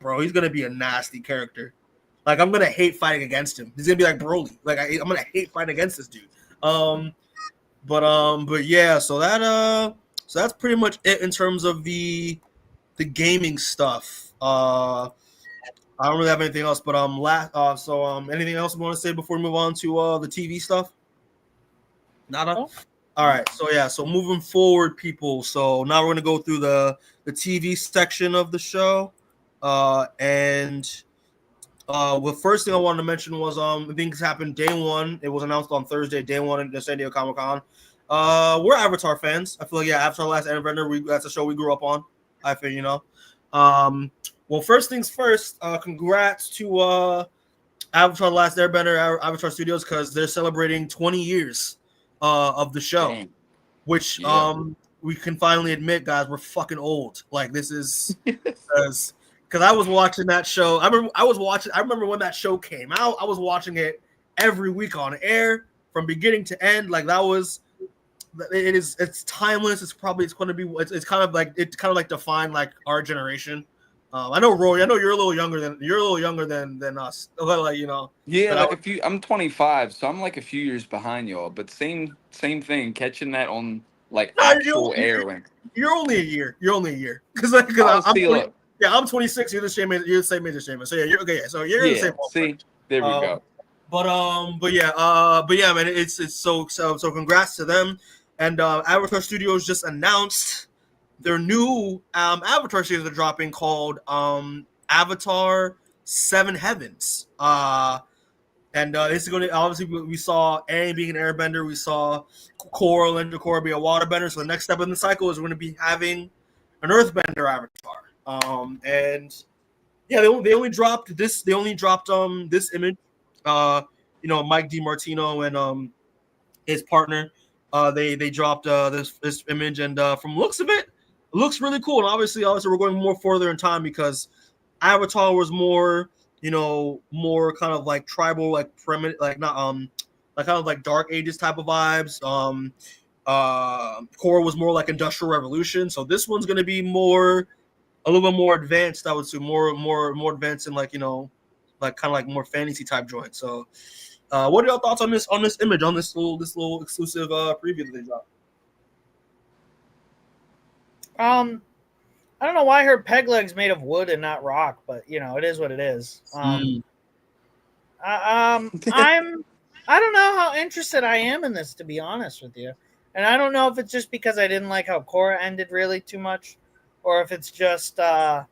Bro, he's gonna be a nasty character. Like, I'm gonna hate fighting against him. He's gonna be like Broly. Like I'm gonna hate fighting against this dude. But yeah. So that's pretty much it in terms of the gaming stuff. I don't really have anything else. But anything else you want to say before we move on to the TV stuff? Nada. No. All right. So yeah. So moving forward, people. So now we're gonna go through the TV section of the show, and. The first thing I wanted to mention was things happened day one. It was announced on Thursday, day one at the San Diego Comic-Con. We're Avatar fans. I feel like Avatar: Last Airbender. That's a show we grew up on. I feel Well, first things first. Congrats to Avatar: Last Airbender, Avatar Studios, because they're celebrating 20 years of the show. Dang. Which we can finally admit, guys, we're fucking old. Like this is because I was watching that show. I remember when that show came out. I was watching it every week on air from beginning to end. Like it's timeless. It's kind of like defined like our generation. I know, Roy. I know you're a little younger than us. Like, Yeah, like I'm 25, so I'm like a few years behind y'all. But same thing. Catching that on like actual air. You're only a year. Because I'm 26. You're the same age as Seamus. So yeah, you're okay. Yeah, so you're in the same. See, there we go. But yeah, man. It's so congrats to them. And Avatar Studios just announced their new Avatar series they're dropping called Avatar 7 Heavens. And this is going to, obviously, we saw Aang being an airbender. We saw Korra and Korra be a waterbender. So the next step in the cycle is we're going to be having an earthbender Avatar. And yeah, they only dropped this. They only dropped this image. Mike DiMartino and his partner. They dropped this image, and from looks of it, it looks really cool. And obviously we're going more further in time because Avatar was more kind of like tribal, like primitive, like not like kind of like Dark Ages type of vibes. Korra was more like Industrial Revolution. So this one's gonna be a little bit more advanced, I would say, more advanced in like kind of like more fantasy type joint. So What are your thoughts on this image, on this little exclusive preview that they dropped? I don't know why her peg leg's made of wood and not rock, but it is what it is. I don't know how interested I am in this, to be honest with you, and I don't know if it's just because I didn't like how Korra ended really too much, or if it's just that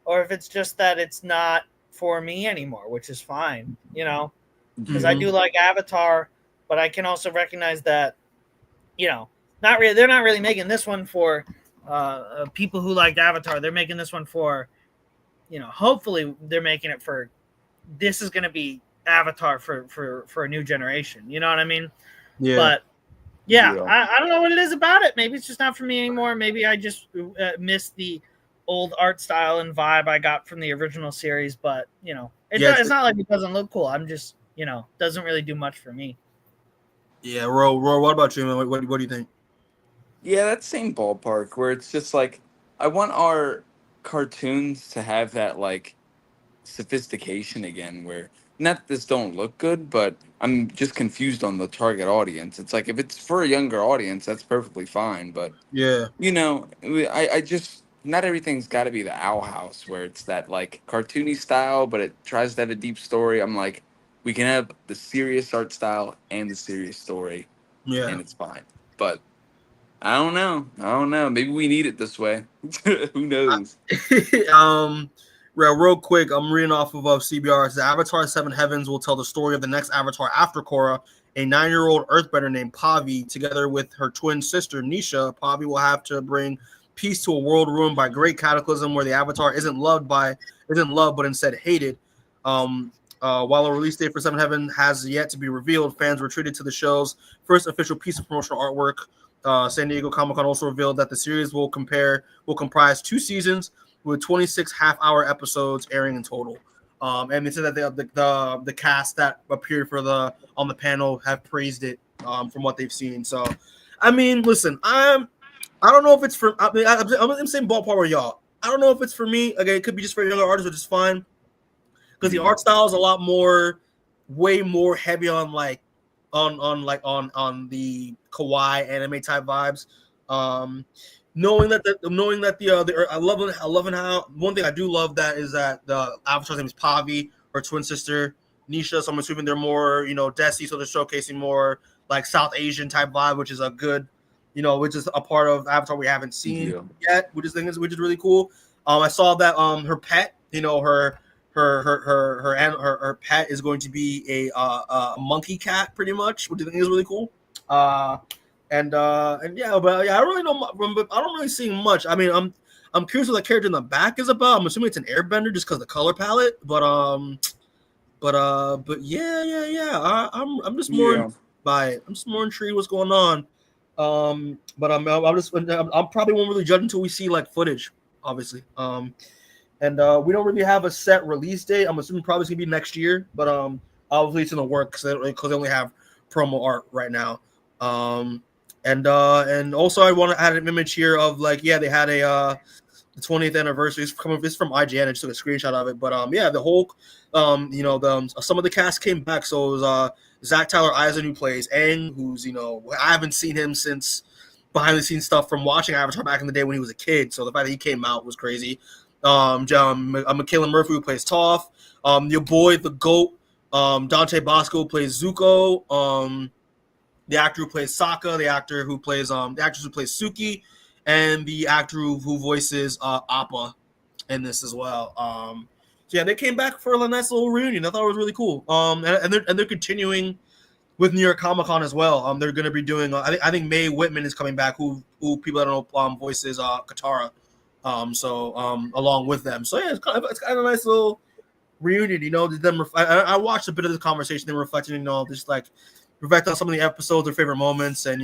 it's not for me anymore, which is fine, because I do like Avatar, but I can also recognize that, not really. They're not really making this one for people who liked Avatar. They're making this one for, hopefully they're making it for. This is going to be Avatar for a new generation. You know what I mean? Yeah. But yeah. I don't know what it is about it. Maybe it's just not for me anymore. Maybe I just miss the old art style and vibe I got from the original series. But it's not like it doesn't look cool. I'm just doesn't really do much for me. Yeah, Ro, what about you, man? What do you think? Yeah, that same ballpark where it's just like I want our cartoons to have that like sophistication again, where not that this don't look good, but I'm just confused on the target audience. It's like if it's for a younger audience, that's perfectly fine, but Yeah. I just not everything's got to be the Owl House where it's that like cartoony style, but it tries to have a deep story. I'm like, we can have the serious art style and the serious story, Yeah. and it's fine. But I don't know. Maybe we need it this way. Who knows? Real quick, I'm reading off of CBR. It says Avatar 7 Heavens will tell the story of the next Avatar after Korra, a 9-year-old earthbender named Pavi, together with her twin sister, Nisha. Pavi will have to bring peace to a world ruined by great cataclysm where the Avatar isn't loved but instead hated. While a release date for 7 Heaven has yet to be revealed, fans were treated to the show's first official piece of promotional artwork. San Diego Comic-Con also revealed that the series will comprise 2 seasons with 26 half-hour episodes airing in total. And they said that the cast that appeared on the panel have praised it from what they've seen. So, I mean, listen, I don't know if it's for. I'm in the same ballpark with y'all. I don't know if it's for me. Again, it could be just for younger artists, which is fine, because the art style is a lot way more heavy on on the kawaii anime type vibes. Knowing that I love how one thing I do love that is that the Avatar's name is Pavi, her twin sister Nisha. So I'm assuming they're more Desi, so they're showcasing more like South Asian type vibe, which is a good, which is a part of Avatar we haven't seen yet, which is really cool. I saw that her pet, her pet is going to be a monkey cat, pretty much, which I think is really cool. And yeah, but yeah, I don't really see much. I mean, I'm curious what the character in the back is about. I'm assuming it's an airbender just because the color palette. But yeah. I'm just more by it. I'm just more intrigued what's going on. But I'm probably won't really judge until we see like footage, obviously. And we don't really have a set release date. I'm assuming probably it's gonna be next year, but obviously it's in the works because they only have promo art right now. And also I want to add an image here of like they had the 20th anniversary. It's from IGN. I just took a screenshot of it, but the whole some of the cast came back. So it was Zach Tyler Eisen, who plays Aang, who's I haven't seen him since behind the scenes stuff from watching Avatar back in the day when he was a kid. So the fact that he came out was crazy. Michaela Murphy, who plays Toph. Your boy the GOAT, Dante Bosco, who plays Zuko. The actor who plays Sokka, the actress who plays Suki, and the actor who voices Appa in this as well. So yeah, they came back for a nice little reunion. I thought it was really cool. And they're continuing with New York Comic Con as well. They're going to be doing. I think Mae Whitman is coming back, who people that don't know voices Katara. Along with them. So yeah, it's kind of a nice little reunion. I watched a bit of the conversation. They were reflecting, just like reflect on some of the episodes, their favorite moments, and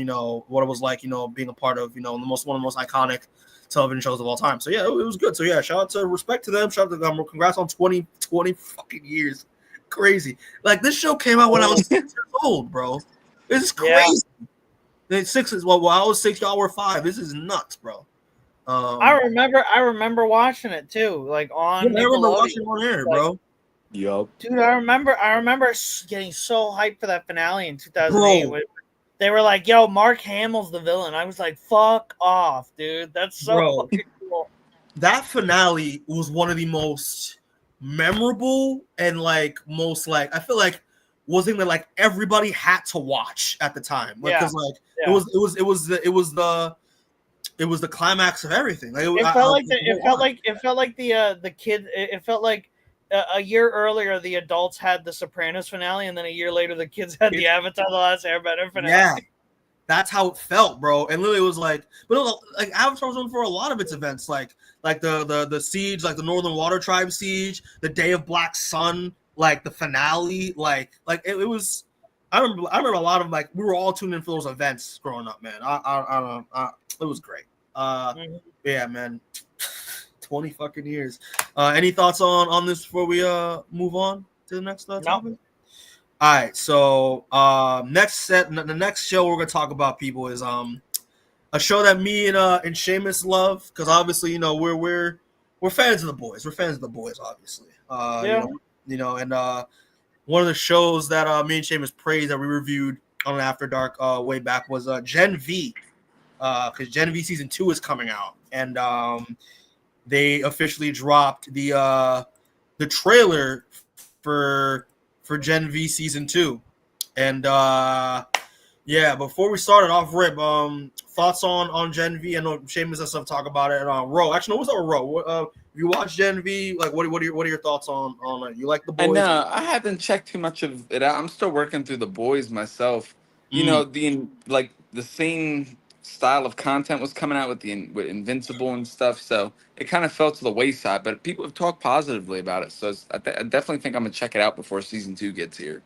what it was like, being a part of, one of the most iconic television shows of all time. So yeah, it was good. So yeah, shout out to respect to them. Shout out to them. Congrats on 20 fucking years. Crazy. Like this show came out when I was 6 years old, bro. This is crazy. Yeah. 6 is well, I was 6, y'all were 5. This is nuts, bro. I remember watching it too, like on. I remember watching it on air, bro. Yup. Dude, I remember getting so hyped for that finale in 2008. Bro. They were like, "Yo, Mark Hamill's the villain." I was like, "Fuck off, dude! That's so Bro. fucking cool." That finale was one of the most memorable and like most like I feel like was thing that like everybody had to watch at the time. Like, because like Yeah. it was the climax of everything. Like It felt like the kid. It felt like a year earlier the adults had the Sopranos finale, and then a year later the kids had the Avatar: The Last Airbender finale. Yeah, that's how it felt, bro. And literally, it was like, but it was like Avatar was on for a lot of its events, like the siege, like the Northern Water Tribe siege, the Day of Black Sun, like the finale, like it was. I remember a lot of like we were all tuned in for those events growing up, man. It was great. Yeah, man. 20 fucking years. Any thoughts on this before we move on to the next topic? No. All right, so the next show we're gonna talk about, people, is a show that me and Seamus love, because obviously, you know, we're fans of the boys. We're fans of the boys, obviously. You know, and one of the shows that me and Seamus praised that we reviewed on After Dark way back was Gen V, because Gen V season 2 is coming out, and they officially dropped the trailer for Gen V season 2, and yeah. Before we started off, Rip, thoughts on Gen V? I know Seamus and stuff talk about it on Ro. Actually, no, what's up, Ro? You watch Gen V? Like, what are your thoughts on it? You like the boys? And I haven't checked too much of it out. I'm still working through the boys myself. You know, the same style of content was coming out with Invincible and stuff, so it kind of fell to the wayside. But people have talked positively about it, so I definitely think I'm gonna check it out before season 2 gets here.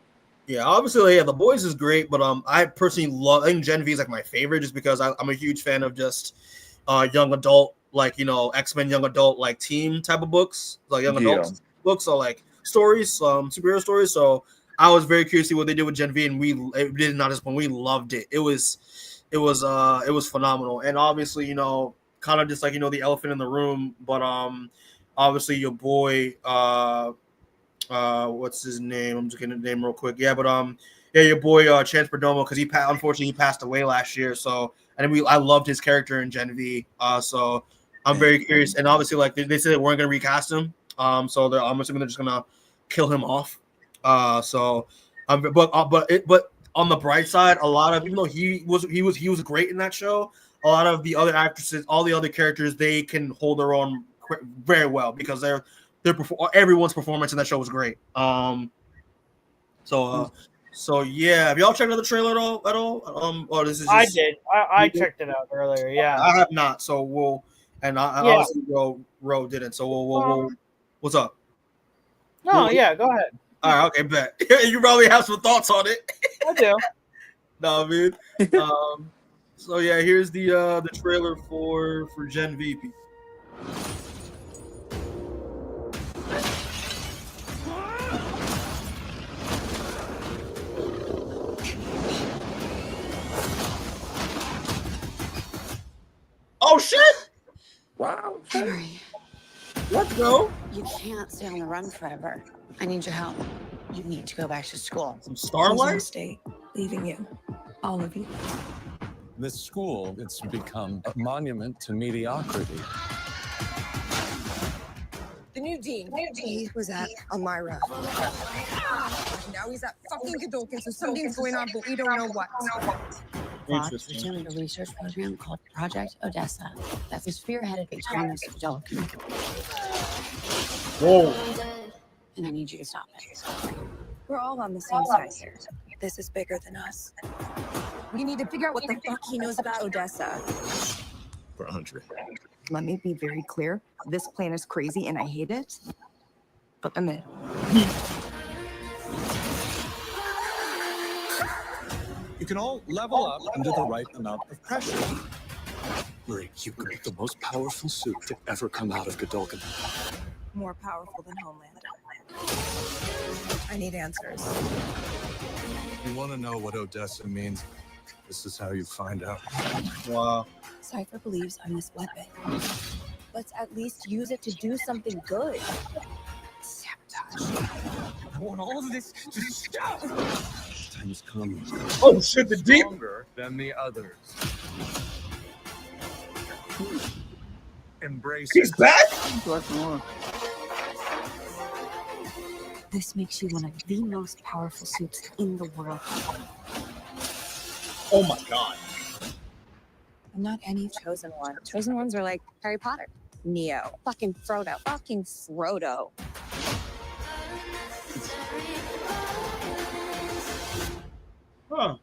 Yeah, obviously, yeah, the boys is great, but I personally love. I think Gen V is like my favorite, just because I'm a huge fan of just young adult, like, you know, X-Men young adult like team type of books, like young adult books, or like stories, superhero stories. So I was very curious to see what they did with Gen V, and it did not disappoint. We loved it. It was phenomenal, and obviously, you know, kind of just like, you know, the elephant in the room, but obviously your boy, what's his name? I'm just getting the name real quick. Yeah, but yeah, your boy Chance Perdomo, because unfortunately he passed away last year. So, and I loved his character in Gen V. So I'm very curious, and obviously, like they said they weren't gonna recast him. So I'm assuming they're just gonna kill him off. So, but on the bright side, a lot of, even though he was great in that show, a lot of the other actresses, all the other characters, they can hold their own very well, because everyone's performance in that show was great. So yeah, have y'all checked out the trailer at all? Or this is I did. I checked it out earlier. Yeah, I have not. So we'll, and obviously Ro didn't. So we'll what's up? No, yeah, go ahead. All right, okay, bet. You probably have some thoughts on it. I do. No, man. So yeah, here's the trailer for Gen V. Oh shit! Wow. Henry, Let's go. you can't stay on the run forever. I need your help. You need to go back to school. Some It was a Starlight. mistake leaving you, all of you. This school, it's become a monument to mediocrity. The new dean. He was at Elmira. Now he's at fucking Godolkin, so something's going on, but we don't know what. Fox was doing a research program called Project Odessa that was spearheaded by Thomas Godolkin. Whoa. And I need you to stop it. We're all on the same side here. This is bigger than us. We need to figure out what the fuck he knows about Odessa. For 100. Let me be very clear. This plan is crazy and I hate it. But I'm in. You can all level up under the right amount of pressure. Marie, you create the most powerful suit to ever come out of Godolkin. More powerful than Homeland. I need answers. You want to know what Odessa means? This is how you find out. Wow. Cypher believes I'm this weapon. Let's at least use it to do something good. Sabotage. I want all of this to stop. Time has come. Oh shit, the deep. Stronger than the others. Embrace He's it. back. This makes you one of the most powerful suits in the world. Oh my god. I'm not any chosen one. Chosen ones are like Harry Potter, Neo, fucking Frodo, fucking Frodo. Huh.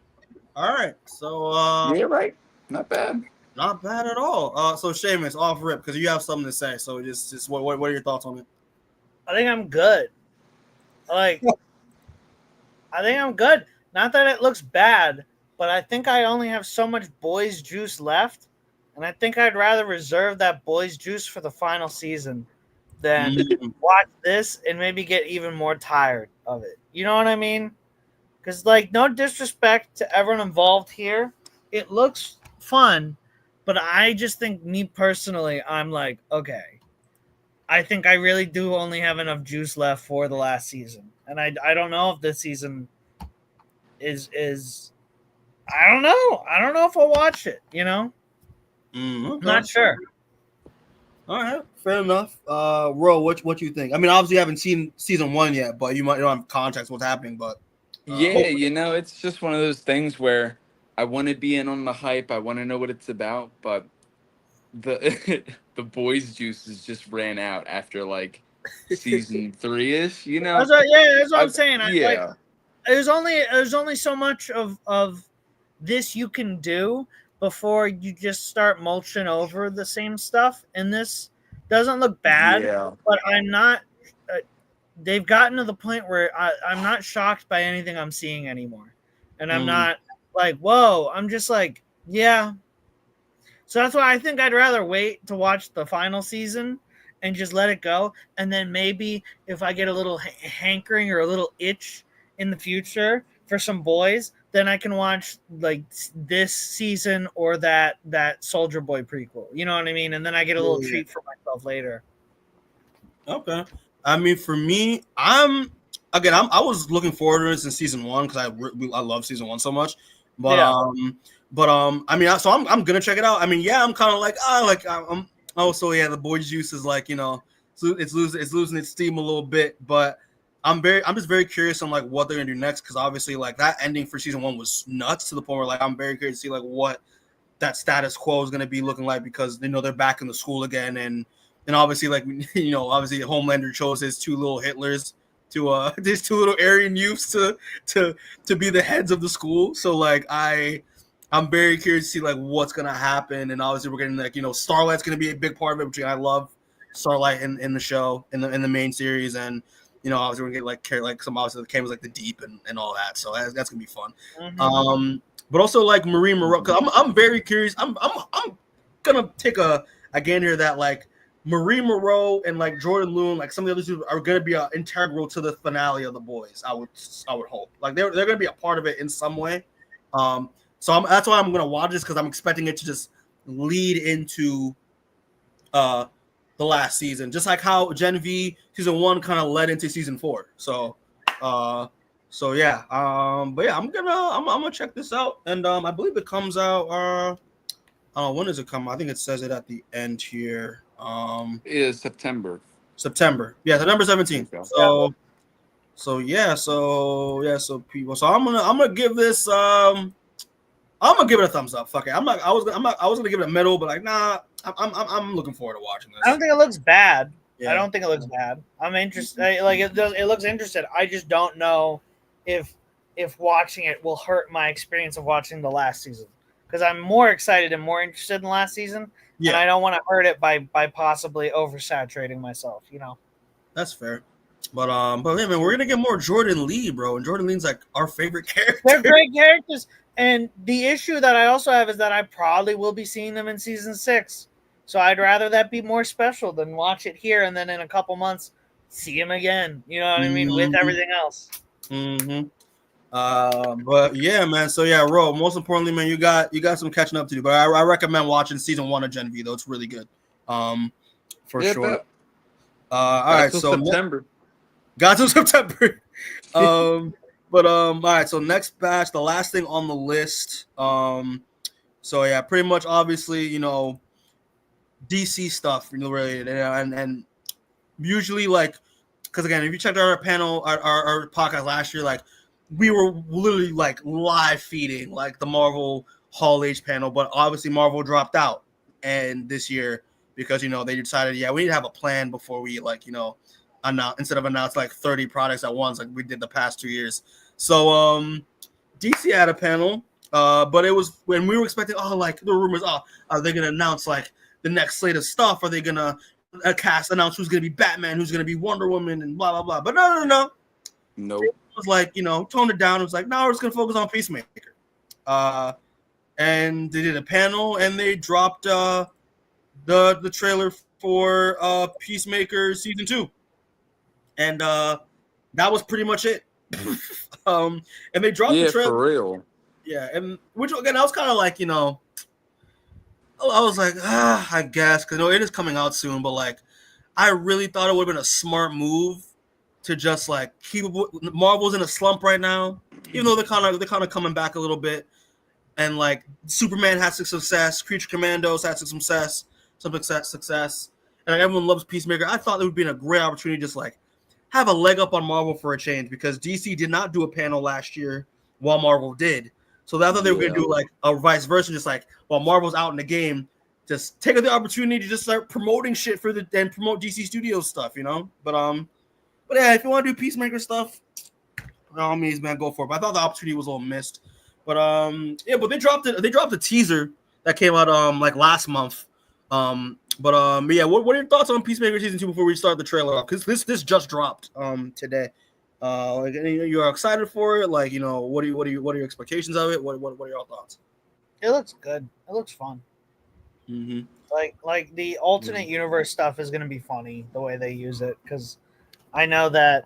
All right. So Yeah, right. Not bad. not bad at all. So Seamus, off rip, because you have something to say. So just what are your thoughts on it? I think I'm good. Like, I think I'm good. Not that it looks bad, but I think I only have so much boys juice left, and I think I'd rather reserve that boys juice for the final season than watch this and maybe get even more tired of it. You know what I mean? Because, like, no disrespect to everyone involved here, it looks fun, but I just think, me personally, I'm like, okay, I think I really do only have enough juice left for the last season, and I don't know if this season is I don't know if I'll watch it. You know, Okay. I'm not sure. All right, fair enough. Ro, what you think? I mean, obviously you haven't seen season 1 yet, but you don't have context what's happening. But Yeah, you know, it's just one of those things where I want to be in on the hype. I want to know what it's about, but the the boys' juices just ran out after like season 3-ish. You know, That's what I'm saying. yeah. There's only so much of this you can do before you just start mulching over the same stuff. And this doesn't look bad, Yeah. but I'm not. They've gotten to the point where I'm not shocked by anything I'm seeing anymore, and I'm not like, whoa. I'm just like, yeah. So that's why I think I'd rather wait to watch the final season and just let it go, and then maybe if I get a little hankering or a little itch in the future for some boys, then I can watch like this season or that Soldier Boy prequel. You know what I mean? And then I get a little treat for myself later. okay. I mean, for me, I was looking forward to this in season 1 because I love season 1 so much. But I mean, so I'm gonna check it out. I mean, yeah, I'm kind of like the boy juice is like, you know, it's losing its steam a little bit, but I'm just very curious on like what they're gonna do next, because obviously like that ending for season 1 was nuts to the point where like I'm very curious to see like what that status quo is gonna be looking like, because you know they're back in the school again, and obviously like you know obviously Homelander chose his 2 little Hitlers to these 2 little Aryan youths to be the heads of the school. So like I'm very curious to see like what's gonna happen, and obviously we're getting like, you know, Starlight's gonna be a big part of it, which I love Starlight in the show in the main series, and you know obviously we're gonna get like some obviously the cameras like the Deep and all that, so that's gonna be fun. But also like Marie Moreau, because I'm very curious. I'm gonna take a again here that like Marie Moreau and like Jordan Loon, like some of the others are going to be integral to the finale of The Boys. I would hope like they're going to be a part of it in some way. So that's why I'm going to watch this, because I'm expecting it to just lead into the last season, just like how Gen V season 1 kind of led into season 4. So yeah. But yeah, I'm gonna check this out, and I believe it comes out. When does it come? I think it says it at the end here. Is September. Yeah, September 17th. So people. So I'm gonna give this I'm gonna give it a thumbs up. Fuck it. I was gonna give it a middle, but like nah, I'm looking forward to watching this. I don't think it looks bad. Yeah. I don't think it looks bad. I'm interested. Like it looks interesting. I just don't know if watching it will hurt my experience of watching the last season, because I'm more excited and more interested in the last season. Yeah. And I don't want to hurt it by possibly oversaturating myself, you know. That's fair. But yeah, man, we're gonna get more Jordan Lee, bro. And Jordan Lee's like our favorite character. They're great characters. And the issue that I also have is that I probably will be seeing them in season 6. So I'd rather that be more special than watch it here and then in a couple months see him again. You know what I mean? With everything else. But yeah, man. So yeah, Ro, most importantly, man, you got some catching up to do. But I recommend watching season 1 of Gen V, though. It's really good. For sure. But, all right, so September. Got to September. All right. So next batch, the last thing on the list. So yeah, pretty much, obviously, DC stuff, really, and usually, like, because again, if you checked out our panel, our podcast last year, like, we were literally like live feeding like the Marvel Hall H panel, but obviously Marvel dropped out, and this year because they decided, we need to have a plan before we instead of announce like 30 products at once like we did the past 2 years. So DC had a panel, but it was when we were expecting, like the rumors, are they gonna announce like the next slate of stuff? Are they gonna announce who's gonna be Batman, who's gonna be Wonder Woman, and blah blah blah? But no. Nope. It was like, toned it down. It was like, no, we're just gonna focus on Peacemaker. And they did a panel and they dropped the trailer for Peacemaker season 2. And that was pretty much it. And they dropped the trailer. For real. Yeah, and which again, I was kind of like, I was like, I guess, because it is coming out soon, but like, I really thought it would have been a smart move to just like keep Marvel's in a slump right now, even though they're kind of coming back a little bit, and like Superman had some success, Creature Commandos had some success, and like, everyone loves Peacemaker. I thought it would be a great opportunity to just like have a leg up on Marvel for a change, because DC did not do a panel last year while Marvel did. So I thought they were going to do like a vice versa, just like while Marvel's out in the game, just take the opportunity to just start promoting shit and promote DC Studios stuff, But yeah, if you want to do Peacemaker stuff, by all means, man, go for it. But I thought the opportunity was a little missed. But but they dropped it. They dropped a teaser that came out like last month. But yeah, what are your thoughts on Peacemaker season 2 before we start the trailer off? Because this just dropped today. Like, you're excited for it? Like, what are your expectations of it? What are your thoughts? It looks good. It looks fun. Mm-hmm. Like the alternate universe stuff is going to be funny the way they use it, because I know that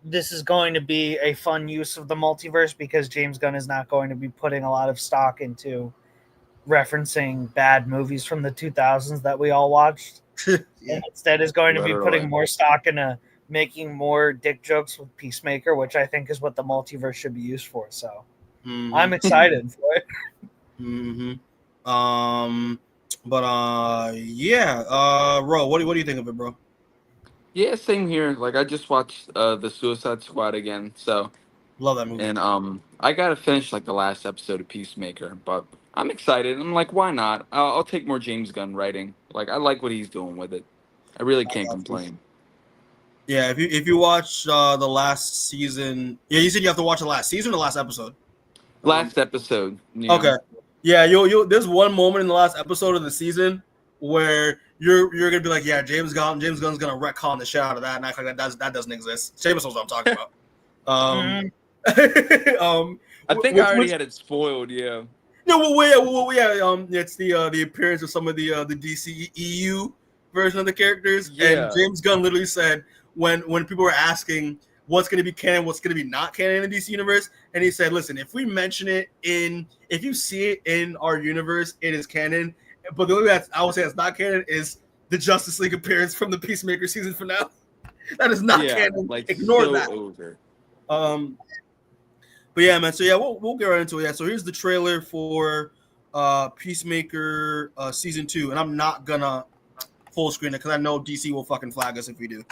this is going to be a fun use of the multiverse, because James Gunn is not going to be putting a lot of stock into referencing bad movies from the 2000s that we all watched. Yeah. And instead is going to be putting more stock into making more dick jokes with Peacemaker, which I think is what the multiverse should be used for. So I'm excited for it. Mm-hmm. Ro, what do you think of it, bro? Yeah, same here. Like, I just watched the Suicide Squad again, so love that movie. And I gotta finish like the last episode of Peacemaker, but I'm excited. I'm like, why not? I'll take more James Gunn writing. Like, I like what he's doing with it. I really can't complain. Yeah, if you watch the last season, you said you have to watch the last season or the last episode. Last episode. Yeah. Okay. Yeah, you there's one moment in the last episode of the season where you're gonna be like, yeah, James Gunn's gonna retcon the shit out of that and act like that doesn't exist. Seamus knows what I'm talking about. I think I already had it spoiled. Yeah. No, it's the appearance of some of the DC EU version of the characters, and James Gunn literally said when people were asking what's going to be canon, what's going to be not canon in the DC universe, and he said, listen, if we mention it if you see it in our universe, it is canon, but the only thing I would say that's not canon is the Justice League appearance from the Peacemaker season finale. That is not canon. Like, ignore that. Over. But yeah, man. So yeah, we'll get right into it. Yeah. So here's the trailer for Peacemaker season 2, and I'm not gonna full screen it because I know DC will fucking flag us if we do.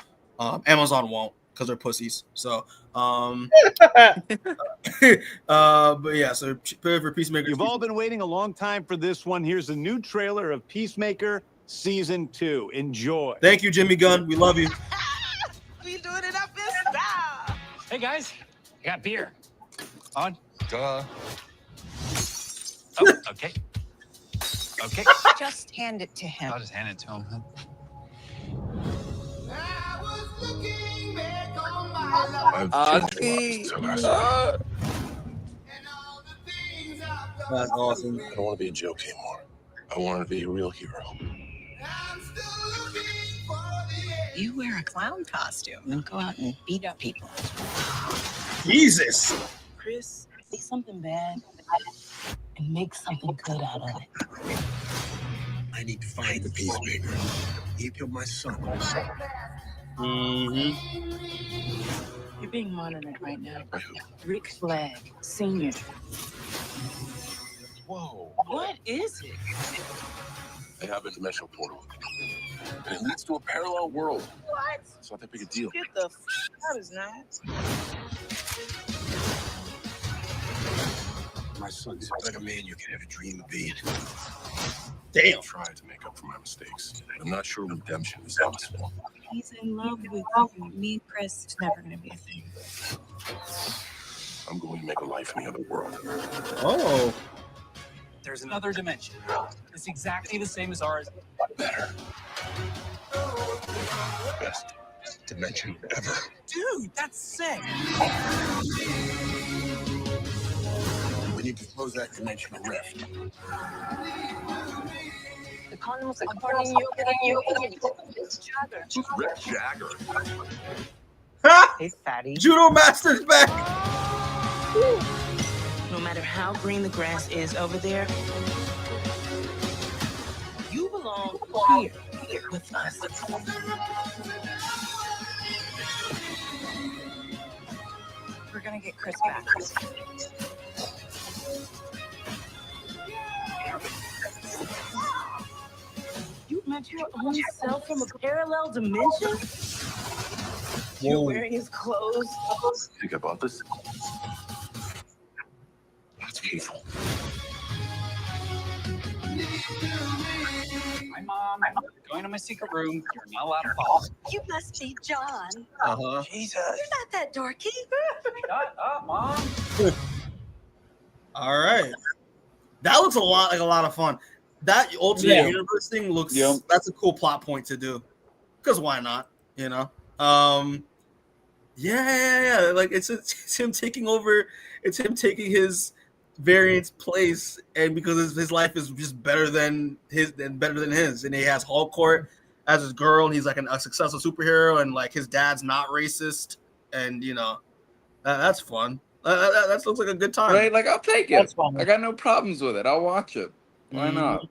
Amazon won't because they're pussies. So but yeah. So prepare for Peacemaker. You've all been waiting a long time for this one. Here's a new trailer of Peacemaker season 2. Enjoy. Thank you, Jimmy Gunn. We love you. We doing it up in style. Hey guys, I got beer. On? Duh. Oh, okay. Okay. Just hand it to him. I'll just hand it to him. That's awesome. I don't want to be a joke anymore. I want to be a real hero. You wear a clown costume and go out and beat up people. Jesus. Chris, take something bad and make something good out of it. I need to find the Peacemaker. He killed my son. Mm-hmm. You're being monitored right now. Rick Flag, Senior. Whoa. What is it? They have a dimensional portal. And it leads to a parallel world. What? It's not that big a deal. Get the out is not. My son's like a man you can ever dream of being. Damn. I'm trying to make up for my mistakes. I'm not sure redemption is possible. He's in love with you. Me and Chris, it's never gonna be a thing. I'm going to make a life in the other world. Oh. There's another dimension. It's exactly the same as ours. Better. Best dimension ever. Dude, that's sick. We need to close that dimensional rift. The condoms are burning you. Jagger. Who's Rick Jagger? Ha! Hey, fatty. Judo Master's back. No matter how green the grass is over there, you belong here with us. We're gonna get Chris back. You met your own self from a parallel dimension? You're wearing his clothes. Think about this? That's painful. My mom, going to my secret room. You're not allowed to fall. You must be John. Uh-huh. Jesus. You're not that dorky. Shut up, Mom. All right. That looks a lot of fun. That alternate universe thing looks that's a cool plot point to do. Because why not? You know? Yeah. Like it's him taking over, it's him taking his variant's place, and because his life is just better than his, and he has Hulkcourt as his girl, and he's like a successful superhero, and like his dad's not racist, and you know that's fun. That looks like a good time, right? Like I'll take it. That's fun. I got no problems with it. I'll watch it. Why not?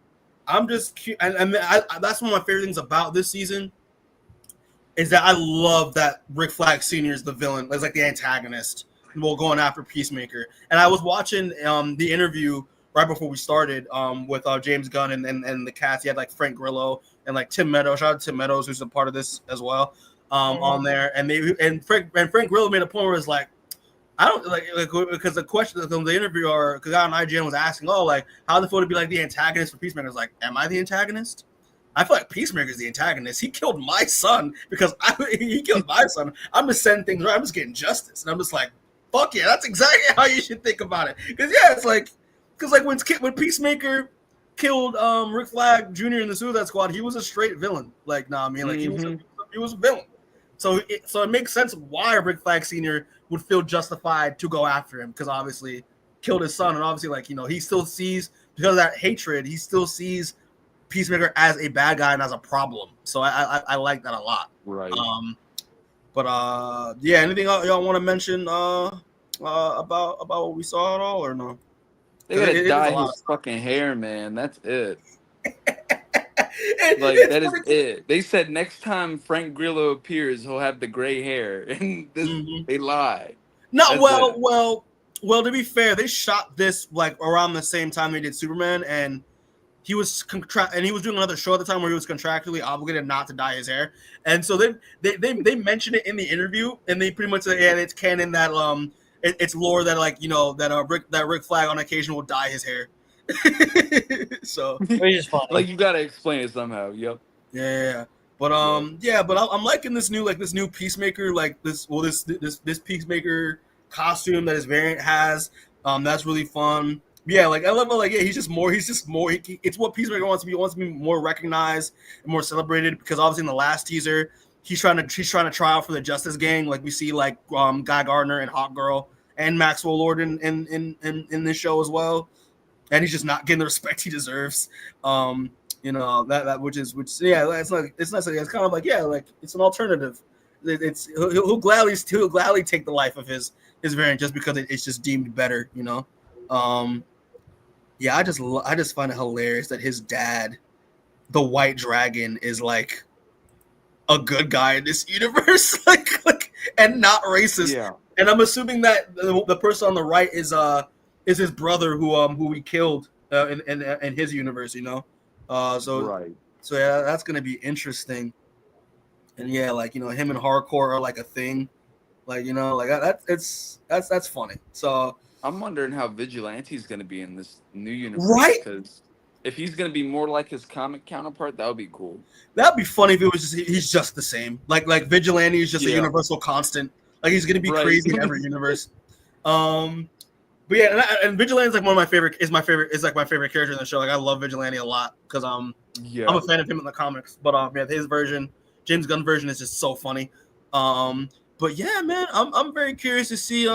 I'm just cute, and that's one of my favorite things about this season is that I love that Rick Flag Sr. is the villain, it's like the antagonist. Well, going after Peacemaker, and I was watching the interview right before we started with James Gunn and the cast. He had like Frank Grillo and like Tim Meadows. Shout out to Tim Meadows, who's a part of this as well, on there. And Frank Grillo made a point where it's like, I don't like because the question from the interviewer, because on IGN was asking, like how the feel to be like the antagonist for Peacemaker? Is like, am I the antagonist? I feel like Peacemaker's the antagonist. He killed my son because he killed my son. I'm just setting things right. I'm just getting justice, and I'm just like, fuck yeah, that's exactly how you should think about it. Because it's like, when Peacemaker killed Rick Flag Jr. in the Suicide Squad, he was a straight villain. Like, he was a villain. So it makes sense why Rick Flag Sr. would feel justified to go after him, because obviously killed his son, and obviously he still sees, because of that hatred, he still sees Peacemaker as a bad guy and as a problem. So I like that a lot. Right. But anything y'all want to mention about what we saw at all, or no? They gotta dye his fucking hair, man. That's it. That is it. They said next time Frank Grillo appears, he'll have the gray hair, and they lie. No, well. To be fair, they shot this like around the same time they did Superman, and he was doing another show at the time where he was contractually obligated not to dye his hair, and so they mentioned it in the interview, and they pretty much said, yeah, it's canon that it's lore that that Rick Flag on occasion will dye his hair. So like you gotta explain it somehow. Yep. Yeah. But I'm liking this new Peacemaker, this Peacemaker costume that his variant has. That's really fun. Yeah, I love it. He's just more. It's what Peacemaker wants to be. He wants to be more recognized and more celebrated, because obviously in the last teaser, he's trying to try out for the Justice Gang. Like we see Guy Gardner and Hawk Girl and Maxwell Lord in this show as well, and he's just not getting the respect he deserves. It's kind of it's an alternative. He'll gladly take the life of his variant just because it's just deemed better. I just find it hilarious that his dad, the White Dragon, is like a good guy in this universe, and not racist. Yeah. And I'm assuming that the person on the right is his brother who he killed in his universe, you know. So yeah, that's gonna be interesting. And yeah, like, you know, him and hardcore are like a thing, like, you know, like that's funny. So I'm wondering how Vigilante's going to be in this new universe. Right? Because if he's going to be more like his comic counterpart, that would be cool. That'd be funny if it was he's just the same. Like Vigilante is just a universal constant. Like he's gonna be crazy in every universe. But yeah, and Vigilante is like my favorite character in the show. Like I love Vigilante a lot because I'm a fan of him in the comics. But yeah, his version, James Gunn version, is just so funny. But yeah, man, I'm very curious to see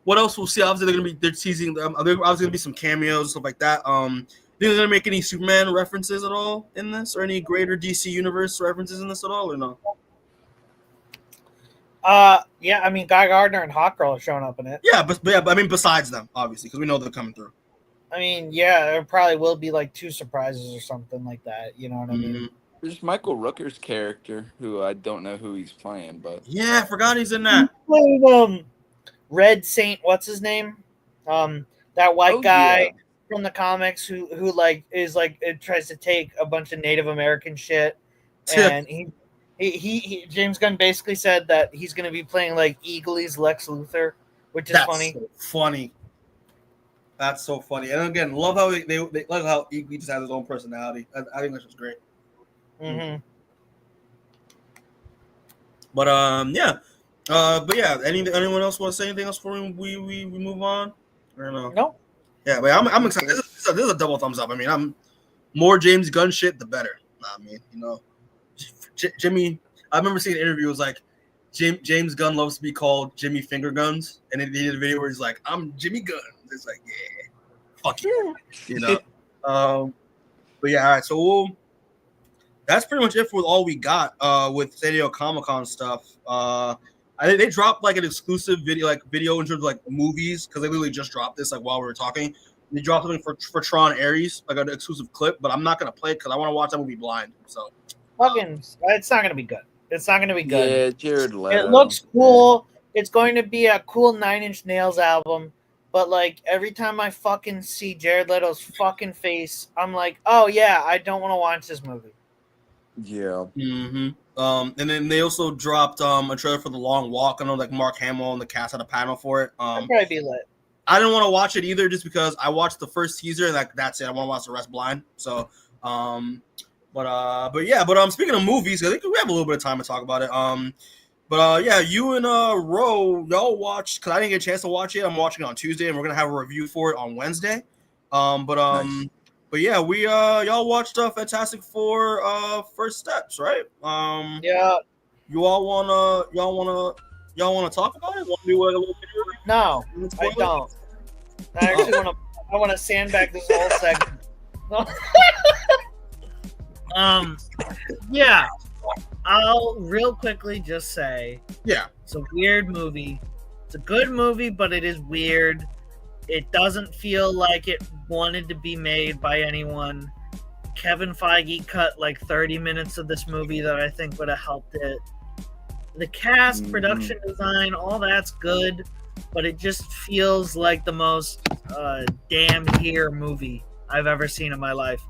what else we'll see. Obviously, they're teasing. There's obviously gonna be some cameos, stuff like that. Think they're gonna make any Superman references at all in this, or any greater DC universe references in this at all, or no? Yeah, I mean, Guy Gardner and Hawkgirl are showing up in it. Yeah, but I mean, besides them, obviously, because we know they're coming through. I mean, yeah, there probably will be like 2 surprises or something like that. You know what I mean? There's Michael Rooker's character, who I don't know who he's playing, but yeah, I forgot he's in that. Red Saint, what's his name? That white guy from the comics who like is like it tries to take a bunch of Native American shit, and he James Gunn basically said that he's going to be playing like Eagly's Lex Luthor, which is funny. So funny. That's so funny. And again, love how they love how Eagly just has his own personality. I think that's just great. Mm-hmm. But yeah. But yeah, anyone else want to say anything else before we move on? Or no? No. Yeah, but I'm excited. This is a double thumbs up. I mean, I'm more James Gunn shit, the better. I mean, you know, Jimmy. I remember seeing an interview. It was like James Gunn loves to be called Jimmy Finger Guns, and then he did a video where he's like, "I'm Jimmy Gunn." It's like, yeah, fuck you, you know. But yeah, all right. So that's pretty much it for all we got with San Diego Comic-Con stuff. I think they dropped like an exclusive video in terms of like movies, because they literally just dropped this like while we were talking. They dropped something for Tron Ares, like an exclusive clip, but I'm not gonna play it because I want to watch that movie blind. So it's not gonna be good. It's not gonna be good. Yeah, Jared Leto. It looks cool. It's going to be a cool 9 Inch Nails album, but like every time I fucking see Jared Leto's fucking face, I'm like, oh yeah, I don't want to watch this movie. Yeah. Mm-hmm. And then they also dropped a trailer for The Long Walk. I know like Mark Hamill and the cast had a panel for it. That'd probably be lit. I didn't want to watch it either, just because I watched the first teaser and that's it. I want to watch the rest blind. So, speaking of movies, I think we have a little bit of time to talk about it. Yeah, you and Ro, y'all watched, because I didn't get a chance to watch it. I'm watching it on Tuesday, and we're gonna have a review for it on Wednesday. Nice. But yeah, we y'all watched Fantastic Four First Steps, right? Yeah. You all wanna talk about it? Want to do a little video? No, I don't. I actually want to sandbag this whole segment. Yeah. I'll real quickly just say, yeah, it's a weird movie. It's a good movie, but it is weird. It doesn't feel like it wanted to be made by anyone. Kevin Feige cut like 30 minutes of this movie that I think would have helped it. The cast, production design, all that's good, but it just feels like the most damn here movie I've ever seen in my life.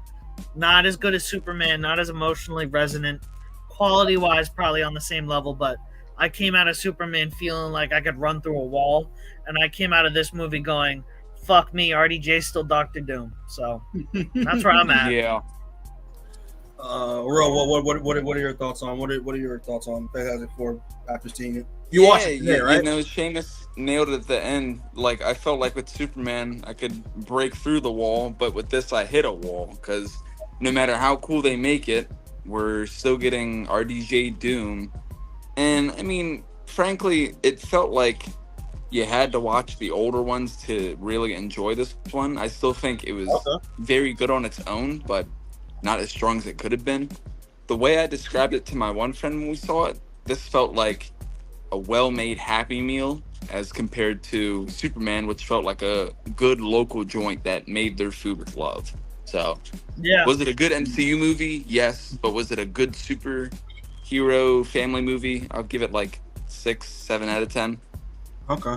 Not as good as Superman, not as emotionally resonant. Quality-wise, probably on the same level, but I came out of Superman feeling like I could run through a wall, and I came out of this movie going, fuck me, RDJ's still Dr. Doom. So that's where I'm at. Yeah. Ro, what are your thoughts on Fantastic Four after seeing it? You watched it today, right? You know, Seamus nailed it at the end. Like, I felt like with Superman, I could break through the wall, but with this, I hit a wall, because no matter how cool they make it, we're still getting RDJ Doom. And, I mean, frankly, it felt like you had to watch the older ones to really enjoy this one. I still think it was very good on its own, but not as strong as it could have been. The way I described it to my one friend when we saw it, this felt like a well-made Happy Meal as compared to Superman, which felt like a good local joint that made their food with love. So, yeah. Was it a good MCU movie? Yes. But was it a good superhero hero family movie. I'll give it like 6, 7 out of 10. Okay.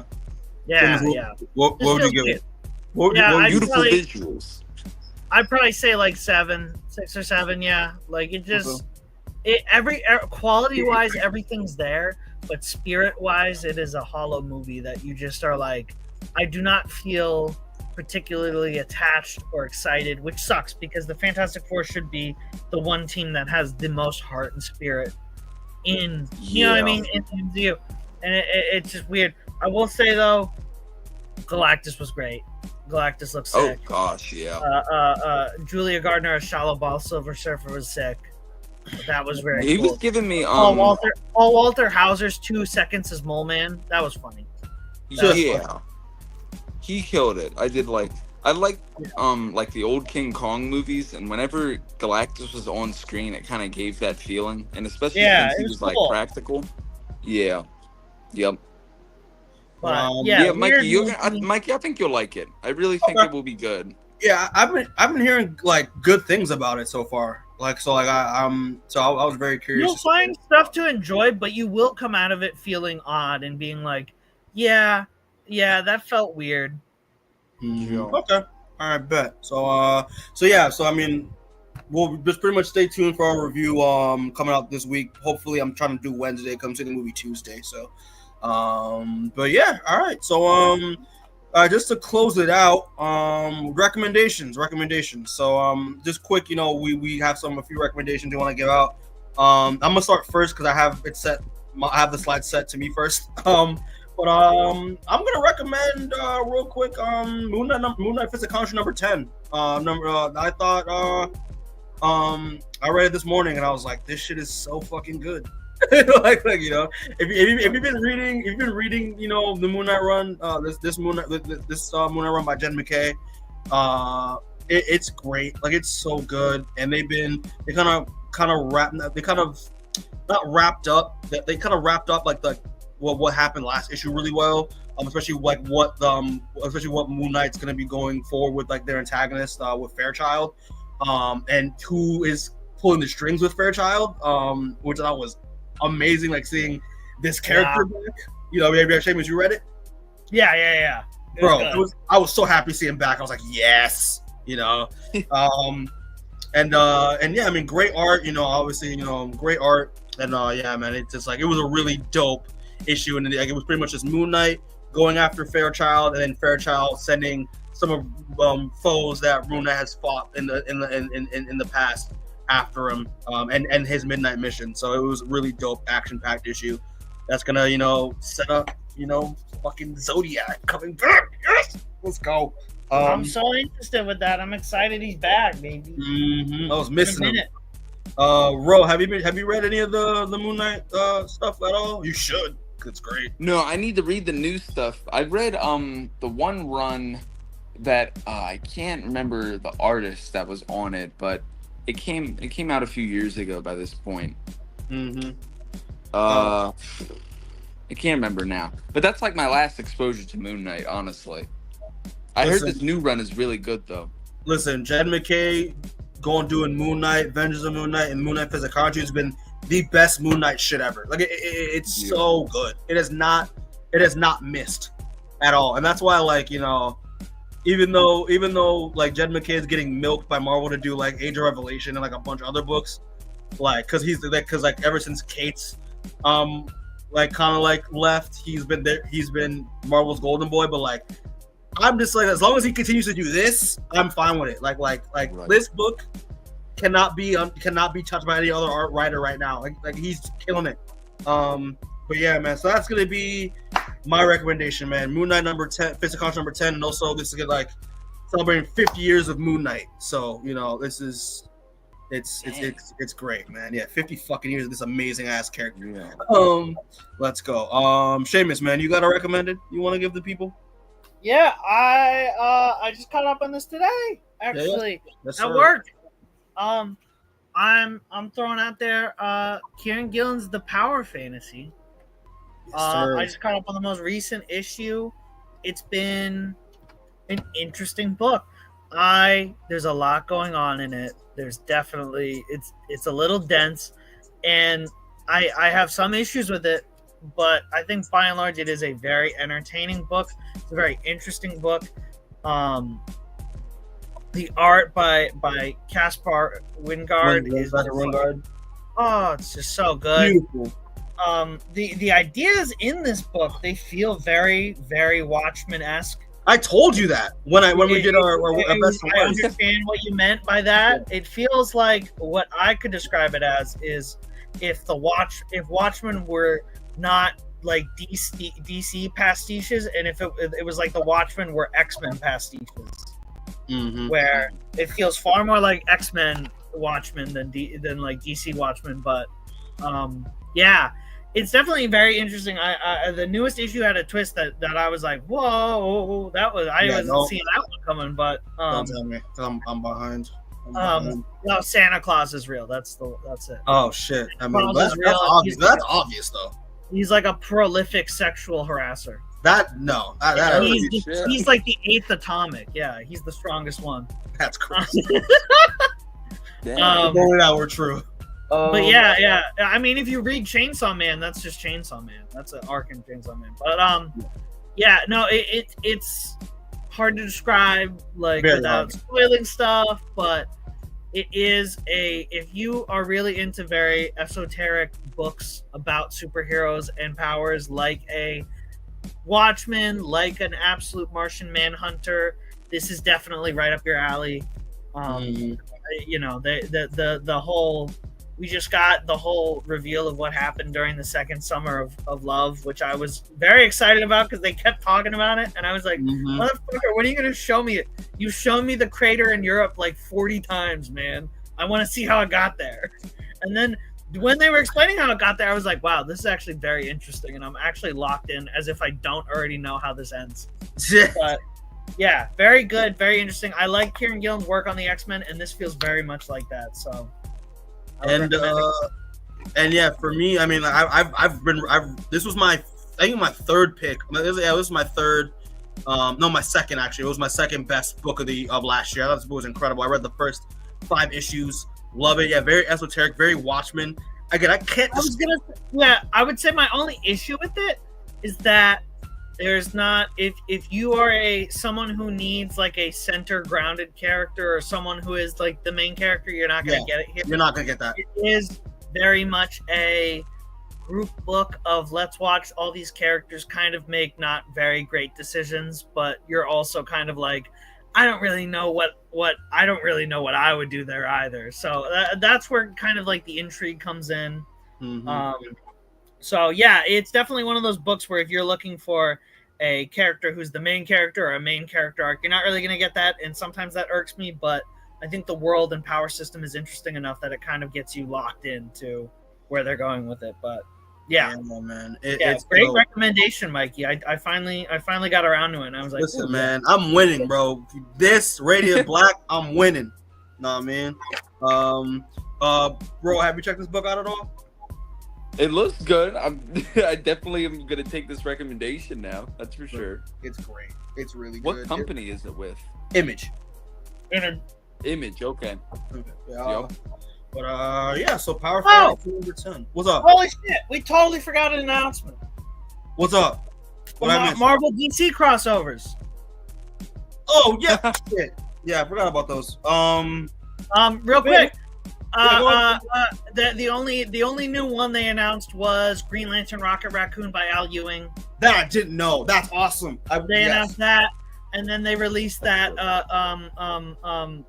Yeah, Seamus, yeah. What would you give it? Beautiful visuals. I'd probably say like 6 or 7. Yeah, like it just quality wise everything's there, but spirit wise it is a hollow movie that you just are like, I do not feel particularly attached or excited, which sucks because the Fantastic Four should be the one team that has the most heart and spirit in, you know what I mean, in MCU. And it's just weird. I will say though, Galactus was great. Galactus looks sick. Oh gosh, yeah. Julia Gardner as Shalabal Silver Surfer was sick. That was very He cool. was giving me Walter Hauser's 2 seconds as Mole Man. That was funny. Yeah. He killed it. I like the old King Kong movies, and whenever Galactus was on screen, it kind of gave that feeling, and especially since he was cool. like practical. Yeah. Yep. But, Mikey, Mikey, I think you'll like it. I really think it will be good. Yeah, I've been hearing like good things about it so far. I was very curious. You'll find stuff to enjoy, but you will come out of it feeling odd and being like, yeah, that felt weird. Okay. All right, bet. So I mean, we'll just pretty much stay tuned for our review coming out this week. Hopefully, I'm trying to do Wednesday. Come see the movie Tuesday. So, but yeah, all right. So just to close it out, recommendations. So just quick, we have a few recommendations we want to give out. I'm gonna start first because I have it set. I have the slide set to me first. But I'm gonna recommend real quick Moon Knight Fist of Conscience number 10. I thought I read it this morning and I was like, this shit is so fucking good. like if you've been reading the Moon Knight run, this Moon Knight run by Jen McKay, it's great. Like it's so good, and they kind of wrapped up like the what happened last issue really well, especially like what Moon Knight's gonna be going forward with like their antagonist with Fairchild, and who is pulling the strings with Fairchild, which I thought was amazing, like seeing this character back. Maybe Seamus, you read it? Yeah. Bro, I was so happy seeing him back. I was like, yes, and yeah, I mean, great art, obviously, great art, and yeah, man, it's just like it was a really dope issue, and like it was pretty much just Moon Knight going after Fairchild, and then Fairchild sending some of foes that Moon Knight has fought in the past after him, and his midnight mission. So it was a really dope, action-packed issue that's gonna set up fucking Zodiac coming back. Yes, let's go. I'm so interested with that. I'm excited he's back, baby. I was missing him. Ro, have you read any of the Moon Knight stuff at all? You should. It's great. No, I need to read the new stuff. I read the one run that I can't remember the artist that was on it, but it came out a few years ago by this point. I can't remember now, but that's like my last exposure to Moon Knight, honestly. I heard this new run is really good though. Listen, Jed McKay doing Moon Knight, Vengeance of Moon Knight, and Moon Knight Fist of Conscience has been the best Moon Knight shit ever. Like it's so good. It has not missed at all, and that's why even though like Jed McKay is getting milked by Marvel to do like Age of Revelation and like a bunch of other books, like because ever since Kate's left, he's been Marvel's golden boy, but like I'm just like, as long as he continues to do this, I'm fine with it. Like right. This book cannot be touched by any other art writer right now. Like he's killing it. But yeah, man. So that's gonna be my recommendation, man. Moon Knight number 10, Fist of Conscience number 10, and also this is like celebrating 50 years of Moon Knight. So this is it's great, man. Yeah, 50 fucking years of this amazing ass character. Yeah. Let's go. Seamus, man, you got a recommended you want to give the people? Yeah, I just caught up on this today, actually, at work. I'm throwing out there Kieran Gillen's The Power Fantasy. Yes, sir. I just caught up on the most recent issue. It's been an interesting book. There's a lot going on in it. There's definitely it's a little dense, and I have some issues with it, but I think by and large it is a very entertaining book. It's a very interesting book. The art by Caspar Wingard is oh, it's just so good. Beautiful. The ideas in this book, they feel very, very Watchmen-esque. I told you that when we did our best. I understand what you meant by that. It feels like what I could describe it as is if Watchmen were not like DC pastiches, and if it was like the Watchmen were X-Men pastiches, where it feels far more like X-Men Watchmen than like DC Watchmen. But yeah, it's definitely very interesting. The newest issue had a twist that I was like, whoa, I wasn't seeing that one coming. But don't tell me, I'm behind. No, Santa Claus is real. That's it. Oh shit! I mean, that's obvious. That's obvious though. He's like a prolific sexual harasser. He's like the 8th atomic. Yeah, he's the strongest one. That's crazy. If only that were true. But yeah. I mean, if you read Chainsaw Man, that's just Chainsaw Man. That's an arc in Chainsaw Man. But yeah, no, it's hard to describe like without spoiling stuff, but it is if you are really into very esoteric books about superheroes and powers, like a Watchmen, like an Absolute Martian Manhunter, this is definitely right up your alley. You know, the whole, we just got the whole reveal of what happened during the second summer of Love, which I was very excited about because they kept talking about it, and I was like, motherfucker, when are you gonna show me it? You showed me the crater in Europe like 40 times, man. I want to see how it got there. And then when they were explaining how it got there, I was like, wow, this is actually very interesting, and I'm actually locked in as if I don't already know how this ends. But yeah, very good, very interesting. I like Kieran Gillen's work on the X-Men, and this feels very much like that. So, and yeah, for me, I mean, this was my third pick. This was my third. No, my second actually. It was my second best book of last year. I thought this book was incredible. I read the first 5 issues. Love it. Yeah, very esoteric, very Watchmen. Again, I would say my only issue with it is that there's not, if you are someone who needs like a center grounded character or someone who is like the main character, you're not gonna get it here. You're not gonna get that. It is very much a group book of let's watch all these characters kind of make not very great decisions, but you're also kind of like, I don't really know what I would do there either. So that's where kind of like the intrigue comes in. So yeah, it's definitely one of those books where if you're looking for a character who's the main character or a main character arc, you're not really going to get that. And sometimes that irks me, but I think the world and power system is interesting enough that it kind of gets you locked into where they're going with it. But yeah, man, it's great recommendation, Mikey. I finally got around to it, and I was like, listen, man, I'm winning, bro. This Radiant Black, I'm winning. Know what I mean? Bro, have you checked this book out at all? It looks good. I definitely am gonna take this recommendation now. That's for sure. It's great. It's really good. What company is it with? Image. Image. Okay. Yeah. Yep. But yeah. So Power 10. What's up? Holy shit! We totally forgot an announcement. What's up? Marvel DC crossovers. Oh yeah. Shit. Yeah, I forgot about those. Real quick. The only new one they announced was Green Lantern Rocket Raccoon by Al Ewing. That I didn't know. That's awesome. They announced that, and then they released that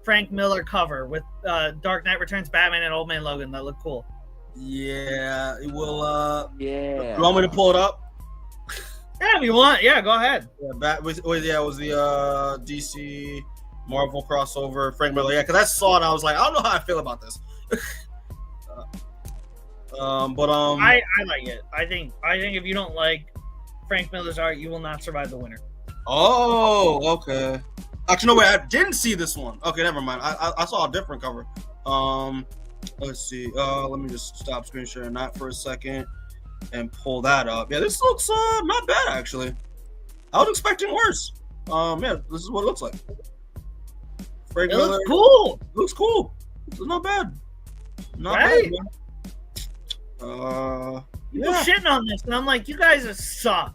Frank Miller cover with Dark Knight Returns Batman and Old Man Logan. That looked cool. Yeah, it will. Yeah. You want me to pull it up? Yeah, if you want. Yeah, go ahead. Yeah, it was the DC Marvel crossover Frank Miller. Yeah, because I saw it, I was like, I don't know how I feel about this. I like it. I think if you don't like Frank Miller's art, you will not survive the winter. Oh, okay. Actually, no, wait, I didn't see this one. Okay, never mind. I saw a different cover. Let's see. Let me just stop screen sharing that for a second and pull that up. Yeah, this looks not bad actually. I was expecting worse. Yeah, this is what it looks like. Frank Miller. Looks cool. Looks cool. It's not bad. Not right. bad, People Yeah. shitting on this, and I'm like, you guys are suck.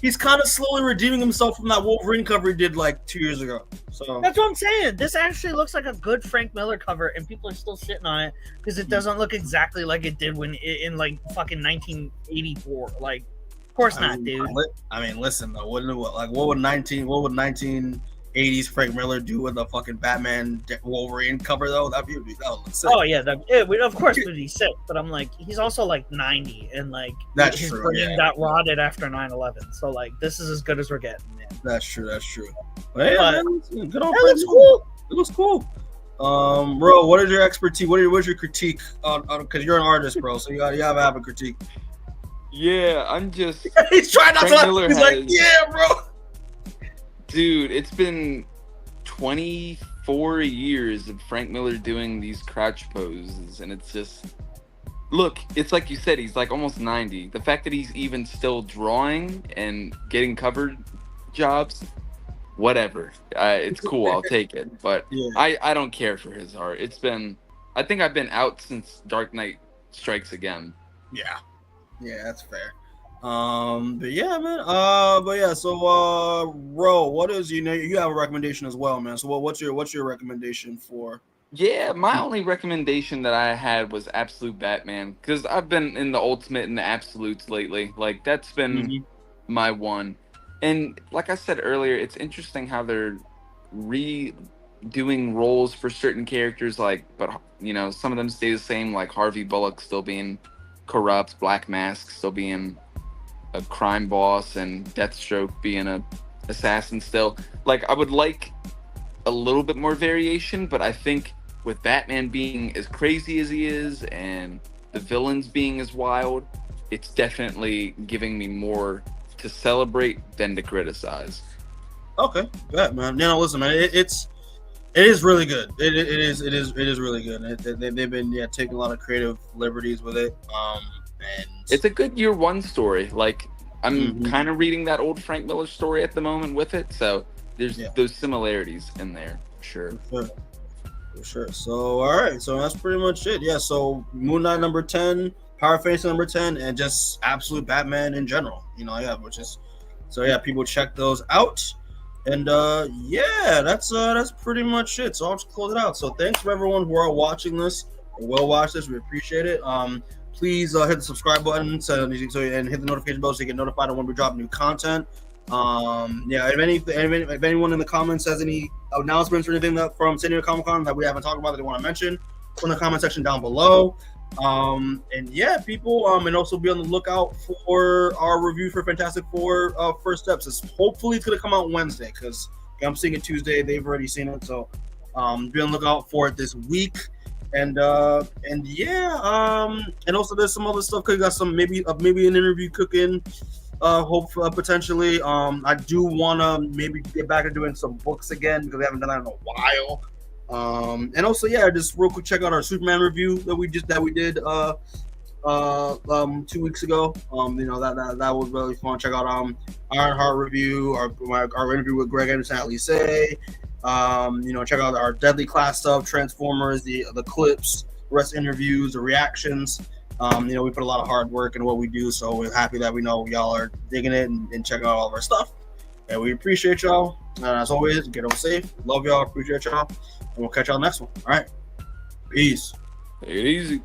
He's kind of slowly redeeming himself from that Wolverine cover he did like 2 years ago. So that's what I'm saying. This actually looks like a good Frank Miller cover, and people are still shitting on it because it doesn't look exactly like it did when in like fucking 1984. Like, of course not, dude. I mean, listen though, what would 1980s Frank Miller do with a fucking Batman Wolverine cover though? That would look sick. Oh yeah, of course would be sick. But I'm like, he's also like 90, and like That's his true, brain yeah. got rotted after 9/11. So like, this is as good as we're getting, man. That's true. But, yeah, But man, good old that Frank looks Miller. cool. It looks cool. Bro, what is your expertise? What's your critique on? Because you're an artist, bro, so you gotta have a critique. Yeah, I'm just. He's trying not to laugh. He's like, yeah, bro. Dude, it's been 24 years of Frank Miller doing these crouch poses, and it's just. Look, it's like you said, he's like almost 90. The fact that he's even still drawing and getting cover jobs, whatever. It's cool, I'll take it. But yeah. I don't care for his art. I think I've been out since Dark Knight Strikes Again. Yeah, that's fair. But yeah, man. So Ro, what is you have a recommendation as well, man. So what's your recommendation for? Yeah, my only recommendation that I had was Absolute Batman, because I've been in the Ultimate and the Absolutes lately. Like, that's been my one. And like I said earlier, it's interesting how they're redoing roles for certain characters, but some of them stay the same, like Harvey Bullock still being corrupt, Black Mask still being a crime boss, and Deathstroke being a assassin still. Like, I would like a little bit more variation, but I think with Batman being as crazy as he is and the villains being as wild, it's definitely giving me more to celebrate than to criticize. Okay, yeah, man. Listen, man, it is really good. It is really good. They've been taking a lot of creative liberties with it. And it's a good year one story. Like, I'm kind of reading that old Frank Miller story at the moment with it, so there's those similarities in there, for sure. So all right, so that's pretty much it. Yeah, so Moon Knight number 10, Power Fantasy number 10, and just Absolute Batman in general. People check those out. And that's pretty much it. So I'll just close it out. So thanks for everyone who are watching this or will watch this. We appreciate it. Please hit the subscribe button and hit the notification bell so you get notified when we drop new content. If anyone in the comments has any announcements or anything from San Diego Comic-Con that we haven't talked about that they want to mention, put in the comment section down below. People, and also be on the lookout for our review for Fantastic Four First Steps. Hopefully it's going to come out Wednesday, because I'm seeing it Tuesday. They've already seen it, so be on the lookout for it this week. And also there's some other stuff. Cause got some maybe an interview cooking. Potentially. I do want to maybe get back to doing some books again, because we haven't done that in a while. Just real quick, check out our Superman review that we did 2 weeks ago. That was really fun. Check out Ironheart review, our interview with Greg Anderson at Lycée. Check out our Deadly Class stuff, Transformers, the clips, rest interviews, the reactions. We put a lot of hard work into what we do, so we're happy that we know y'all are digging it and checking out all of our stuff. And we appreciate y'all. And as always, get home safe. Love y'all. Appreciate y'all. And we'll catch y'all next one. All right. Peace. Take it easy.